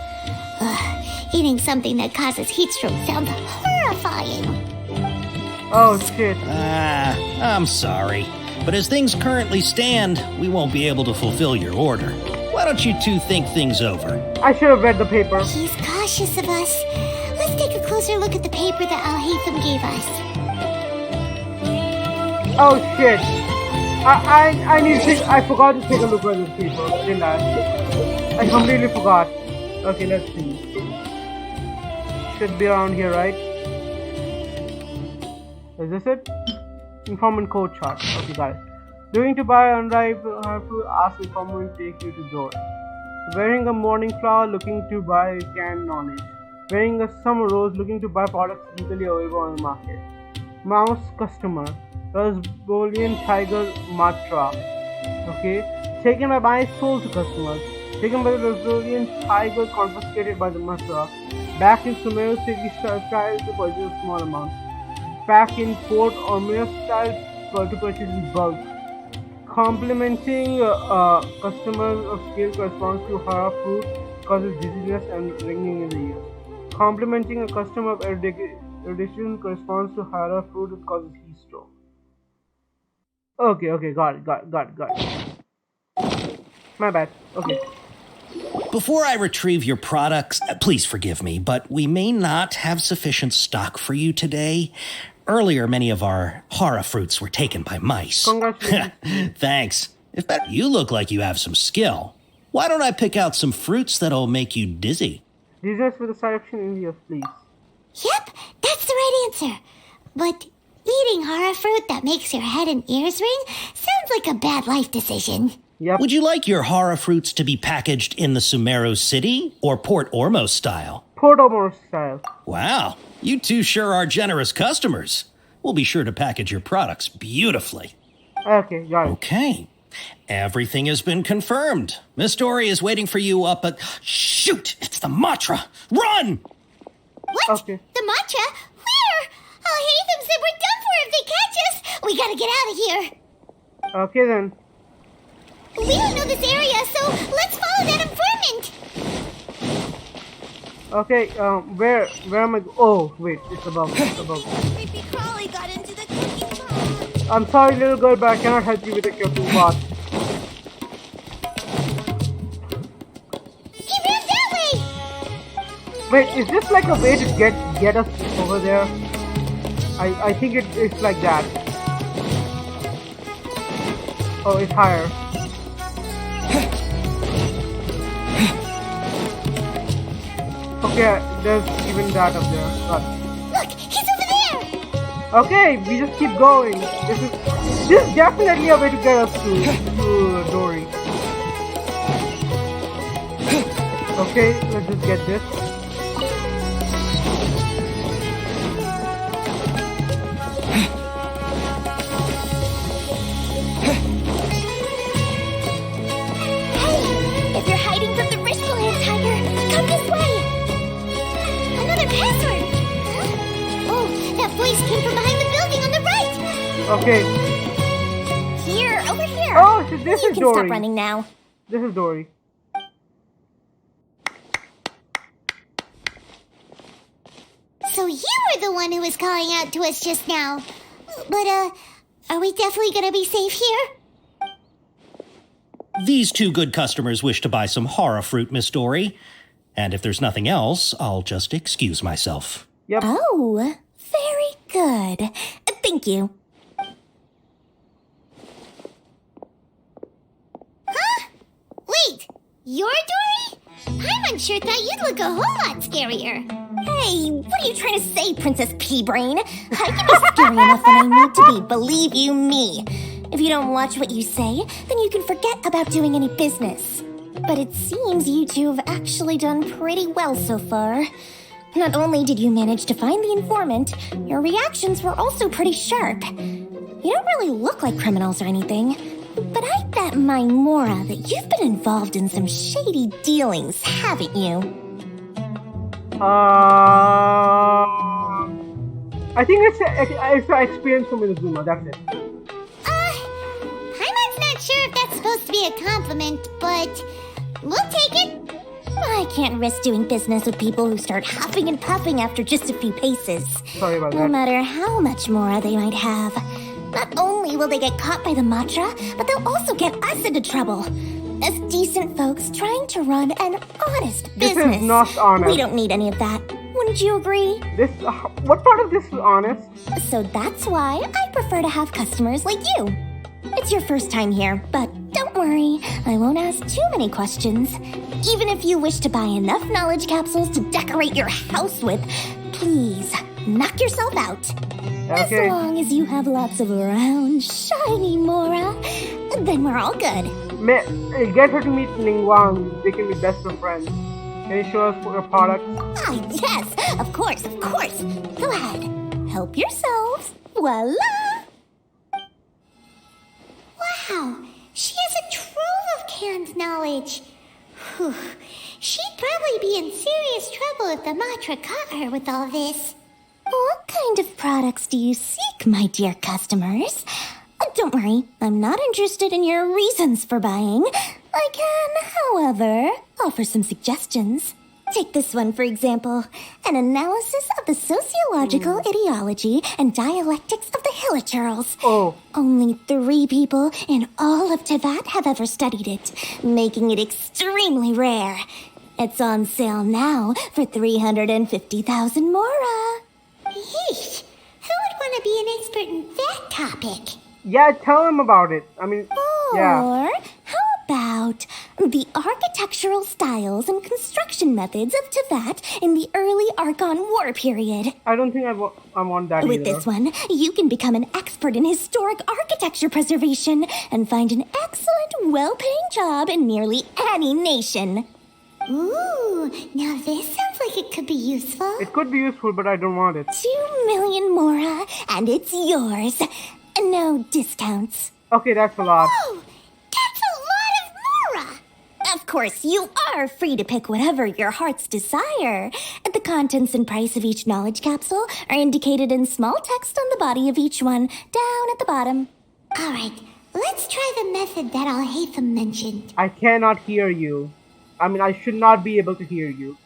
Eating something that causes heat stroke sounds horrifying. Oh, shit. I'm sorry. But as things currently stand, we won't be able to fulfill your order. Why don't you two think things over? I should have read the paper. He's cautious of us. Let's take a closer look at the paper that Al-Haytham gave us. Oh, shit. I need to I forgot to take a look at this paper, didn't I? I completely forgot. Okay, let's see. Should be around here, right? Is this it? Informant code chart. Okay, got it. Looking to buy unripe fruit, ask informant take you to door. Wearing a morning flower, looking to buy canned knowledge. Wearing a summer rose, looking to buy products legally available on the market. Mouse customer. Rasbolian Tiger Matra. Okay. Taken by mice sold to customers. Taken by the Rasbolian Tiger confiscated by the Matra. Back in Sumeru City style to purchase a small amount. Back in Port or Mirror style to purchase in bulk. Complimenting customers of skill corresponds to hara fruit causes dizziness and ringing in the ears. Complimenting a customer of erudition corresponds to hara fruit that causes heat stroke. Okay, got it. My bad. Okay. Before I retrieve your products, please forgive me, but we may not have sufficient stock for you today. Earlier, many of our hara fruits were taken by mice. Congratulations. Thanks. If better, you look like you have some skill. Why don't I pick out some fruits that'll make you dizzy? Dizziness with a side option in the ears, please. Yep, that's the right answer. But eating hara fruit that makes your head and ears ring sounds like a bad life decision. Yep. Would you like your hara fruits to be packaged in the Sumeru City or Port Ormos style? Port Ormos style. Wow, you two sure are generous customers. We'll be sure to package your products beautifully. Okay, got it. Okay, everything has been confirmed. Miss Dory is waiting for you up at... Shoot, it's the Matra! Run! What? Okay. The Matra? Where? Al-Haytham said we're done for if they catch us. We gotta get out of here. Okay then. We don't know this area, so let's follow that informant. Okay, where am I? Oh, wait, it's above. Creepy crawly got into the cooking pot. I'm sorry, little girl, but I cannot help you with the cooking pot. He ran that way. Wait, is this like a way to get us over there? I think it's like that. Oh, it's higher. Okay, there's even that up there. But... Look, he's over there. Okay, we just keep going. This is definitely a way to get us to Dory. Okay, let's just get this. If you're hiding from the Wristful-Hand Tiger, come this way! Another password! Huh? Oh, that voice came from behind the building on the right! Okay. Here, over here! Oh, so this you is can Dory. stop running now. This is Dory. So you were the one who was calling out to us just now. But, are we definitely gonna be safe here? These two good customers wish to buy some horror fruit, Miss Dory. And if there's nothing else, I'll just excuse myself. Yep. Oh, very good. Thank you. Huh? Wait, you're Dory? Paimon sure thought you'd look a whole lot scarier. Hey, what are you trying to say, Princess P-Brain? I can be scary enough when I need to be, believe you me. If you don't watch what you say, then you can forget about doing any business. But it seems you two have actually done pretty well so far. Not only did you manage to find the informant, your reactions were also pretty sharp. You don't really look like criminals or anything, but I bet my Mora that you've been involved in some shady dealings, haven't you? I think it's an experience from Inazuma, that's it. Paimon's not sure if that's supposed to be a compliment, but we'll take it. I can't risk doing business with people who start huffing and puffing after just a few paces. Sorry about that. No matter how much Mora they might have. Not only will they get caught by the Matra, but they'll also get us into trouble. As decent folks trying to run an honest business. This is not honest. We don't need any of that. Wouldn't you agree? What part of this is honest? So that's why I prefer to have customers like you. It's your first time here, but don't worry, I won't ask too many questions. Even if you wish to buy enough knowledge capsules to decorate your house with, please knock yourself out. Okay. As long as you have lots of round, shiny Mora, then we're all good. Get her to meet Ling Wang. They can be best of friends. Can you show us your products? Ah, yes, of course. Go ahead. Help yourselves. Voila! Wow, she has a trove of canned knowledge. Whew. She'd probably be in serious trouble if the Matra caught her with all this. What kind of products do you seek, my dear customers? Don't worry, I'm not interested in your reasons for buying. I can, however, offer some suggestions. Take this one, for example. An analysis of the sociological ideology and dialectics of the Hilichurls. Oh. Only 3 people in all of Teyvat have ever studied it, making it extremely rare. It's on sale now for 350,000 Mora. Yeesh, who would want to be an expert in that topic? Yeah, tell him about it. I mean, yeah. Or how about the architectural styles and construction methods of Teyvat in the early Archon War period? I don't think I want that With either. this one, you can become an expert in historic architecture preservation and find an excellent, well-paying job in nearly any nation. Ooh, now this sounds like it could be useful. It could be useful, but I don't want it. 2 million Mora, and it's yours. No discounts. Okay, that's a lot. Oh, that's a lot of Mora! Of course, you are free to pick whatever your heart's desire. The contents and price of each knowledge capsule are indicated in small text on the body of each one, down at the bottom. Alright, let's try the method that Al-Haytham mentioned. I cannot hear you. I mean, I should not be able to hear you.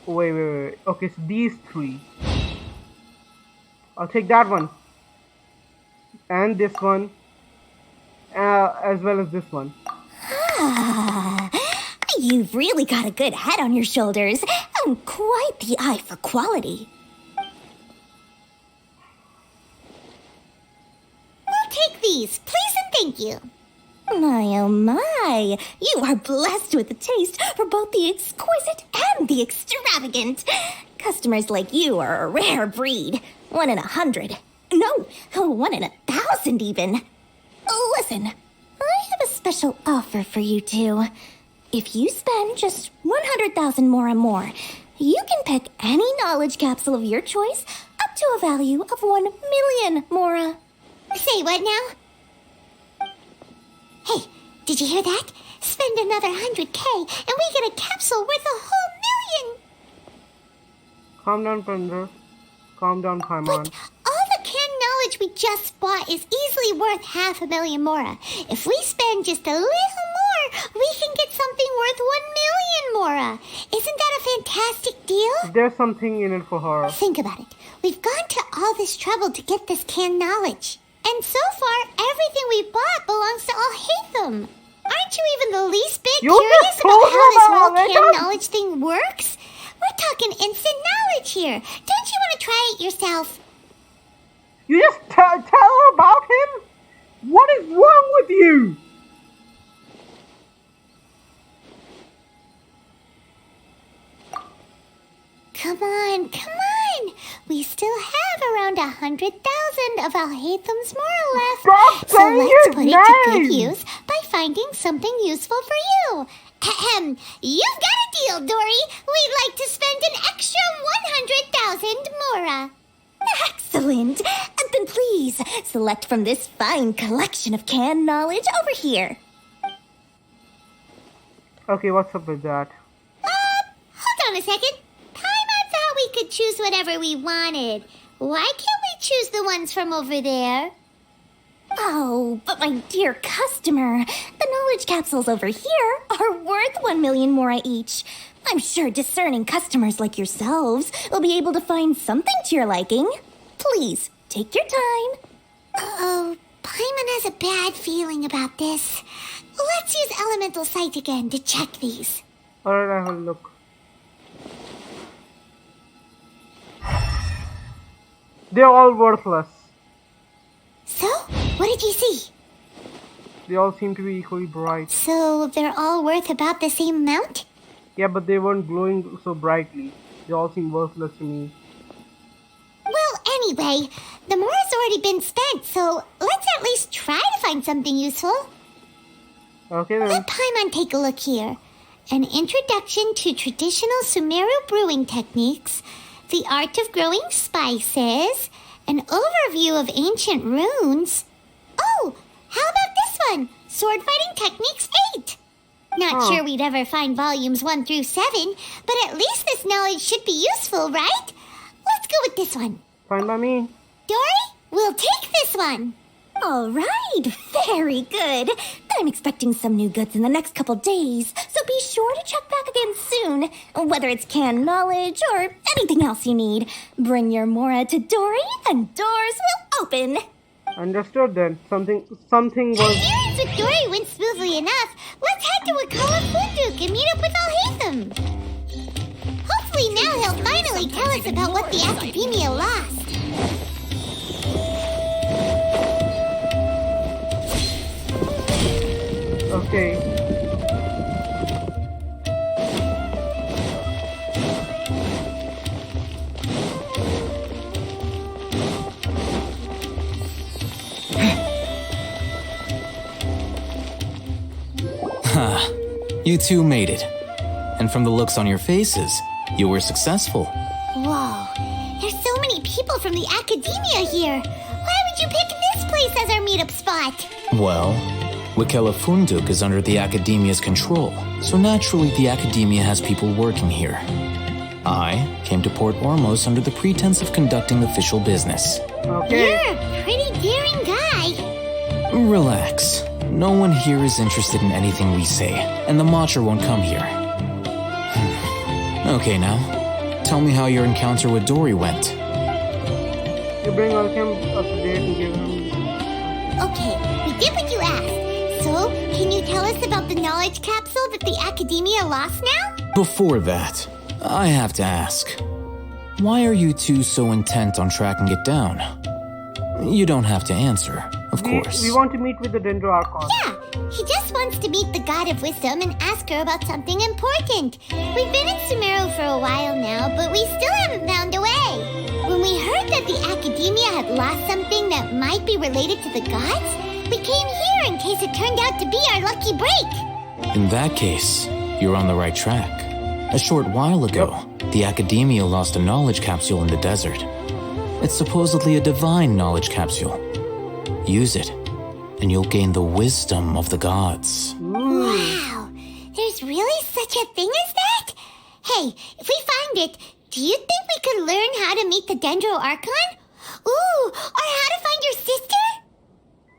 Wait. Okay, so these 3. I'll take that one. And this one. As well as this one. Ah, you've really got a good head on your shoulders and quite the eye for quality. We'll take these, please and thank you. My oh my, you are blessed with a taste for both the exquisite and the extravagant. Customers like you are a rare breed. 1 in 100. No, 1 in 1,000 even. Listen, I have a special offer for you two. If you spend just 100,000 mora more, you can pick any knowledge capsule of your choice up to a value of 1 million mora. Say what now? Hey, did you hear that? Spend another 100K and we get a capsule worth a whole million! Calm down, Thunder. Calm down, Paimon. All the canned knowledge we just bought is easily worth 500,000 mora. If we spend just a little more, we can get something worth 1 million mora. Isn't that a fantastic deal? There's something in it for her. Think about it. We've gone to all this trouble to get this canned knowledge. And so far, everything we bought belongs to Alhaitham. Aren't you even the least bit curious about how this whole canned knowledge thing works? We're talking instant knowledge here. Don't you want to try it yourself? You just tell her about him? What is wrong with you? Come on, come on. We still have around 100,000 of Alhaitham's moral left. So let's put it to good use by finding something useful for you. Ahem. You've got a deal, Dory. We'd like to spend an extra 100,000 mora. Excellent! Then please, select from this fine collection of canned knowledge over here. Okay, what's up with that? Hold on a second. Paimon thought we could choose whatever we wanted. Why can't we choose the ones from over there? Oh, but my dear customer, the knowledge capsules over here are worth 1 million mora each. I'm sure discerning customers like yourselves will be able to find something to your liking. Please, take your time. Uh-oh, Paimon has a bad feeling about this. Let's use Elemental Sight again to check these. Alright, I will look. They're all worthless. So, what did you see? They all seem to be equally bright. So, they're all worth about the same amount? Yeah, but they weren't glowing so brightly. They all seem worthless to me. Well, anyway, the mora's already been spent, so let's at least try to find something useful. Okay then. Let Paimon take a look here. An introduction to traditional Sumeru brewing techniques, the art of growing spices, an overview of ancient runes. Oh, how about this one? Sword Fighting Techniques 8. Not sure we'd ever find volumes 1 through 7, but at least this knowledge should be useful, right? Let's go with this one. Fine by me. Dory, we'll take this one. All right, very good. I'm expecting some new goods in the next couple days, so be sure to check back again soon. Whether it's canned knowledge or anything else you need, bring your mora to Dory and doors will open. Understood then. Something was... If with Dory went smoothly enough, let's head to Wakala Funduk and meet up with Alhaitham. Hopefully now he'll finally tell us about what the Academia lost. Okay. You two made it. And from the looks on your faces, you were successful. Whoa, there's so many people from the Academia here. Why would you pick this place as our meetup spot? Well, Wakela Funduk is under the Academia's control, so naturally the Academia has people working here. I came to Port Ormos under the pretense of conducting official business. Okay. You're a pretty daring guy. Relax. No one here is interested in anything we say, and the Matcher won't come here. Okay, now, tell me how your encounter with Dory went. You bring him up to date and give him... Okay, we did what you asked. So, can you tell us about the knowledge capsule that the Academia lost now? Before that, I have to ask, why are you two so intent on tracking it down? You don't have to answer, of course. We want to meet with the Dendro Archon. Yeah, he just wants to meet the God of Wisdom and ask her about something important. We've been in Sumeru for a while now, but we still haven't found a way. When we heard that the Academia had lost something that might be related to the gods, We came here in case it turned out to be our lucky break. In that case, you're on the right track. A short while ago, the Academia lost a knowledge capsule in the desert. It's supposedly a divine knowledge capsule. Use it, and you'll gain the wisdom of the gods. Wow, there's really such a thing as that? Hey, if we find it, do you think we could learn how to meet the Dendro Archon? Ooh, or how to find your sister?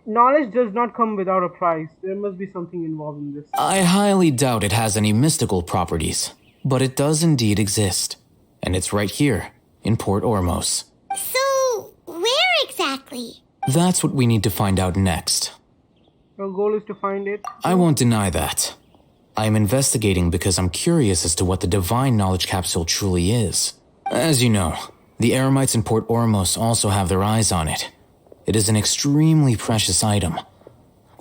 Knowledge does not come without a price. There must be something involved in this. I highly doubt it has any mystical properties, but it does indeed exist. And it's right here, in Port Ormos. So, where exactly? That's what we need to find out next. Our goal is to find it. I won't deny that. I am investigating because I'm curious as to what the divine knowledge capsule truly is. As you know, the Eremites in Port Ormos also have their eyes on it. It is an extremely precious item.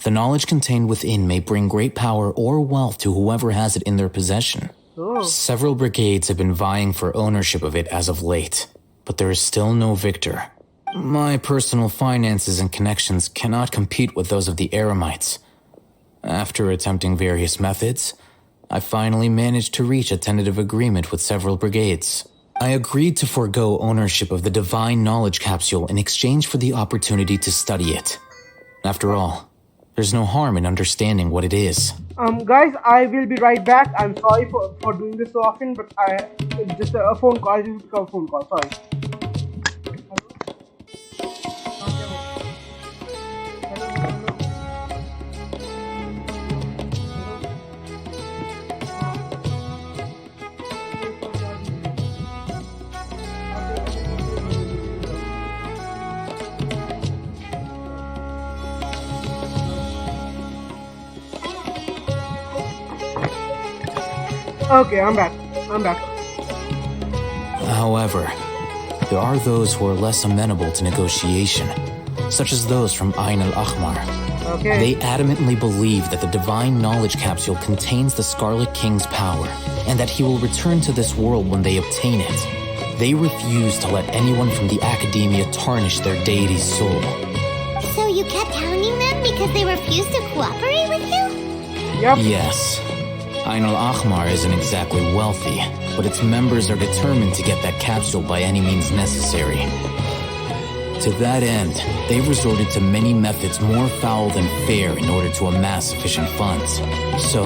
The knowledge contained within may bring great power or wealth to whoever has it in their possession. Oh. Several brigades have been vying for ownership of it as of late, but there is still no victor. My personal finances and connections cannot compete with those of the Eremites. After attempting various methods, I finally managed to reach a tentative agreement with several brigades. I agreed to forego ownership of the divine knowledge capsule in exchange for the opportunity to study it. After all, there's no harm in understanding what it is. Guys, I will be right back. I'm sorry for doing this so often, but it's just a phone call. I just took a phone call. Sorry. Okay, I'm back. However, there are those who are less amenable to negotiation, such as those from Ain al-Ahmar. Okay. They adamantly believe that the divine knowledge capsule contains the Scarlet King's power, and that he will return to this world when they obtain it. They refuse to let anyone from the Academia tarnish their deity's soul. So you kept hounding them because they refused to cooperate with you? Yep. Yes. Ain al-Ahmar isn't exactly wealthy, but its members are determined to get that capsule by any means necessary. To that end, they've resorted to many methods more foul than fair in order to amass sufficient funds. So,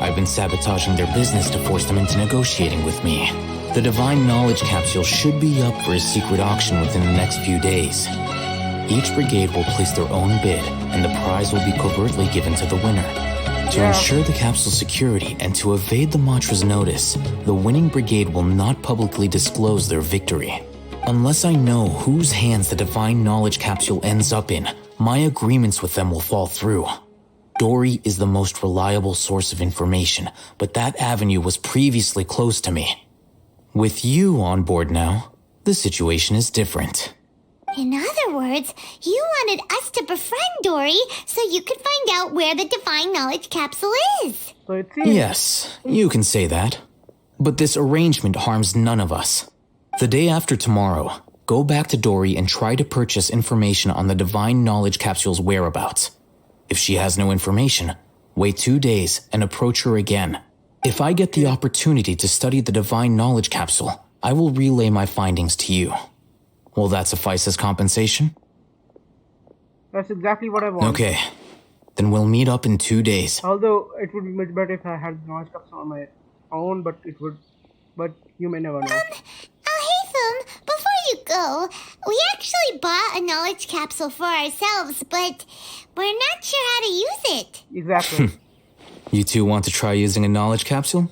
I've been sabotaging their business to force them into negotiating with me. The divine knowledge capsule should be up for a secret auction within the next few days. Each brigade will place their own bid, and the prize will be covertly given to the winner. To ensure the capsule's security and to evade the Matra's notice, the winning brigade will not publicly disclose their victory. Unless I know whose hands the divine knowledge capsule ends up in, my agreements with them will fall through. Dory is the most reliable source of information, but that avenue was previously closed to me. With you on board now, the situation is different. In other words, you wanted us to befriend Dory so you could find out where the divine knowledge capsule is. Yes, you can say that. But this arrangement harms none of us. The day after tomorrow, go back to Dory and try to purchase information on the divine knowledge capsule's whereabouts. If she has no information, wait 2 days and approach her again. If I get the opportunity to study the divine knowledge capsule, I will relay my findings to you. Will that suffice as compensation? That's exactly what I want. Okay, then we'll meet up in 2 days. Although it would be much better if I had knowledge capsule on my own, but you may never know. Haytham, before you go, we actually bought a knowledge capsule for ourselves, but we're not sure how to use it. Exactly. You two want to try using a knowledge capsule?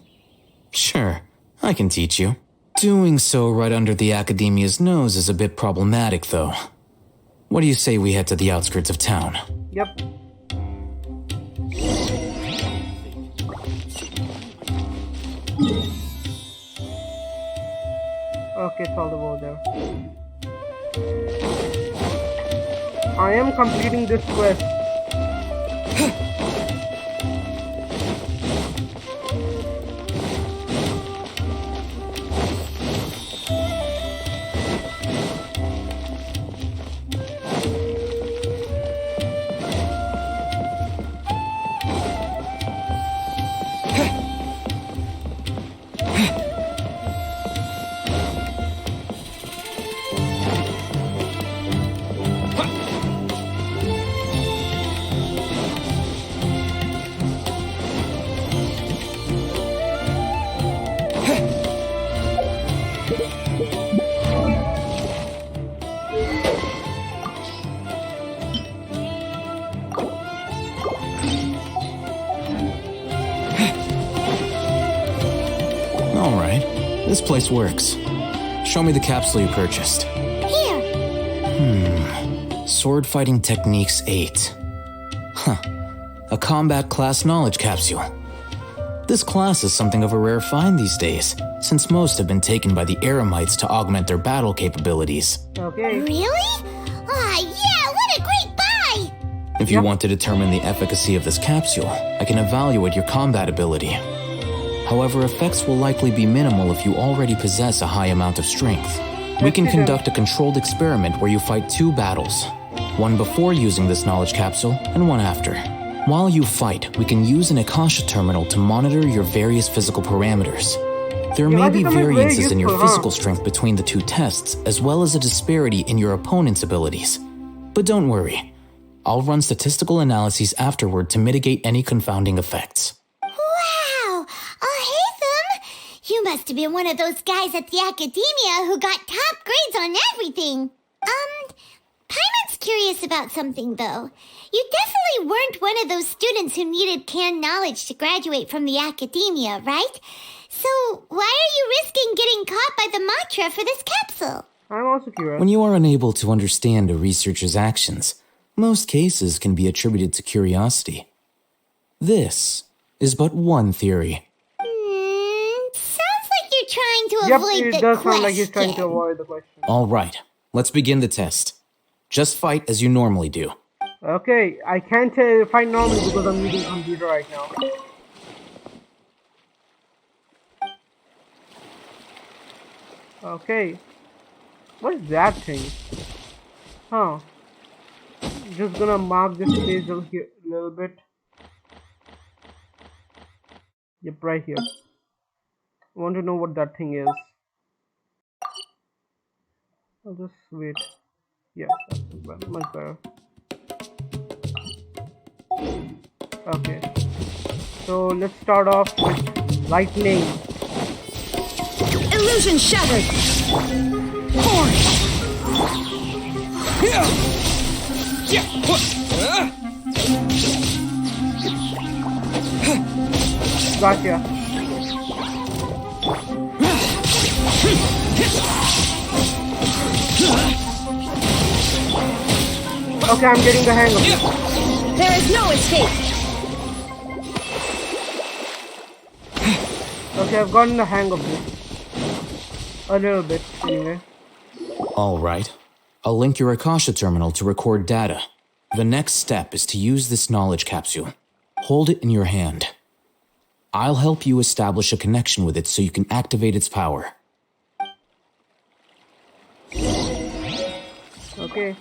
Sure, I can teach you. Doing so right under the Academia's nose is a bit problematic, though. What do you say we head to the outskirts of town? Yep. Okay, it's all over there. I am completing this quest. This place works. Show me the capsule you purchased. Here. Sword Fighting Techniques 8. Huh. A combat class knowledge capsule. This class is something of a rare find these days, since most have been taken by the Eremites to augment their battle capabilities. Okay. Really? Ah, yeah, what a great buy! If you want to determine the efficacy of this capsule, I can evaluate your combat ability. However, effects will likely be minimal if you already possess a high amount of strength. We can conduct a controlled experiment where you fight 2 battles, one before using this knowledge capsule and one after. While you fight, we can use an Akasha terminal to monitor your various physical parameters. There may be variances in your physical strength between the 2 tests, as well as a disparity in your opponent's abilities. But don't worry, I'll run statistical analyses afterward to mitigate any confounding effects. Wow! Oh, hey, Thumb! You must have been one of those guys at the Academia who got top grades on everything. Paimon's curious about something, though. You definitely weren't one of those students who needed canned knowledge to graduate from the Academia, right? So why are you risking getting caught by the mantra for this capsule? I'm also curious. When you are unable to understand a researcher's actions, most cases can be attributed to curiosity. This is but one theory. Sounds like you're trying to Yep, avoid it the does question. sound like he's trying to avoid the question. All right, let's begin the test. Just fight as you normally do. Okay, I can't fight normally because I'm using computer right now. Okay. What is that thing? Huh. Just gonna mark this page a little bit. Yep, right here. I want to know what that thing is. I'll just wait. Yeah, that's much better. Okay. So let's start off with lightning. Illusion shattered! Force! Gotcha. Okay, I'm getting the hang of it. There is no escape! Okay, I've gotten the hang of this. A little bit, anyway. All right. I'll link your Akasha terminal to record data. The next step is to use this knowledge capsule. Hold it in your hand. I'll help you establish a connection with it so you can activate its power. Okay.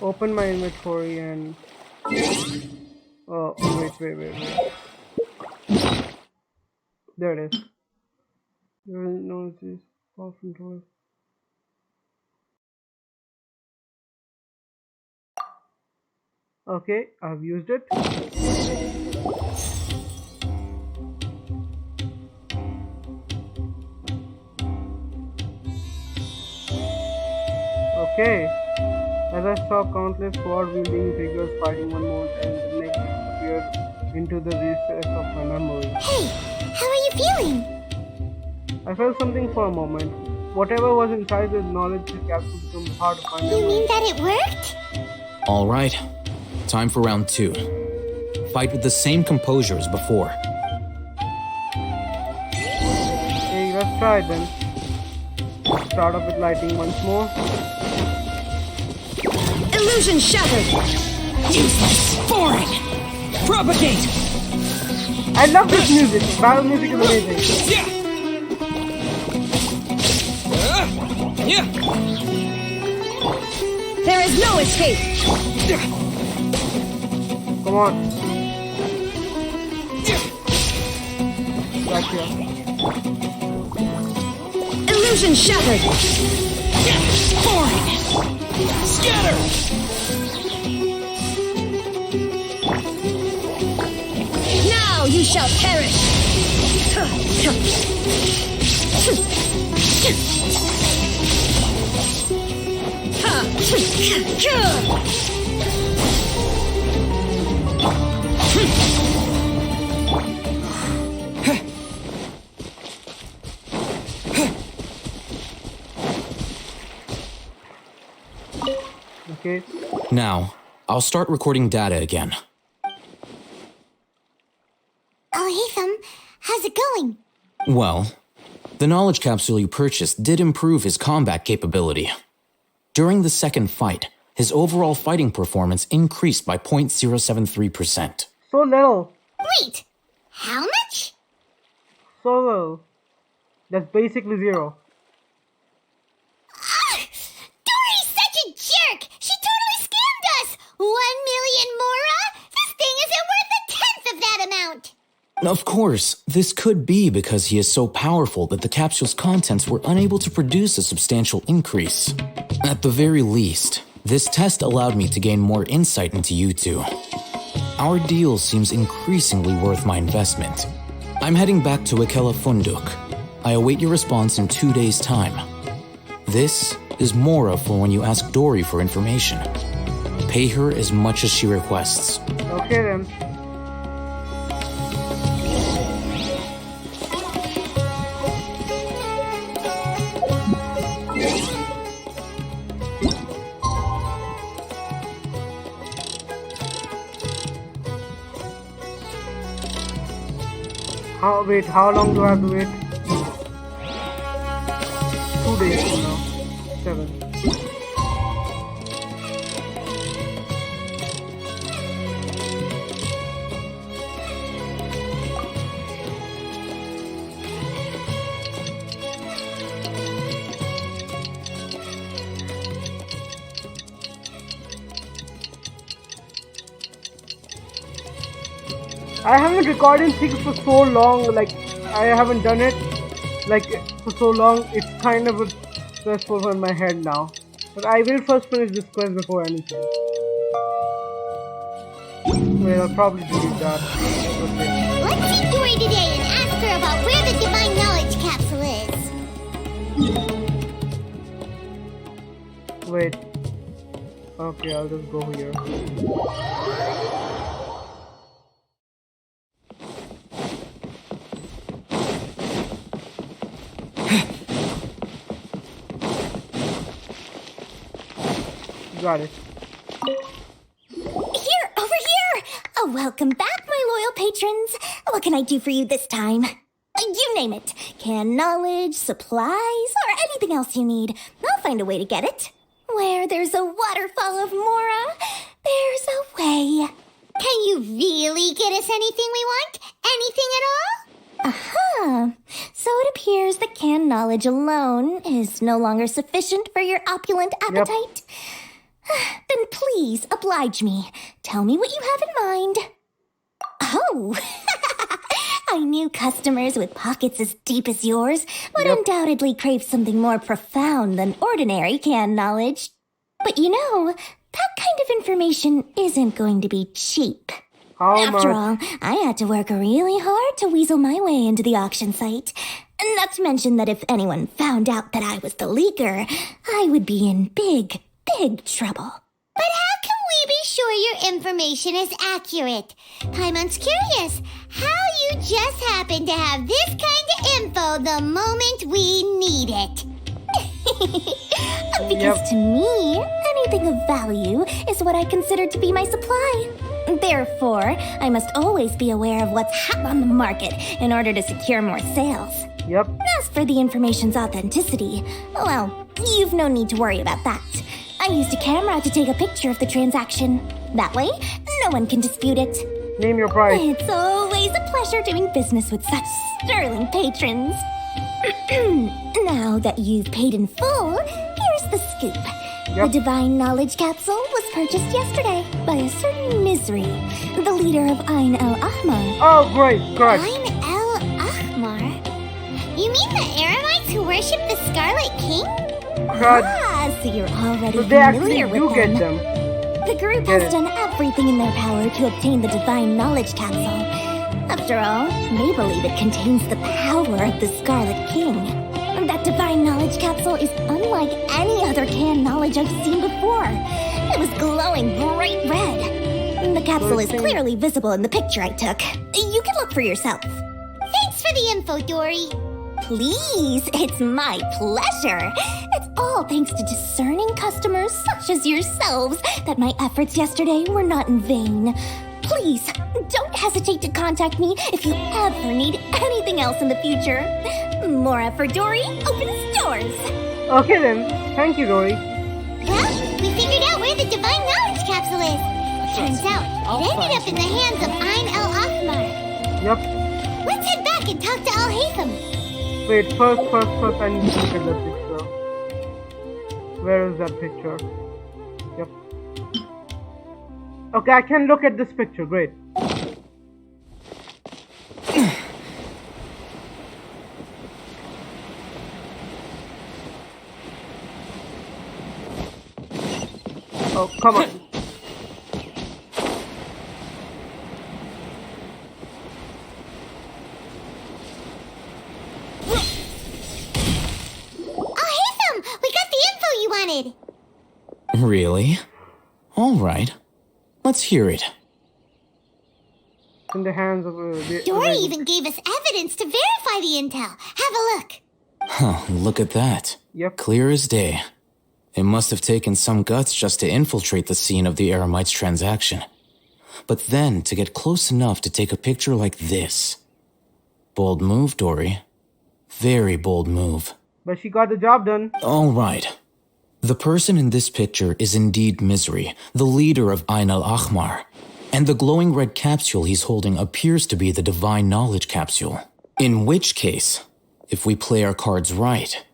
Open my inventory and... Oh, wait. There it is. There is no disease. Off control. Okay, I've used it. Okay. As I saw countless sword-wielding figures fighting one more and the next disappeared into the recess of my memory. Hey, how are you feeling? I felt something for a moment. Whatever was inside the knowledge capsule became part of my memory. You mean that it worked? All right. Time for round 2. Fight with the same composure as before. Okay, let's try it then. Start off with lighting once more. Illusion shattered! Useless! Foreign! Propagate! I love this music. Battle music is amazing. There is no escape! Come on. Gotcha. Illusion shattered! Foreign! Scatter! Now you shall perish! Okay. Now, I'll start recording data again. Oh, Hatham, how's it going? Well, the knowledge capsule you purchased did improve his combat capability. During the second fight, his overall fighting performance increased by 0.073%. So little. Wait, how much? So little. That's basically zero. Dory's such a jerk! She totally scammed us! 1 million mora? This thing isn't worth a tenth of that amount! Of course, this could be because he is so powerful that the capsule's contents were unable to produce a substantial increase. At the very least, this test allowed me to gain more insight into you two. Our deal seems increasingly worth my investment. I'm heading back to Ikela Funduk. I await your response in 2 days' time. This is Mora for when you ask Dory for information. Pay her as much as she requests. Okay then. Wait, how long do I have to wait? 2 days from now. 7. I haven't recorded things for so long, like I haven't done it like for so long, it's kind of stressful in my head now. But I will first finish this quest before anything. Wait, I'll probably delete that. Okay. Let's see Dory today and ask her about where the divine knowledge capsule is. Wait. Okay, I'll just go here. Got it. Here, over here! Oh, welcome back, my loyal patrons. What can I do for you this time? You name it. Canned knowledge, supplies, or anything else you need. I'll find a way to get it. Where there's a waterfall of Mora, there's a way. Can you really get us anything we want? Anything at all? Aha! So it appears that canned knowledge alone is no longer sufficient for your opulent appetite. Then please oblige me. Tell me what you have in mind. Oh! I knew customers with pockets as deep as yours would undoubtedly crave something more profound than ordinary canned knowledge. But you know, that kind of information isn't going to be cheap. After all, I had to work really hard to weasel my way into the auction site. Not to mention that if anyone found out that I was the leaker, I would be in big trouble. But how can we be sure your information is accurate? Paimon's curious how you just happen to have this kind of info the moment we need it. Because to me, anything of value is what I consider to be my supply. Therefore, I must always be aware of what's hot on the market in order to secure more sales. As for the information's authenticity, well, you've no need to worry about that. I used a camera to take a picture of the transaction. That way, no one can dispute it. Name your price. It's always a pleasure doing business with such sterling patrons. Now that you've paid in full, here's the scoop. The Divine Knowledge Capsule was purchased yesterday by a certain Misery, the leader of Ain el-Ahmar. Oh, great, correct. Ain el-Ahmar? You mean the Aramites who worship the Scarlet King? So you're already so they familiar actually with do get them. The group has done everything in their power to obtain the Divine Knowledge Capsule. After all, they believe it contains the power of the Scarlet King. That Divine Knowledge Capsule is unlike any other canned knowledge I've seen before. It was glowing bright red. The capsule is clearly visible in the picture I took. You can look for yourself. Thanks for the info, Dory. please, it's my pleasure. It's all thanks to discerning customers such as yourselves that my efforts yesterday were not in vain. Please, don't hesitate to contact me if you ever need anything else in the future. Mora for Dory opens doors. Okay then, thank you, Dory. Well, we figured out where the Divine Knowledge Capsule is. Turns out, it ended up in the hands of Ayn el-Ahmar. Yep. Let's head back and talk to Al-Haytham. Wait, first, I need to look at that picture. Where is that picture? Yep. Okay, I can look at this picture, great. Oh, come on. Really? All right. Let's hear it. In the hands of Dory even gave us evidence to verify the intel. Have a look. Huh, look at that. Yep. Clear as day. It must have taken some guts just to infiltrate the scene of the Eremites transaction. But then to get close enough to take a picture like this. Bold move, Dory. Very bold move. But she got the job done. All right. The person in this picture is indeed Misery, the leader of Ayn el-Ahmar, and the glowing red capsule he's holding appears to be the Divine Knowledge Capsule. In which case, if we play our cards right,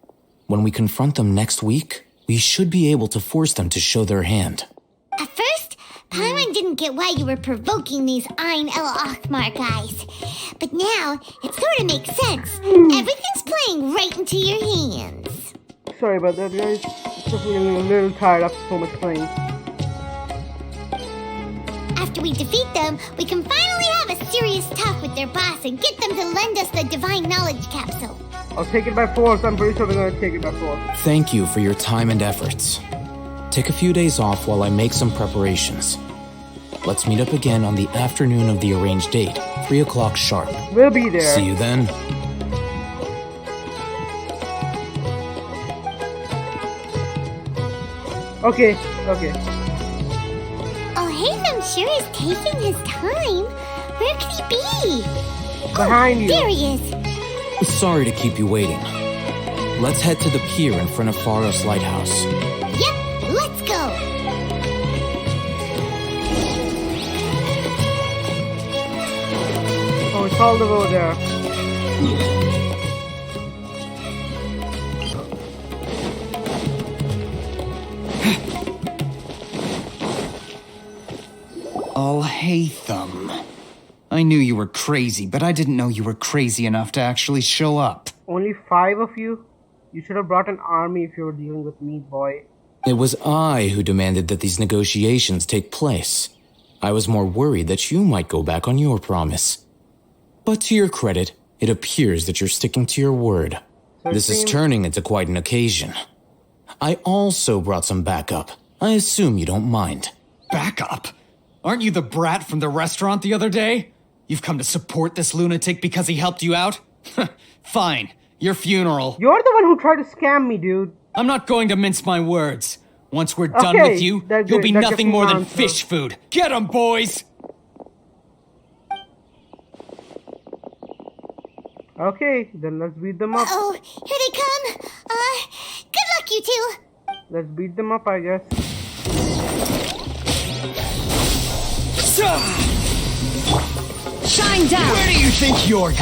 when we confront them next week, we should be able to force them to show their hand. At first, Paimon didn't get why you were provoking these Ayn el-Ahmar guys. But now, it sort of makes sense. Everything's playing right into your hands. Sorry about that, guys. Just feeling a little tired after so much playing. After we defeat them, we can finally have a serious talk with their boss and get them to lend us the Divine Knowledge Capsule. I'll take it by force. I'm pretty sure they're gonna take it by force. Thank you for your time and efforts. Take a few days off while I make some preparations. Let's meet up again on the afternoon of the arranged date, 3 o'clock sharp. We'll be there. See you then. Okay. Al-Haytham sure is taking his time. Where could he be? Behind you. There he is. Sorry to keep you waiting. Let's head to the pier in front of Pharos Lighthouse. Yep, let's go. Oh, it's all over there. Al-Haytham. I knew you were crazy, but I didn't know you were crazy enough to actually show up. Only 5 of you? You should have brought an army if you were dealing with me, boy. It was I who demanded that these negotiations take place. I was more worried that you might go back on your promise. But to your credit, it appears that you're sticking to your word. This is turning into quite an occasion. I also brought some backup. I assume you don't mind. Backup? Aren't you the brat from the restaurant the other day? You've come to support this lunatic because he helped you out? Fine. Your funeral. You're the one who tried to scam me, dude. I'm not going to mince my words. Once we're done with you, you'll be nothing more than fish food. Get 'em, boys! Okay, then let's beat them up. Oh, here they come. Good luck, you two. Let's beat them up, I guess. Shine down! Where do you think you're going?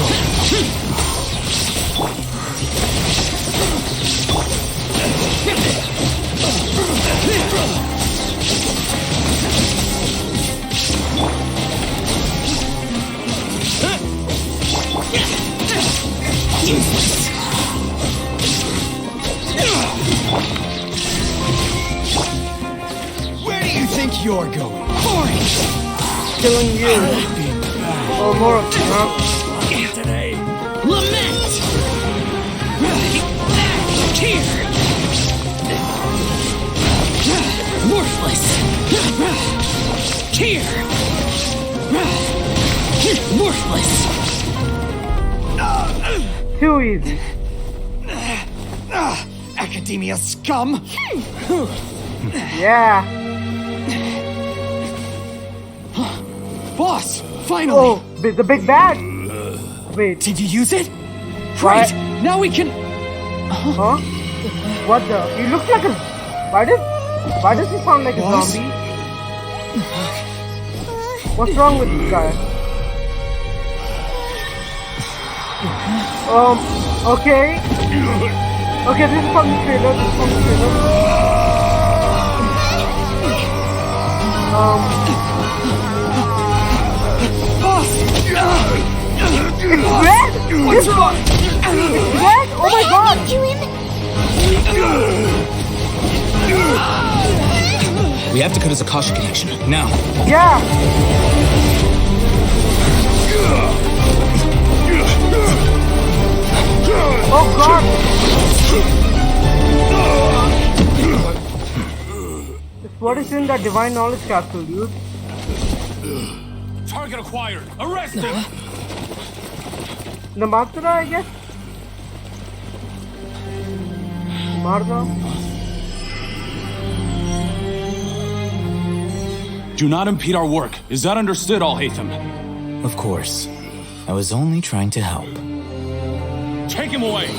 Where do you think you're going? Killing you. Oh, more of you, huh? Today. Lament! Tear! Worthless! Tear! Worthless! Too easy. Academia scum! Yeah. Boss, finally! Oh, the big bad. Wait. Did you use it? What? Great! Now we can... Huh? What the? He looks like a... Why does he sound like a zombie? What's wrong with this guy? Okay. Okay, this is from the trailer. Boss! It's red! It's red! Oh my god! We have to cut his Akasha connection, now. Yeah! Oh god! What is in that divine knowledge capsule, dude? Target acquired. Arrest him. The Matsura, I guess? Martha? Do not impede our work. Is that understood, Al-Haytham? Of course. I was only trying to help. Take him away!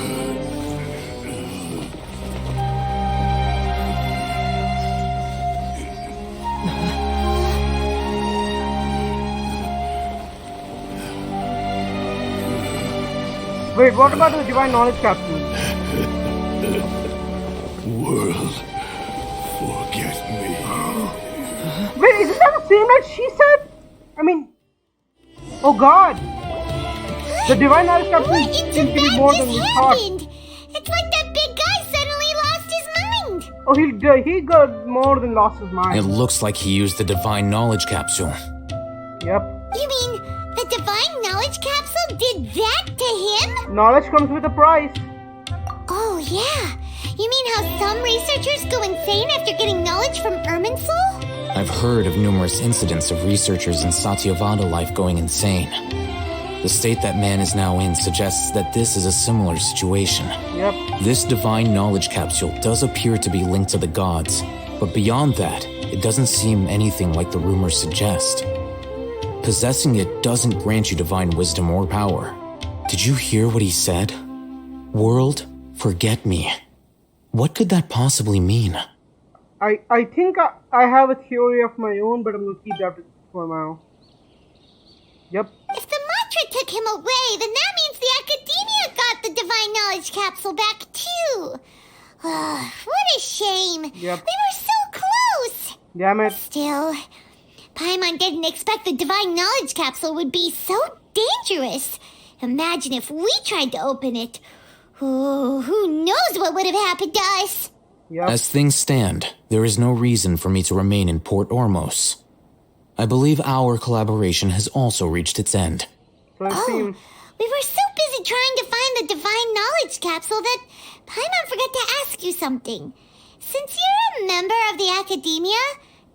Wait, what about the divine knowledge capsule? World, forget me. Wait, isn't that the same that she said? I mean... Oh god! The divine knowledge capsule seems to be more than we thought. It's like that big guy suddenly lost his mind. Oh, he got more than lost his mind. It looks like he used the divine knowledge capsule. Yep. You mean the divine knowledge capsule did that to him? Knowledge comes with a price. Oh, yeah. You mean how some researchers go insane after getting knowledge from Irminsul? I've heard of numerous incidents of researchers in Satyavada life going insane. The state that man is now in suggests that this is a similar situation. Yep. This divine knowledge capsule does appear to be linked to the gods, but beyond that, it doesn't seem anything like the rumors suggest. Possessing it doesn't grant you divine wisdom or power. Did you hear what he said? World, forget me. What could that possibly mean? I think I have a theory of my own, but I'm gonna keep that for now. Yep. If the mantra took him away, then that means the Academia got the divine knowledge capsule back too. What a shame. Yep. We were so close. Damn it. Still, Paimon didn't expect the divine knowledge capsule would be so dangerous. Imagine if we tried to open it. Oh, who knows what would have happened to us? Yep. As things stand, there is no reason for me to remain in Port Ormos. I believe our collaboration has also reached its end. We were so busy trying to find the divine knowledge capsule that Paimon forgot to ask you something. Since you're a member of the Academia,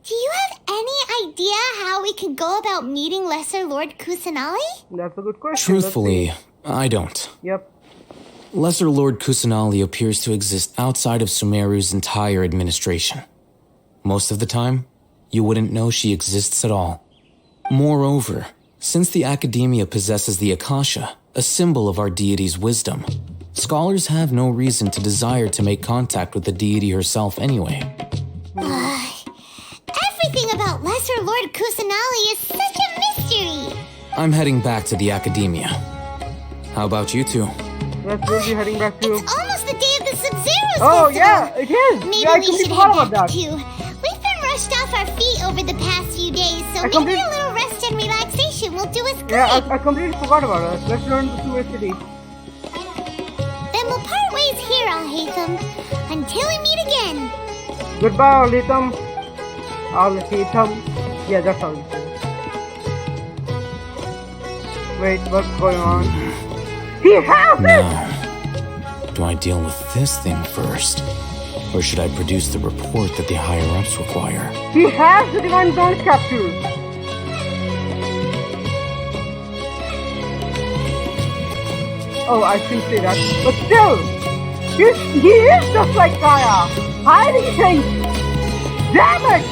do you have any idea how we can go about meeting Lesser Lord Kusanali? That's a good question. Truthfully, I don't. Yep. Lesser Lord Kusanali appears to exist outside of Sumeru's entire administration. Most of the time, you wouldn't know she exists at all. Moreover, since the Academia possesses the Akasha, a symbol of our deity's wisdom, scholars have no reason to desire to make contact with the deity herself anyway. Everything about Lesser Lord Kusanali is such a mystery. I'm heading back to the Academia. How about you two? Yes, we'll be heading back to... It's almost the day of the Sub-Zero Oh, festival. yeah, it is. Maybe Yeah, I we should completely head forgot about back that. too. We've been rushed off our feet over the past few days, so I maybe complete- a little rest and relaxation will do us good. Yeah, I completely forgot about it. Let's learn the two city. Then we'll part ways here, Al-Haytham, until we meet again. Goodbye, Al-Haytham. Al-Haytham. Yeah, that's how you say it. Wait, what's going on? He has it! Now, do I deal with this thing first? Or should I produce the report that the higher-ups require? He has the divine knowledge capsule. Oh, I shouldn't say that. But still, He is just like Kaya. Hiding things. Damn it!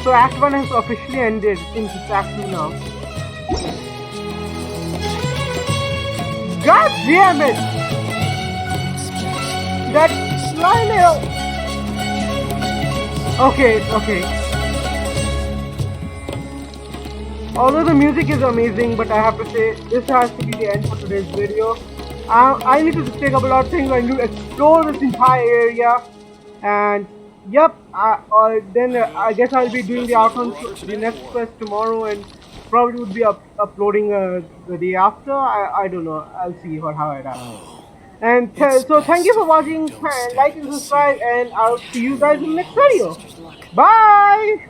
So Act 1 has officially ended since it's Act 2 now. God damn it! That Lionel! Okay. Although the music is amazing, but I have to say, this has to be the end for today's video. I need to just take up a lot of things. I need to explore this entire area. And, yep, then I guess I'll be doing the Archon, the next quest tomorrow, and probably would be uploading the day after. I don't know. I'll see how it happens. And so thank you for watching. Like and subscribe, and I'll see you guys in the next video. Bye!